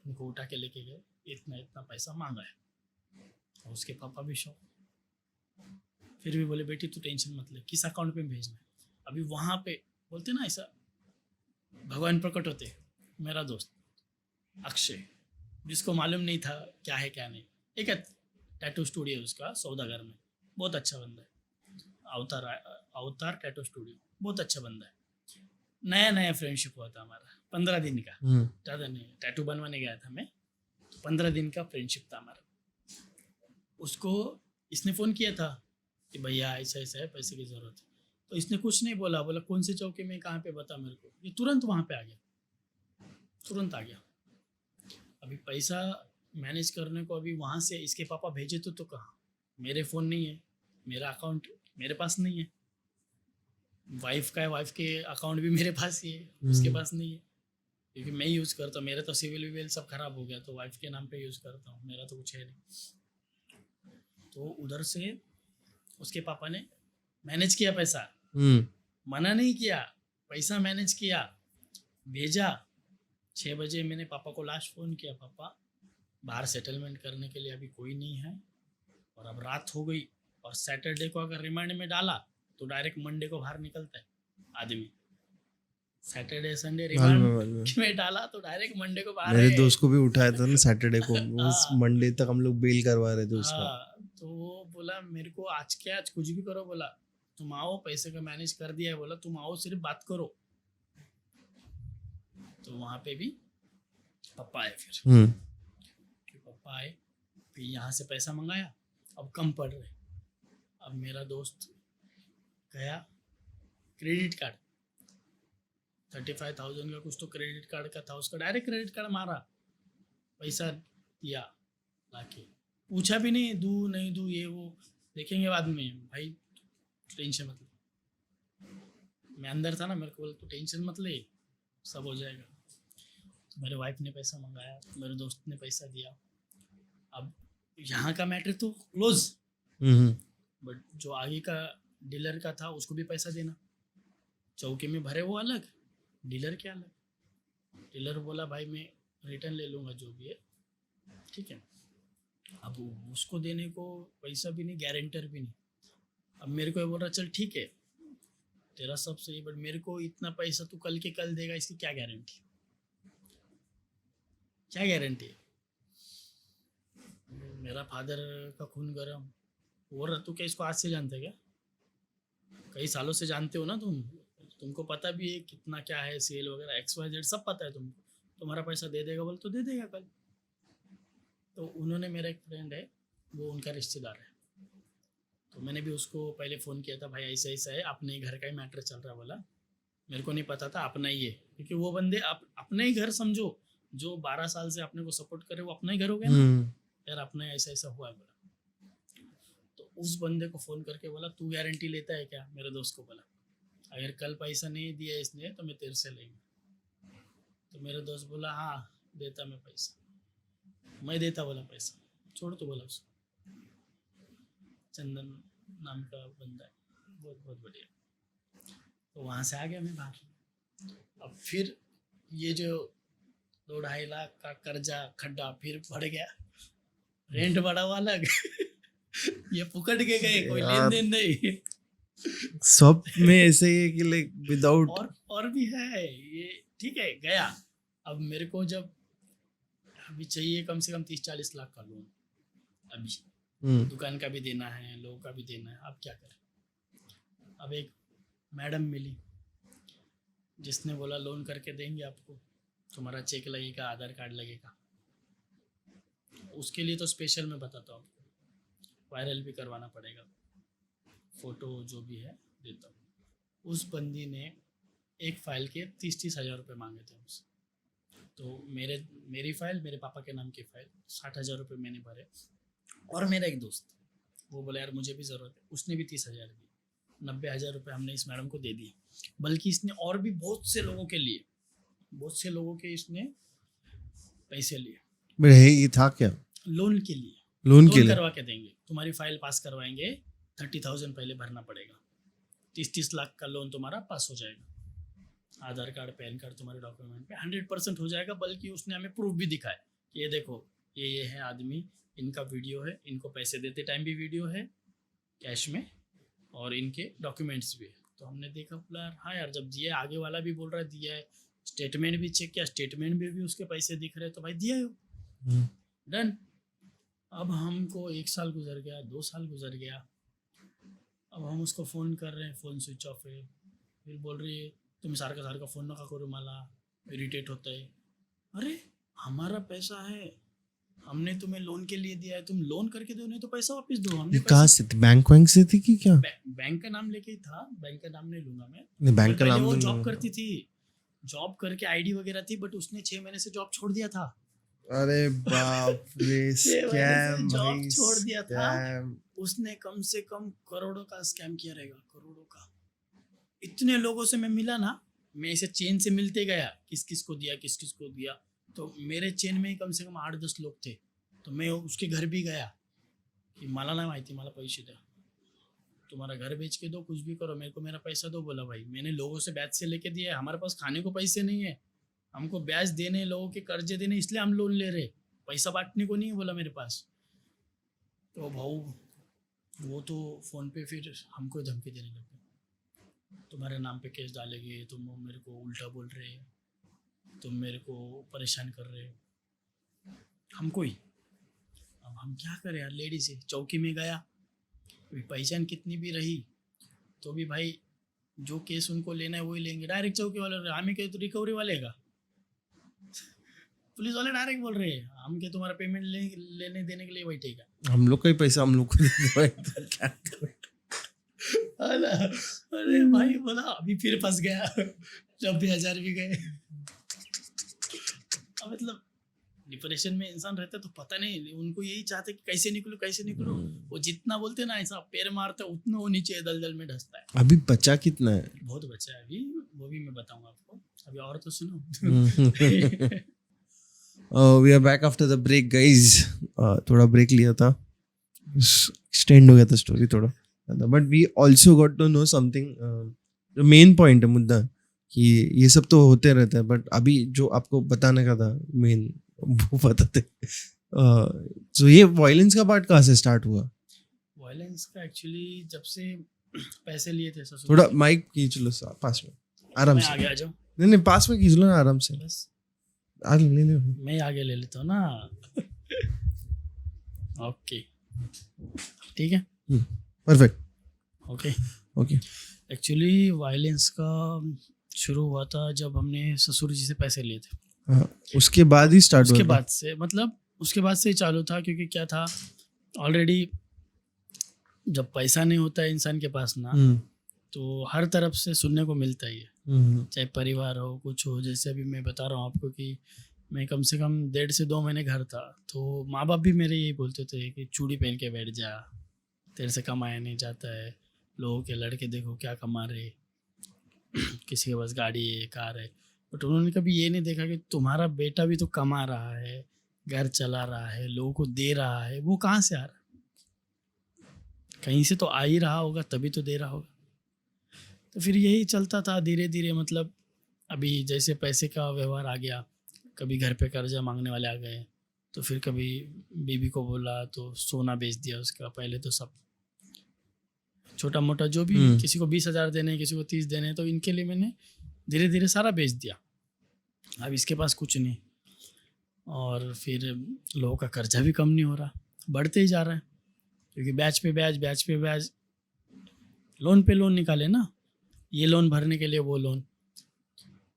उनको उठा के लेके गए, इतना इतना पैसा मांगा है। और उसके पापा भी शौक, फिर भी बोले बेटी तू टेंशन मत ले, किस अकाउंट पे भेजना है। अभी वहाँ पे बोलते ना ऐसा भगवान प्रकट होते। मेरा दोस्त अक्षय, जिसको मालूम नहीं था क्या है क्या नहीं, एक टैटू स्टूडियो उसका सौदागर में, बहुत अच्छा बंदा है, अवतार टैटू स्टूडियो, बहुत अच्छा बंदा है। नया नया फ्रेंडशिप हुआ था हमारा, 15 दिन का, ज़्यादा नहीं, टैटू बनवाने गया था मैं, 15 दिन का फ्रेंडशिप था हमारा। उसको इसने फ़ोन किया था कि भैया ऐसा ऐसा है, पैसे की ज़रूरत है। तो इसने कुछ नहीं बोला, बोला कौन से चौके में कहाँ पे बता मेरे को, ये तुरंत वहाँ पे आ गया, तुरंत आ गया। अभी पैसा मैनेज करने को अभी वहाँ से इसके पापा भेजे तो कहाँ, मेरे फ़ोन नहीं है, मेरा अकाउंट मेरे पास नहीं है, वाइफ का है, वाइफ के अकाउंट भी मेरे पास ही है, उसके पास नहीं है, क्योंकि मैं यूज़ करता हूँ। मेरा तो सिविल विविल सब खराब हो गया, तो वाइफ के नाम पे यूज़ करता हूँ, मेरा तो कुछ है नहीं। तो उधर से उसके पापा ने मैनेज किया पैसा, मना नहीं किया, पैसा मैनेज किया, भेजा। 6 बजे मैंने पापा को लास्ट फ़ोन किया, पापा बाहर सेटलमेंट करने के लिए अभी कोई नहीं है और अब रात हो गई, और सैटरडे को अगर रिमांड में डाला तो डायरेक्ट मंडे को बाहर निकलता है आदमी। सैटरडे संडे रिमांड में डाला तो डायरेक्ट मंडे को बाहर। मेरे दोस्त को भी उठाया था ना सैटरडे को, उस मंडे तक हम लोग बेल करवा रहे थे उसका। तो वो बोला मेरे को आज क्या, आज कुछ भी करो, बोला तुम आओ, पैसे का मैनेज कर दिया है, बोला तुम आओ सिर्फ बात करो। तो वहाँ पे भी पापा आए, फिर पापा आए, फिर यहाँ से पैसा मंगाया, अब कम पड़ रहे। अब मेरा दोस्त गया, क्रेडिट कार्ड 35,000 का कुछ तो क्रेडिट कार्ड का था, उसका डायरेक्ट क्रेडिट कार्ड मारा, पैसा दिया लाके, पूछा भी नहीं दूँ नहीं दूँ, ये वो देखेंगे बाद में, भाई टेंशन मत ले। मैं अंदर था ना, मेरे को बोला तो टेंशन मत ले, सब हो जाएगा। तो मेरे वाइफ ने पैसा मंगाया, मेरे दोस्त ने पैसा दिया। अब यहाँ का मैटर तो क्लोज, बट जो आगे का डीलर का था उसको भी पैसा देना, चौके में भरे वो अलग, डीलर क्या अलग। डीलर बोला भाई मैं रिटर्न ले लूँगा जो भी है, ठीक है। अब उसको देने को पैसा भी नहीं, गारंटर भी नहीं। अब मेरे को ये बोल रहा चल ठीक है तेरा सब सही, बट मेरे को इतना पैसा तू कल के कल देगा, इसकी क्या गारंटी, क्या गारंटी है। मेरा फादर का खून गरम हो रहा, तू क्या इसको आज से जानते क्या, कई सालों से जानते हो ना तुमको पता भी है कितना क्या है, सेल वगैरह XYZ सब पता है तुमको। तुम्हारा पैसा दे देगा बोल तो दे देगा कल। तो उन्होंने, मेरा एक फ्रेंड है वो उनका रिश्तेदार है, तो मैंने भी उसको पहले फ़ोन किया था, भाई ऐसा ऐसा है, अपने ही घर का ही मैटर चल रहा, बोला मेरे को नहीं पता था अपना ही है, क्योंकि वो बंदे अपने ही घर समझो, जो 12 साल से अपने को सपोर्ट करे वो अपना ही घर हो गया ना यार, अपना ऐसा ऐसा हुआ है बोला। तो उस बंदे को फ़ोन करके बोला तू गारंटी लेता है क्या, मेरे दोस्त को बोला अगर कल पैसा नहीं दिया इसने तो मैं तेरे से लेंगे। तो मेरे दोस्त बोला हाँ देता मैं पैसा, मैं देता बोला पैसा, छोड़ तो बोला उसको। चंदन नाम का बंदा है, बहुत बहुत बढ़िया। तो वहाँ से आ गया मैं बाहर। अब फिर ये जो 2-2.5 लाख का कर्जा खड्डा फिर बढ़ गया, रेंट बढ़ा हुआ अलग ये पुकट के गए, कोई लेन देन नहीं। सब में ऐसे ही है कि लाइक विदाउट और भी है ये, ठीक है गया। अब मेरे को जब अभी चाहिए कम से कम 30-40 लाख का लोन, अभी दुकान का भी देना है, लोगों का भी देना है, अब क्या करें। अब एक मैडम मिली जिसने बोला लोन करके देंगे आपको, तुम्हारा चेक लगेगा, आधार कार्ड लगेगा। उसके लिए तो स्पेशल मैं बताता हूँ आपको, वायरल भी करवाना पड़ेगा, फ़ोटो जो भी है देता हूँ। उस बंदी ने एक फ़ाइल के 30-30 हज़ार रुपये मांगे थे मुझसे। तो मेरी फ़ाइल, मेरे पापा के नाम की फ़ाइल 60,000 रुपये मैंने भरे, और मेरा एक दोस्त वो बोला यार मुझे भी ज़रूरत है, उसने भी 30,000 दिए, 90,000 रुपये हमने इस मैडम को दे दिए। बल्कि इसने और भी बहुत से लोगों के इसने पैसे लिए। ये था क्या, लोन के लिए, लोन के लिए करवा के देंगे, तुम्हारी फाइल पास करवाएंगे, 30,000 पहले भरना पड़ेगा, 30 लाख का लोन तुम्हारा पास हो जाएगा, आधार कार्ड पैन कार्ड तुम्हारे डॉक्यूमेंट पे 100% हो जाएगा। बल्कि उसने हमें प्रूफ भी दिखाया कि ये देखो ये है आदमी, इनका वीडियो है, इनको पैसे देते टाइम भी वीडियो है कैश में, और इनके डॉक्यूमेंट्स भी है। तो हमने देखा, बोला हाँ यार जब दिया, आगे वाला भी बोल रहा है दिया है, स्टेटमेंट भी चेक किया, स्टेटमेंट में भी उसके पैसे दिख रहे, तो भाई दिया है, डन। अब हमको 1 साल गुजर गया, 2 साल गुजर गया, अब हम उसको फ़ोन कर रहे हैं, फ़ोन स्विच ऑफ है। फिर बोल रही है तुम्ही सारखा फ़ोन नका करू, मला इरिटेट होता है। अरे हमारा पैसा है, हमने तुम्हें लोन के लिए दिया है, तुम लोन करके दो, नहीं तो पैसा वापस दो। हमने कहाँ से थी, बैंक से थी कि क्या? बैंक का नाम लेके ही था, बैंक का नाम नहीं लूंगा मैं, बैंक का नाम। वो जॉब करती थी, जॉब करके आईडी वगैरह थी, बट उसने 6 महीने से जॉब छोड़ दिया था, अरे बाप रे, स्कैम जॉब भाई, छोड़ दिया था। scam। उसने कम से कम करोड़ों का स्कैम किया रहेगा, करोड़ों का। इतने लोगों से मैं मिला ना, मैं इसे चेन से मिलते गया, किस किस को दिया, किस किस को दिया। तो मेरे चेन में ही कम से कम 8-10 लोग थे। तो मैं उसके घर भी गया कि मला नाही माहिती, मला पैसे द्या, तुम्हारा घर बेच के दो, कुछ भी करो, मेरे को मेरा पैसा दो। बोला भाई मैंने लोगों से ब्याज से लेके दिया है, हमारे पास खाने को पैसे नहीं है, हमको ब्याज देने, लोगों के कर्जे देने, इसलिए हम लोन ले रहे, पैसा बांटने को नहीं है, बोला मेरे पास। तो भाऊ वो तो फ़ोन पे फिर हमको धमकी देने लगे, तुम्हारे नाम पे केस डालेंगे, तुम मेरे को उल्टा बोल रहे, तुम मेरे को परेशान कर रहे हो, हमको ही। अब हम क्या करें यार, लेडीज है। चौकी में गया, अभी पहचान कितनी भी रही तो भी भाई जो केस उनको लेना है वही लेंगे। डायरेक्ट चौकी वाले, हमें क्या तो रिकवरी वाले का, पुलिस वाले डायरेक्ट बोल रहे हैं हम क्या तुम्हारा पेमेंट लेने देने के लिए बैठेगा। हम लोग का ही पैसा हम लोग को दे दो भाई, तो क्या करें? अरे भाई बोला अभी फिर फंस गया, 90,000 भी गए। मतलब डिप्रेशन में इंसान रहता है तो पता नहीं, उनको यही चाहते कि कैसे निकलो कैसे निकलो। वो जितना बोलते ना ऐसा पैर मारता है उतना वो नीचे दलदल में ढसता है। अभी बचा कितना है? बहुत बचा है अभी, वो भी मैं बताऊंगा आपको, अभी और तो सुनो। We are back after the break guys. थोड़ा ब्रेक लिया था, एक्सटेंड हो गया था स्टोरी थोड़ा, but we also got to know something. जो मेन पॉइंट है, मुद्दा कि ये सब तो होते रहता है, बट अभी जो आपको बताने का था मेन वो बताते। तो ये वायलेंस का पार्ट कहाँ से स्टार्ट हुआ? वायलेंस का एक्चुअली जब से पैसे लिए थे ससुर थोड़ा से। माइक खींच लो पास में, आराम मैं से। आगे आ जाऊँ नहीं नहीं, पास में खींच लो ना, आराम से। बस, आगे ले लो। मैं आगे ले लेता हूँ ना। ओके ठीक है, perfect. Okay. Okay. Actually violence का शुरू हुआ था जब हमने ससुर जी से पैसे लिए थे। हाँ, उसके बाद ही स्टार्ट हुआ उसके था? बाद से, मतलब उसके बाद से ही चालू था, क्योंकि क्या था ऑलरेडी जब पैसा नहीं होता है इंसान के पास ना, तो हर तरफ से सुनने को मिलता ही है, चाहे परिवार हो कुछ हो। जैसे अभी मैं बता रहा हूँ आपको कि मैं कम से कम 1.5 से 2 महीने घर था, तो माँ बाप भी मेरे यही बोलते थे कि चूड़ी पहन के बैठ जा, तेरे से कमाया नहीं जाता है, लोगों के लड़के देखो क्या कमा रहे, किसी के पास गाड़ी है कार है। बट उन्होंने कभी ये नहीं देखा कि तुम्हारा बेटा भी तो कमा रहा है, घर चला रहा है, लोगों को दे रहा है, वो कहाँ से आ रहा है? कहीं से तो आ ही रहा होगा, तभी तो दे रहा होगा। तो फिर यही चलता था धीरे धीरे। मतलब अभी जैसे पैसे का व्यवहार आ गया, कभी घर पे कर्जा मांगने वाले आ गए, तो फिर कभी बीबी को बोला तो सोना बेच दिया उसका। पहले तो सब छोटा मोटा जो भी, किसी को 20,000 देने, किसी को 30 देने, तो इनके लिए मैंने धीरे धीरे सारा बेच दिया। अब इसके पास कुछ नहीं, और फिर लोगों का कर्जा भी कम नहीं हो रहा, बढ़ते ही जा रहा है, क्योंकि ब्याज पे ब्याज, ब्याज पे ब्याज, लोन पे लोन निकाले ना, ये लोन भरने के लिए वो लोन।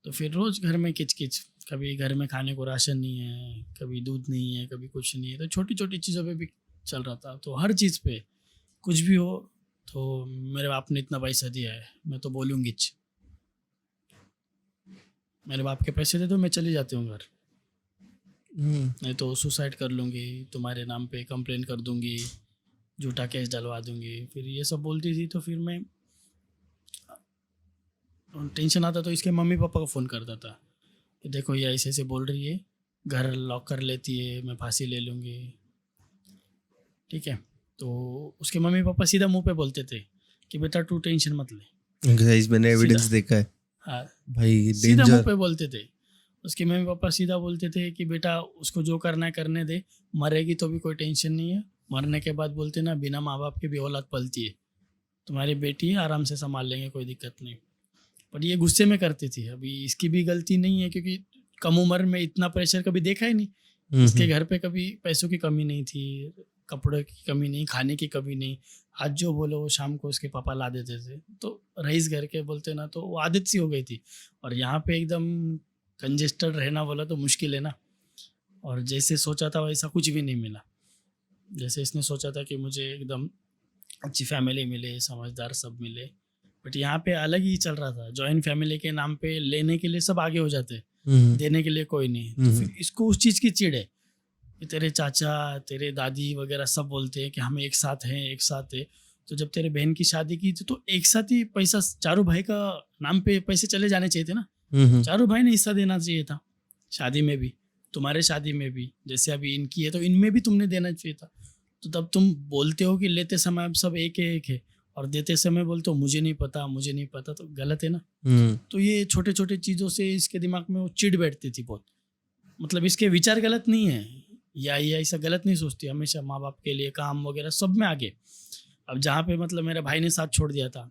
तो फिर रोज़ घर में किचकिच, कभी घर में खाने को राशन नहीं है, कभी दूध नहीं है, कभी कुछ नहीं है। तो छोटी छोटी चीज़ों पे भी चल रहा था। तो हर चीज़ पे कुछ भी हो तो मेरे बाप ने इतना पैसा दिया है, मैं तो बोलूँगी, मेरे बाप के पैसे दे दो, मैं चली जाती हूँ घर, नहीं तो सुसाइड कर लूँगी, तुम्हारे नाम पे कंप्लेन कर दूँगी, झूठा केस डलवा दूँगी। फिर ये सब बोलती थी, तो फिर मैं टेंशन आता तो इसके मम्मी पापा को फ़ोन करता था कि देखो ये ऐसे ऐसे बोल रही है, घर लॉक कर लेती है, मैं फांसी ले लूँगी, ठीक है। तो उसके मम्मी पापा सीधा मुंह पे बोलते थे कि बेटा तू टेंशन मत ले। गाइस मैंने एविडेंस देखा है। हाँ, भाई सीधा मुंह डेंजर। पे बोलते थे। उसके मम्मी पापा सीधा बोलते थे कि बेटा उसको जो करना है करने दे, मरेगी तो भी कोई टेंशन नहीं है। मरने के बाद बोलते ना, बिना माँ बाप के भी औलाद पलती है, तुम्हारी बेटी है, आराम से संभाल लेंगे, कोई दिक्कत नहीं। पर ये गुस्से में करती थी। अभी इसकी भी गलती नहीं है, क्योंकि कम उम्र में इतना प्रेशर कभी देखा ही नहीं। इसके घर पे कभी पैसों की कमी नहीं थी, कपड़े की कमी नहीं, खाने की कमी नहीं। आज जो बोलो वो शाम को उसके पापा ला देते थे। तो रईस घर के बोलते ना, तो वो आदत सी हो गई थी। और यहाँ पे एकदम कंजेस्टेड रहना बोला तो मुश्किल है ना। और जैसे सोचा था वैसा कुछ भी नहीं मिला। जैसे इसने सोचा था कि मुझे एकदम अच्छी फैमिली मिले, समझदार सब मिले, बट यहाँ पे अलग ही चल रहा था। जॉइंट फैमिली के नाम पे लेने के लिए सब आगे हो जाते, देने के लिए कोई नहीं। तो फिर इसको उस चीज़ की चिढ़ है, कि तेरे चाचा तेरे दादी वगैरह सब बोलते हैं कि हम एक साथ हैं एक साथ है। तो जब तेरे बहन की शादी की थी तो एक साथ ही पैसा चारों भाई का नाम पे पैसे चले जाने चाहिए थे ना, चारों भाई ने हिस्सा देना चाहिए था, शादी में भी तुम्हारे शादी में भी, जैसे अभी इनकी है तो इनमें भी तुमने देना चाहिए था। तो तब तुम बोलते हो कि लेते समय अब सब एक है और देते समय बोलते हो मुझे नहीं पता मुझे नहीं पता, तो गलत है ना। तो ये छोटे छोटे चीज़ों से इसके दिमाग में वो चिढ़ बैठती थी बहुत। मतलब इसके विचार गलत नहीं है या ये ऐसा गलत नहीं सोचती, हमेशा माँ बाप के लिए काम वगैरह सब में आगे। अब जहाँ पे मतलब मेरे भाई ने साथ छोड़ दिया था,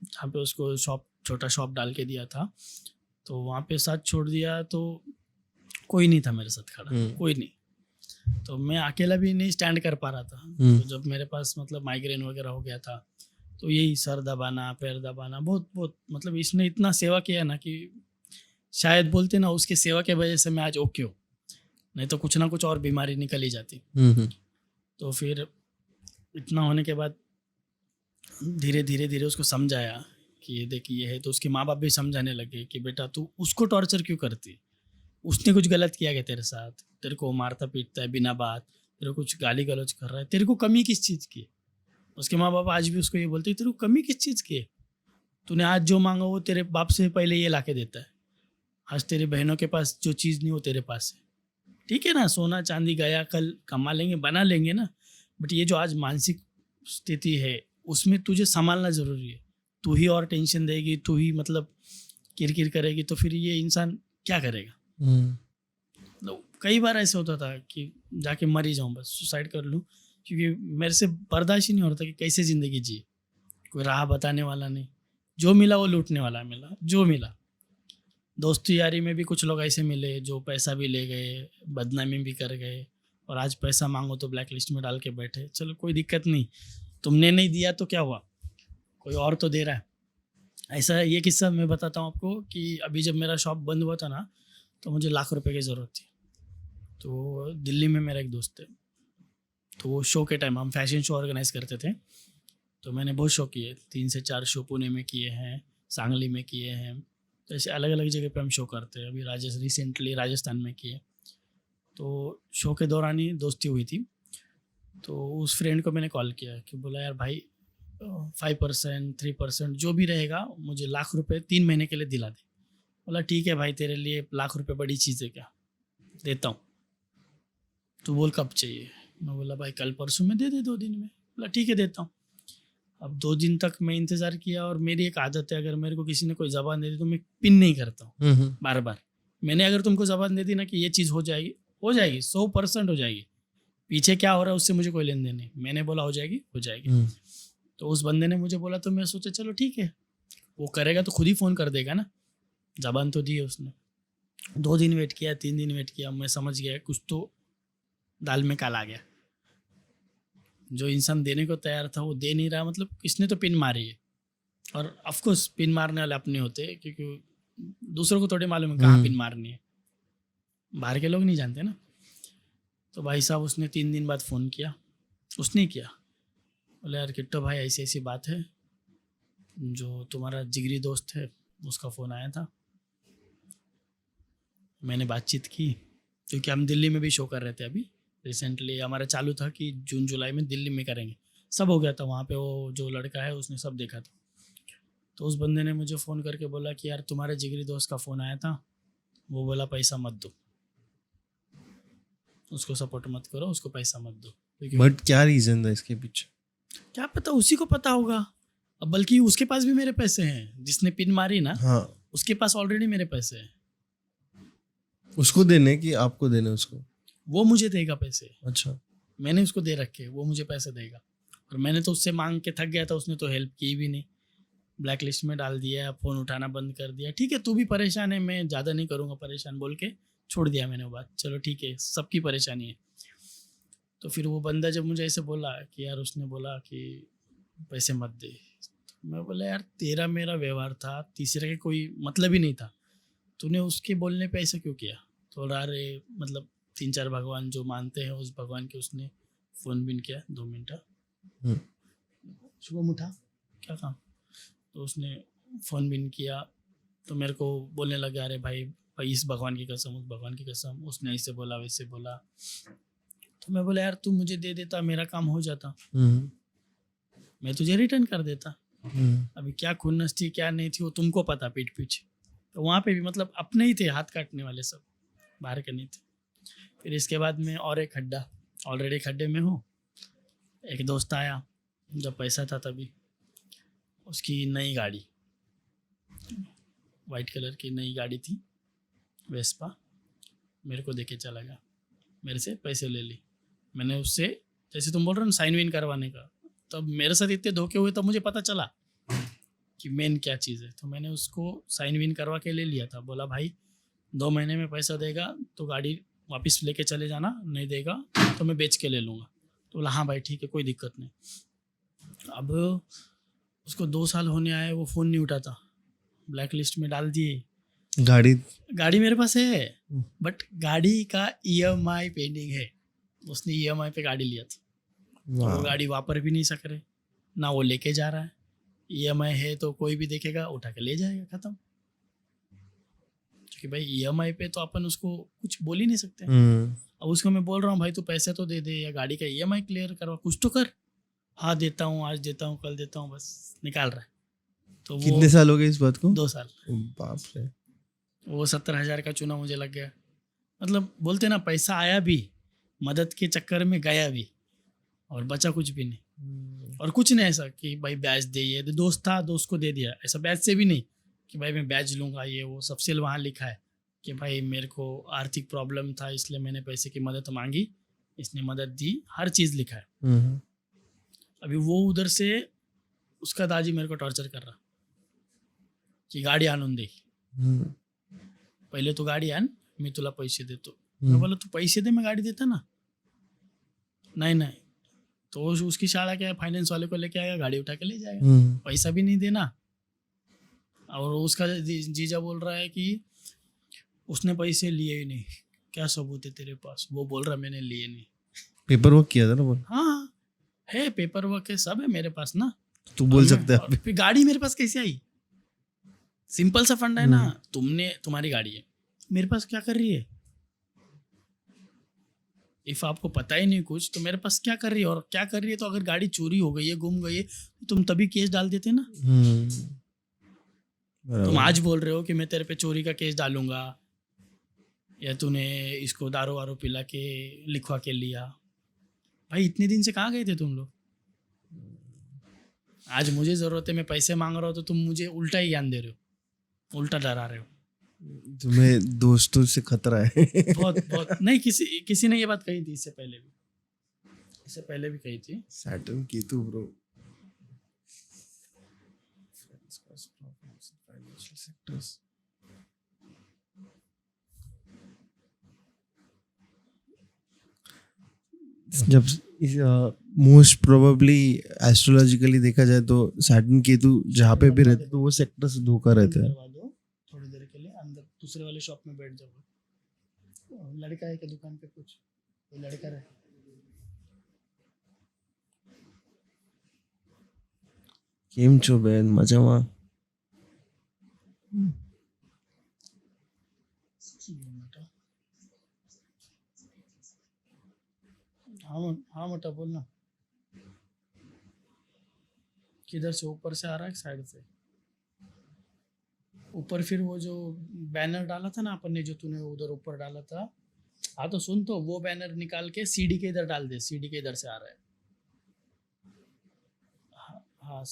जहाँ पे उसको छोटा शॉप डाल के दिया था, तो वहाँ पे साथ छोड़ दिया तो कोई नहीं था मेरे साथ खड़ा, कोई नहीं। तो मैं अकेला भी नहीं स्टैंड कर पा रहा था। तो जब मेरे पास मतलब माइग्रेन वगैरह हो गया था तो यही सर दबाना पैर दबाना बहुत बहुत मतलब इसने इतना सेवा किया ना कि शायद बोलते ना उसकी सेवा के वजह से मैं आज ओके हूँ, नहीं तो कुछ ना कुछ और बीमारी निकल ही जाती। तो फिर इतना होने के बाद धीरे धीरे धीरे उसको समझाया कि ये देख ये है, तो उसके माँ बाप भी समझाने लगे कि बेटा तू उसको टॉर्चर क्यों करती, उसने कुछ गलत किया क्या तेरे साथ, तेरे को मारता पीटता है बिना बात, तेरे को कुछ गाली गलौज कर रहा है, तेरे को कमी किस चीज़ की। उसके माँ बाप आज भी उसको ये बोलते तेरे को कमी किस चीज़ की है, तूने आज जो मांगा वो तेरे बाप से पहले ये ला के देता है, आज तेरे बहनों के पास जो चीज़ नहीं वो तेरे पास है। ठीक है ना, सोना चांदी गया कल कमा लेंगे बना लेंगे ना, बट ये जो आज मानसिक स्थिति है उसमें तुझे संभालना ज़रूरी है। तू ही और टेंशन देगी, तू ही मतलब किरकिर करेगी तो फिर ये इंसान क्या करेगा। तो कई बार ऐसे होता था कि जाके मर ही जाऊँ, बस सुसाइड कर लूँ, क्योंकि मेरे से बर्दाश्त ही नहीं होता कि कैसे ज़िंदगी जी, कोई राह बताने वाला नहीं, जो मिला वो लूटने वाला मिला, जो मिला। दोस्ती यारी में भी कुछ लोग ऐसे मिले जो पैसा भी ले गए, बदनामी भी कर गए, और आज पैसा मांगो तो ब्लैक लिस्ट में डाल के बैठे। चलो कोई दिक्कत नहीं, तुमने नहीं दिया तो क्या हुआ, कोई और तो दे रहा है। ऐसा ये किस्सा मैं बताता हूँ आपको कि अभी जब मेरा शॉप बंद हुआ था ना तो मुझे लाख रुपए की ज़रूरत थी। तो दिल्ली में मेरा एक दोस्त है, तो वो शो के टाइम हम फैशन शो ऑर्गेनाइज करते थे, तो मैंने बहुत शो किए, 3 से 4 शो पुणे में किए हैं, सांगली में किए हैं, तो ऐसे अलग अलग जगह पे हम शो करते हैं। अभी रिसेंटली राजस्थान में किए। तो शो के दौरान ही दोस्ती हुई थी, तो उस फ्रेंड को मैंने कॉल किया कि बोला यार भाई 5% 3% जो भी रहेगा मुझे लाख रुपए 3 महीने के लिए दिला दे। बोला ठीक है भाई, तेरे लिए लाख रुपए बड़ी चीज़ है क्या, देता हूँ। तो बोल कब चाहिए, मैं बोला भाई कल परसों में दे दे 2 दिन में। बोला ठीक है देता हूँ। अब 2 दिन तक मैं इंतज़ार किया, और मेरी एक आदत है अगर मेरे को किसी ने कोई ज़बान दे दी तो मैं पिन नहीं करता हूँ बार बार। मैंने अगर तुमको ज़बान दे दी ना कि ये चीज़ हो जाएगी 100% हो जाएगी, पीछे क्या हो रहा है उससे मुझे कोई लेन देन नहीं, मैंने बोला हो जाएगी। तो उस बंदे ने मुझे बोला तो मैं सोचा चलो ठीक है, वो करेगा तो खुद ही फ़ोन कर देगा ना, ज़बान तो दी है उसने। 2 दिन वेट किया, 3 दिन वेट किया, मैं समझ गया कुछ तो दाल में काला आ गया। जो इंसान देने को तैयार था वो दे नहीं रहा, मतलब किसने तो पिन मारी है। और ऑफकोर्स पिन मारने वाले अपने होते हैं, क्योंकि दूसरों को थोड़ी मालूम है कहाँ पिन मारनी है, बाहर के लोग नहीं जानते ना। तो भाई साहब उसने 3 दिन बाद फ़ोन किया, उसने किया, बोले यार किट्टो भाई ऐसी ऐसी बात है, जो तुम्हारा जिगरी दोस्त है उसका फ़ोन आया था, मैंने बातचीत की, क्योंकि हम दिल्ली में भी शो कर रहे थे। अभी रिसेंटली हमारा चालू था कि जून जुलाई में दिल्ली में करेंगे, सब हो गया था वहाँ पे, वो जो लड़का है उसने सब देखा था। तो उस बंदे ने मुझे फ़ोन करके बोला कि यार तुम्हारे जिगरी दोस्त का फ़ोन आया था, वो बोला पैसा मत दो, उसको सपोर्ट मत करो, उसको पैसा मत दो। बट क्या रीज़न था इसके पीछे, क्या पता, उसी को पता होगा। अब बल्कि उसके पास भी मेरे पैसे हैं, जिसने पिन मारी ना हाँ उसके पास ऑलरेडी मेरे पैसे हैं। उसको देने कि आपको देने उसको, वो मुझे देगा पैसे। अच्छा मैंने उसको दे रखे, वो मुझे पैसे देगा। और मैंने तो उससे मांग के थक गया था, उसने तो हेल्प की भी नहीं, ब्लैक लिस्ट में डाल दिया, फ़ोन उठाना बंद कर दिया। ठीक है तू भी परेशान है, मैं ज़्यादा नहीं करूँगा परेशान बोल के छोड़ दिया मैंने वो बात। चलो ठीक है, सबकी परेशानी है। तो फिर वो बंदा जब मुझे ऐसे बोला कि यार उसने बोला कि पैसे मत दे, तो मैं बोला यार तेरा मेरा व्यवहार था, तीसरे का कोई मतलब ही नहीं था, तूने उसके बोलने पे ऐसा क्यों किया। तो अरे मतलब 3-4 भगवान जो मानते हैं उस भगवान के उसने फ़ोन बिन किया 2 मिनट, सुबह उठा क्या काम, तो उसने फ़ोन बिन किया। तो मेरे को बोलने लगा अरे भाई इस भगवान की कसम, उस भगवान की कसम, उसने ऐसे बोला वैसे बोला। तो मैं बोला यार तू मुझे दे देता, मेरा काम हो जाता, हम्म, मैं तुझे रिटर्न कर देता। हम्म, अभी क्या खुन्नस थी क्या नहीं थी वो तुमको पता पीठ पीछे। तो वहाँ पे भी मतलब अपने ही थे हाथ काटने वाले, सब बाहर के नहीं थे। फिर इसके बाद में और एक खड्डा, ऑलरेडी खड्डे में हूँ। एक दोस्त आया जब पैसा था तभी, उसकी नई गाड़ी, वाइट कलर की नई गाड़ी थी वेस्पा, मेरे को देके चला गया, मेरे से पैसे ले ली। मैंने उससे, जैसे तुम बोल रहे हो ना साइन विन करवाने का, तब मेरे साथ इतने धोखे हुए तब मुझे पता चला कि मेन क्या चीज़ है। तो मैंने उसको साइन विन करवा के ले लिया था। बोला भाई 2 महीने में पैसा देगा तो गाड़ी वापस लेके चले जाना, नहीं देगा तो मैं बेच के ले लूँगा। तो बोला हाँ भाई ठीक है कोई दिक्कत नहीं। अब उसको 2 साल होने आए, वो फ़ोन नहीं उठाता, ब्लैक लिस्ट में डाल दिए। गाड़ी मेरे पास है बट गाड़ी का EMI पेंडिंग है। उसने EMI पे गाड़ी लिया था, तो वो गाड़ी वापर भी नहीं सक रहे, ना वो लेके जा रहा है। EMI है तो कोई भी देखेगा उठा के ले जाएगा, ख़त्म। क्योंकि भाई EMI पे तो अपन उसको कुछ बोल ही नहीं सकते। अब उसको मैं बोल रहा हूँ भाई तू पैसे तो दे दे या गाड़ी का EMI क्लियर करवा, कुछ तो कर। हाँ देता हूँ, आज देता हूँ, कल देता हूँ, बस निकाल रहा है। तो वो कितने साल हो गए इस बात को? 2 साल। बाप रे। वो 70,000 का चूना मुझे लग गया। मतलब बोलते ना पैसा आया भी, मदद के चक्कर में गया भी, और बचा कुछ भी नहीं। और कुछ नहीं ऐसा कि भाई ब्याज दे, ये दोस्त था दोस्त को दे दिया, ऐसा ब्याज से भी नहीं कि भाई मैं ब्याज लूँगा ये वो। सबसे वहाँ लिखा है कि भाई मेरे को आर्थिक प्रॉब्लम था इसलिए मैंने पैसे की मदद मांगी, इसने मदद दी, हर चीज़ लिखा है। अभी वो उधर से उसका दाजी मेरे को टॉर्चर कर रहा की गाडी आणून दे, पहिले तू गाडी आण, मी तुला पैसे देतो। मैं बोला तू पैसे दे, मैं गाड़ी देता ना। नहीं तो उसकी शाला क्या है, फाइनेंस वाले को लेके आएगा, गाड़ी उठा के ले जाएगा, पैसा भी नहीं देना। और उसका जीजा बोल रहा है कि उसने पैसे लिए ही नहीं, क्या सबूत है तेरे पास? वो बोल रहा मैंने लिए नहीं। पेपर वर्क किया था ना? बोल हाँ है, पेपर वर्क है, सब है मेरे पास ना। तू बोल सकता है। फिर गाड़ी मेरे पास कैसे आई? सिंपल सा फंडा है ना, तुम्हारी गाड़ी है, मेरे पास क्या कर रही है? इफ आपको पता ही नहीं कुछ तो मेरे पास क्या कर रही है, और क्या कर रही है? तो अगर गाड़ी चोरी हो गई है, गुम गई है, तुम तभी केस डाल देते ना। तुम आज बोल रहे हो कि मैं तेरे पे चोरी का केस डालूंगा, या तूने इसको दारू वारू पिला के लिखवा के लिया। भाई इतने दिन से कहाँ गए थे तुम लोग? आज मुझे जरूरत है, मैं पैसे मांग रहा हूँ तो तुम मुझे उल्टा ही ज्ञान दे रहे हो, उल्टा डरा रहे हो। तुम्हें दोस्तों से खतरा है। बहुत नहीं, किसी ने ये बात कही थी इससे पहले भी कही थी। सैटर्न केतु ब्रो, जब मोस्ट प्रोबेबली एस्ट्रोलॉजिकली देखा जाए तो सैटर्न केतु जहाँ पे भी रहते तो वो सेक्टर से धोखा रहता है। थोड़ी देर के लिए अंदर दूसरे वाले शॉप में बैठ जाओ। लड़का है क्या दुकान पे? कुछ कोई लड़का रहे? केम छो बेन, मजामा? हाँ मोटा बोल ना। किधर से? ऊपर से आ रहा है, साइड से? ऊपर फिर वो जो बैनर डाला था ना अपन ने, जो तूने उधर ऊपर डाला था, हाँ तो सुन, तो वो बैनर निकाल के सीढ़ी के इधर डाल दे, सीढ़ी के इधर से आ रहा है। हाँ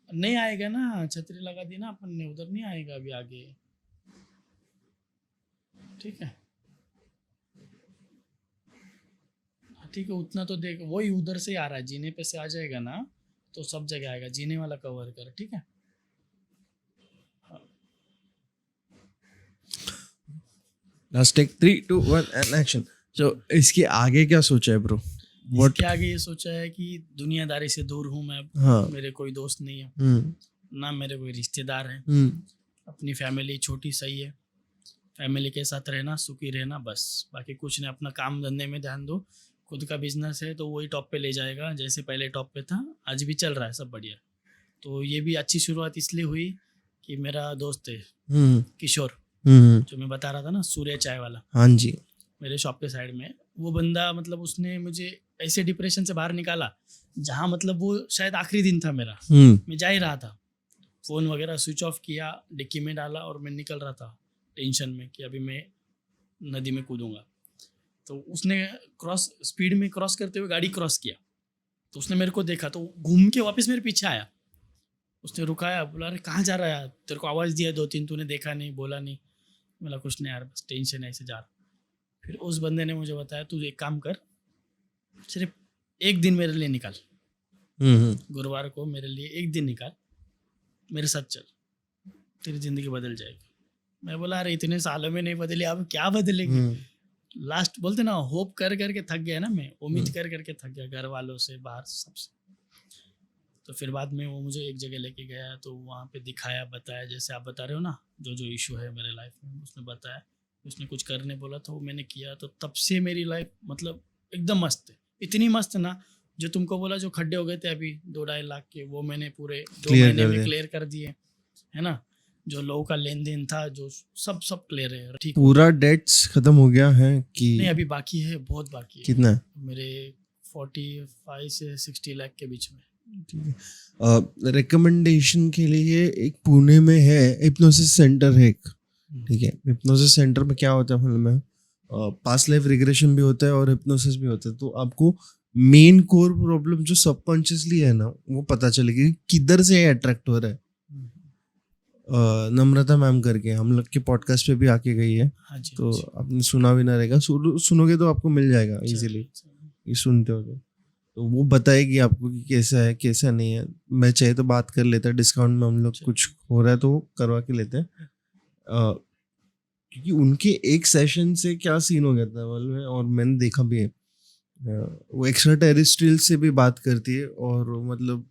नहीं आएगा ना, छतरी लगा दी ना अपन ने, उधर नहीं आएगा अभी आगे। ठीक है ठीक है, उतना तो देख, वही उधर से आ रहा है, जीने पे से आ जाएगा ना तो सब जगह आएगा, जीने वाला कवर कर। ठीक है Let's take 3, 2, 1 and action. So इसके आगे क्या सोचा है ब्रो? इसके आगे ये सोचा है कि दुनियादारी से दूर हूँ मैं। हाँ. मेरे कोई दोस्त नहीं है, ना मेरे कोई रिश्तेदार है। अपनी फैमिली छोटी सही है, फैमिली के साथ रहना, सुखी रहना, बस। बाकी कुछ नहीं, अपना काम धंधे में ध्यान दो। खुद का बिजनेस है तो वही टॉप पे ले जाएगा, जैसे पहले टॉप पे था, आज भी चल रहा है, सब बढ़िया। तो ये भी अच्छी शुरुआत इसलिए हुई कि मेरा दोस्त है किशोर, जो मैं बता रहा था ना, सूर्य चाय वाला। हाँ जी। मेरे शॉप के साइड में, वो बंदा मतलब उसने मुझे ऐसे डिप्रेशन से बाहर निकाला जहाँ मतलब वो शायद आखिरी दिन था मेरा, मैं जा ही रहा था, फ़ोन वगैरह स्विच ऑफ किया, डिक्की में डाला और मैं निकल रहा था टेंशन में कि अभी मैं नदी में कूदूंगा। तो उसने स्पीड में क्रॉस करते हुए गाड़ी क्रॉस किया, तो उसने मेरे को देखा तो घूम के वापस मेरे पीछे आया, उसने रुकाया, बोला अरे कहाँ जा रहा है, तेरे को आवाज़ दिया 2-3, तूने देखा नहीं, बोला नहीं। बोला कुछ नहीं यार, बस टेंशन है, ऐसे जा रहा। फिर उस बंदे ने मुझे बताया तू एक काम कर, सिर्फ एक दिन मेरे लिए निकाल, गुरुवार को मेरे लिए एक दिन निकाल, मेरे साथ चल, तेरी ज़िंदगी बदल जाएगी। मैं बोला अरे इतने सालों में नहीं बदली, अब क्या बदलेगी। लास्ट बोलते ना, होप कर करके थक गया ना, मैं उम्मीद कर करके थक गया, घर वालों से, बाहर सबसे। तो फिर बाद में वो मुझे एक जगह लेके गया, तो वहाँ पे दिखाया, बताया, जैसे आप बता रहे हो ना, जो जो इशू है मेरे लाइफ में, उसने बताया, उसने कुछ करने बोला तो मैंने किया। तो तब से मेरी लाइफ मतलब एकदम मस्त है, इतनी मस्त ना, जो तुमको बोला जो खड्डे हो गए थे अभी 2-2.5 लाख के, वो मैंने पूरे 2 महीने में क्लियर कर दिए, है ना। जो लोगों का लेन देन था, जो सब क्लियर है, ठीक। पूरा डेट्स खत्म हो गया है कि नहीं, अभी बाकी है, बहुत बाकी है। कितना? मेरे 45 से 60 लाख के बीच में। रिकमेंडेशन के लिए एक पुणे में है हिप्नोसिस सेंटर है एक, ठीक है। हिप्नोसिस सेंटर में क्या होता है मतलब पास्ट लाइफ रिग्रेशन भी होता है और हिप्नोसिस भी होता है। तो आपको मेन कोर प्रॉब्लम जो सबकॉन्शियसली है ना, वो पता चलेगी किधर से अट्रैक्ट हो रहा है। नम्रता मैम करके हम लोग के पॉडकास्ट पे भी आके गई है। हाँ जी, तो हाँ जी। आपने सुना भी ना रहेगा, सुनोगे तो आपको मिल जाएगा इजीली, ये सुनते हो तो वो बताएगी आपको कि कैसा है कैसा नहीं है। मैं चाहे तो बात कर लेता, डिस्काउंट में हम लोग कुछ हो रहा है तो करवा के लेते हैं, क्योंकि उनके एक सेशन से क्या सीन हो गया था मालूम है, और मैंने देखा भी है। वो एक्स्ट्रा टेरेस्ट्रियल से भी बात करती है, और मतलब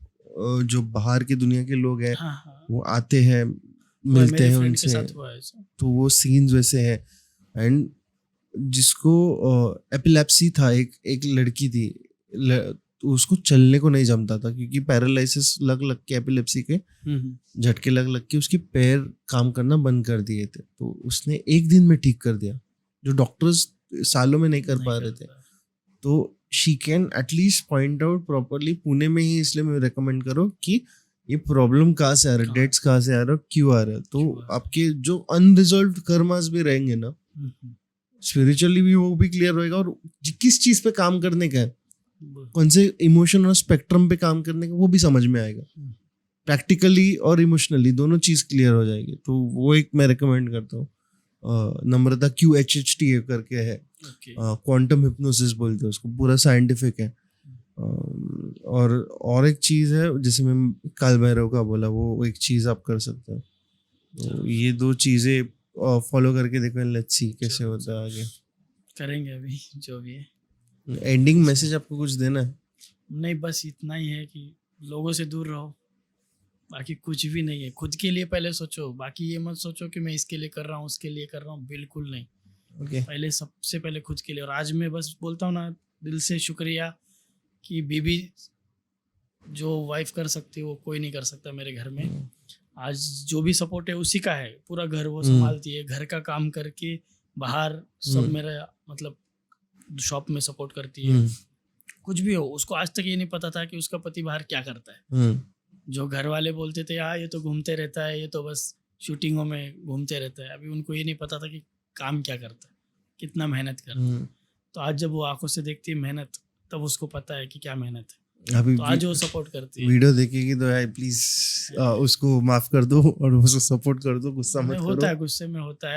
जो बाहर की दुनिया के लोग हैं, हाँ, हाँ। वो आते हैं, मिलते हैं फ्रेंड के उनसे, साथ हुआ है ऐसा। तो वो सीन्स वैसे है। एंड जिसको एपिलेप्सी था, एक लड़की थी, तो उसको चलने को नहीं जमता था, क्योंकि पैरालिसिस लग के, एपिलेप्सी के झटके लग के उसके पैर काम करना बंद कर दिए थे। तो उसने एक दिन में ठीक कर दिया, जो डॉक्टर्स सालों में नहीं कर पा रहे थे। तो she can at least point out properly Pune में ही, इसलिए मैं रेकमेंड करो कि ये प्रॉब्लम कहाँ से आ रहा है, डेट्स कहाँ से आ रहा है, क्यों आ रहा है। तो आपके जो अनरिजॉल्व्ड कर्मास भी रहेंगे ना, स्पिरिचुअली भी वो भी क्लियर होएगा, और किस चीज पे काम करने का है, कौन से इमोशन और स्पेक्ट्रम पे काम करने का, वो भी समझ में आएगा। प्रैक्टिकली और इमोशनली दोनों चीज क्लियर हो जाएगी। तो वो एक मैं रिकमेंड करता हूँ, नम्रता QHHT करके है, क्वांटम हिप्नोसिस बोलते हैं उसको, पूरा साइंटिफिक है। और एक चीज है, जैसे मैं काल भैरव का बोला, वो एक चीज आप कर सकते हो। तो ये 2 चीजें फॉलो करके देखो, लेट्स सी कैसे होता है आगे। करेंगे अभी जो भी है। एंडिंग मैसेज आपको कुछ देना है? नहीं, बस इतना ही है कि लोगों से दूर रहो, बाकी कुछ भी नहीं है। खुद के लिए पहले सोचो, बाकी ये मत सोचो कि मैं इसके लिए कर रहा हूँ, उसके लिए कर रहा हूँ, बिल्कुल नहीं। पहले सबसे पहले खुद के लिए। और आज मैं बस बोलता हूँ ना, दिल से शुक्रिया कि बीबी जो वाइफ कर सकती है वो कोई नहीं कर सकता मेरे घर में। आज जो भी सपोर्ट है उसी का है, पूरा घर वो संभालती है, घर का काम करके बाहर सब मेरा मतलब शॉप में सपोर्ट करती है। कुछ भी हो, उसको आज तक ये नहीं पता था कि उसका पति बाहर क्या करता है। जो घर वाले बोलते थे ये तो घूमते रहता है, ये तो बस शूटिंगों में घूमते रहता है, अभी उनको ये नहीं पता था कि काम क्या करता है, कितना मेहनत करता है। तो आज जब वो आंखों से देखती है मेहनत, तब उसको पता है कि क्या मेहनत है। अभी तो आज वो सपोर्ट करती है। वीडियो देखेगी तो यार प्लीज उसको माफ कर दो और उसको सपोर्ट कर दो, गुस्सा मत करो। होता है, गुस्से में होता है।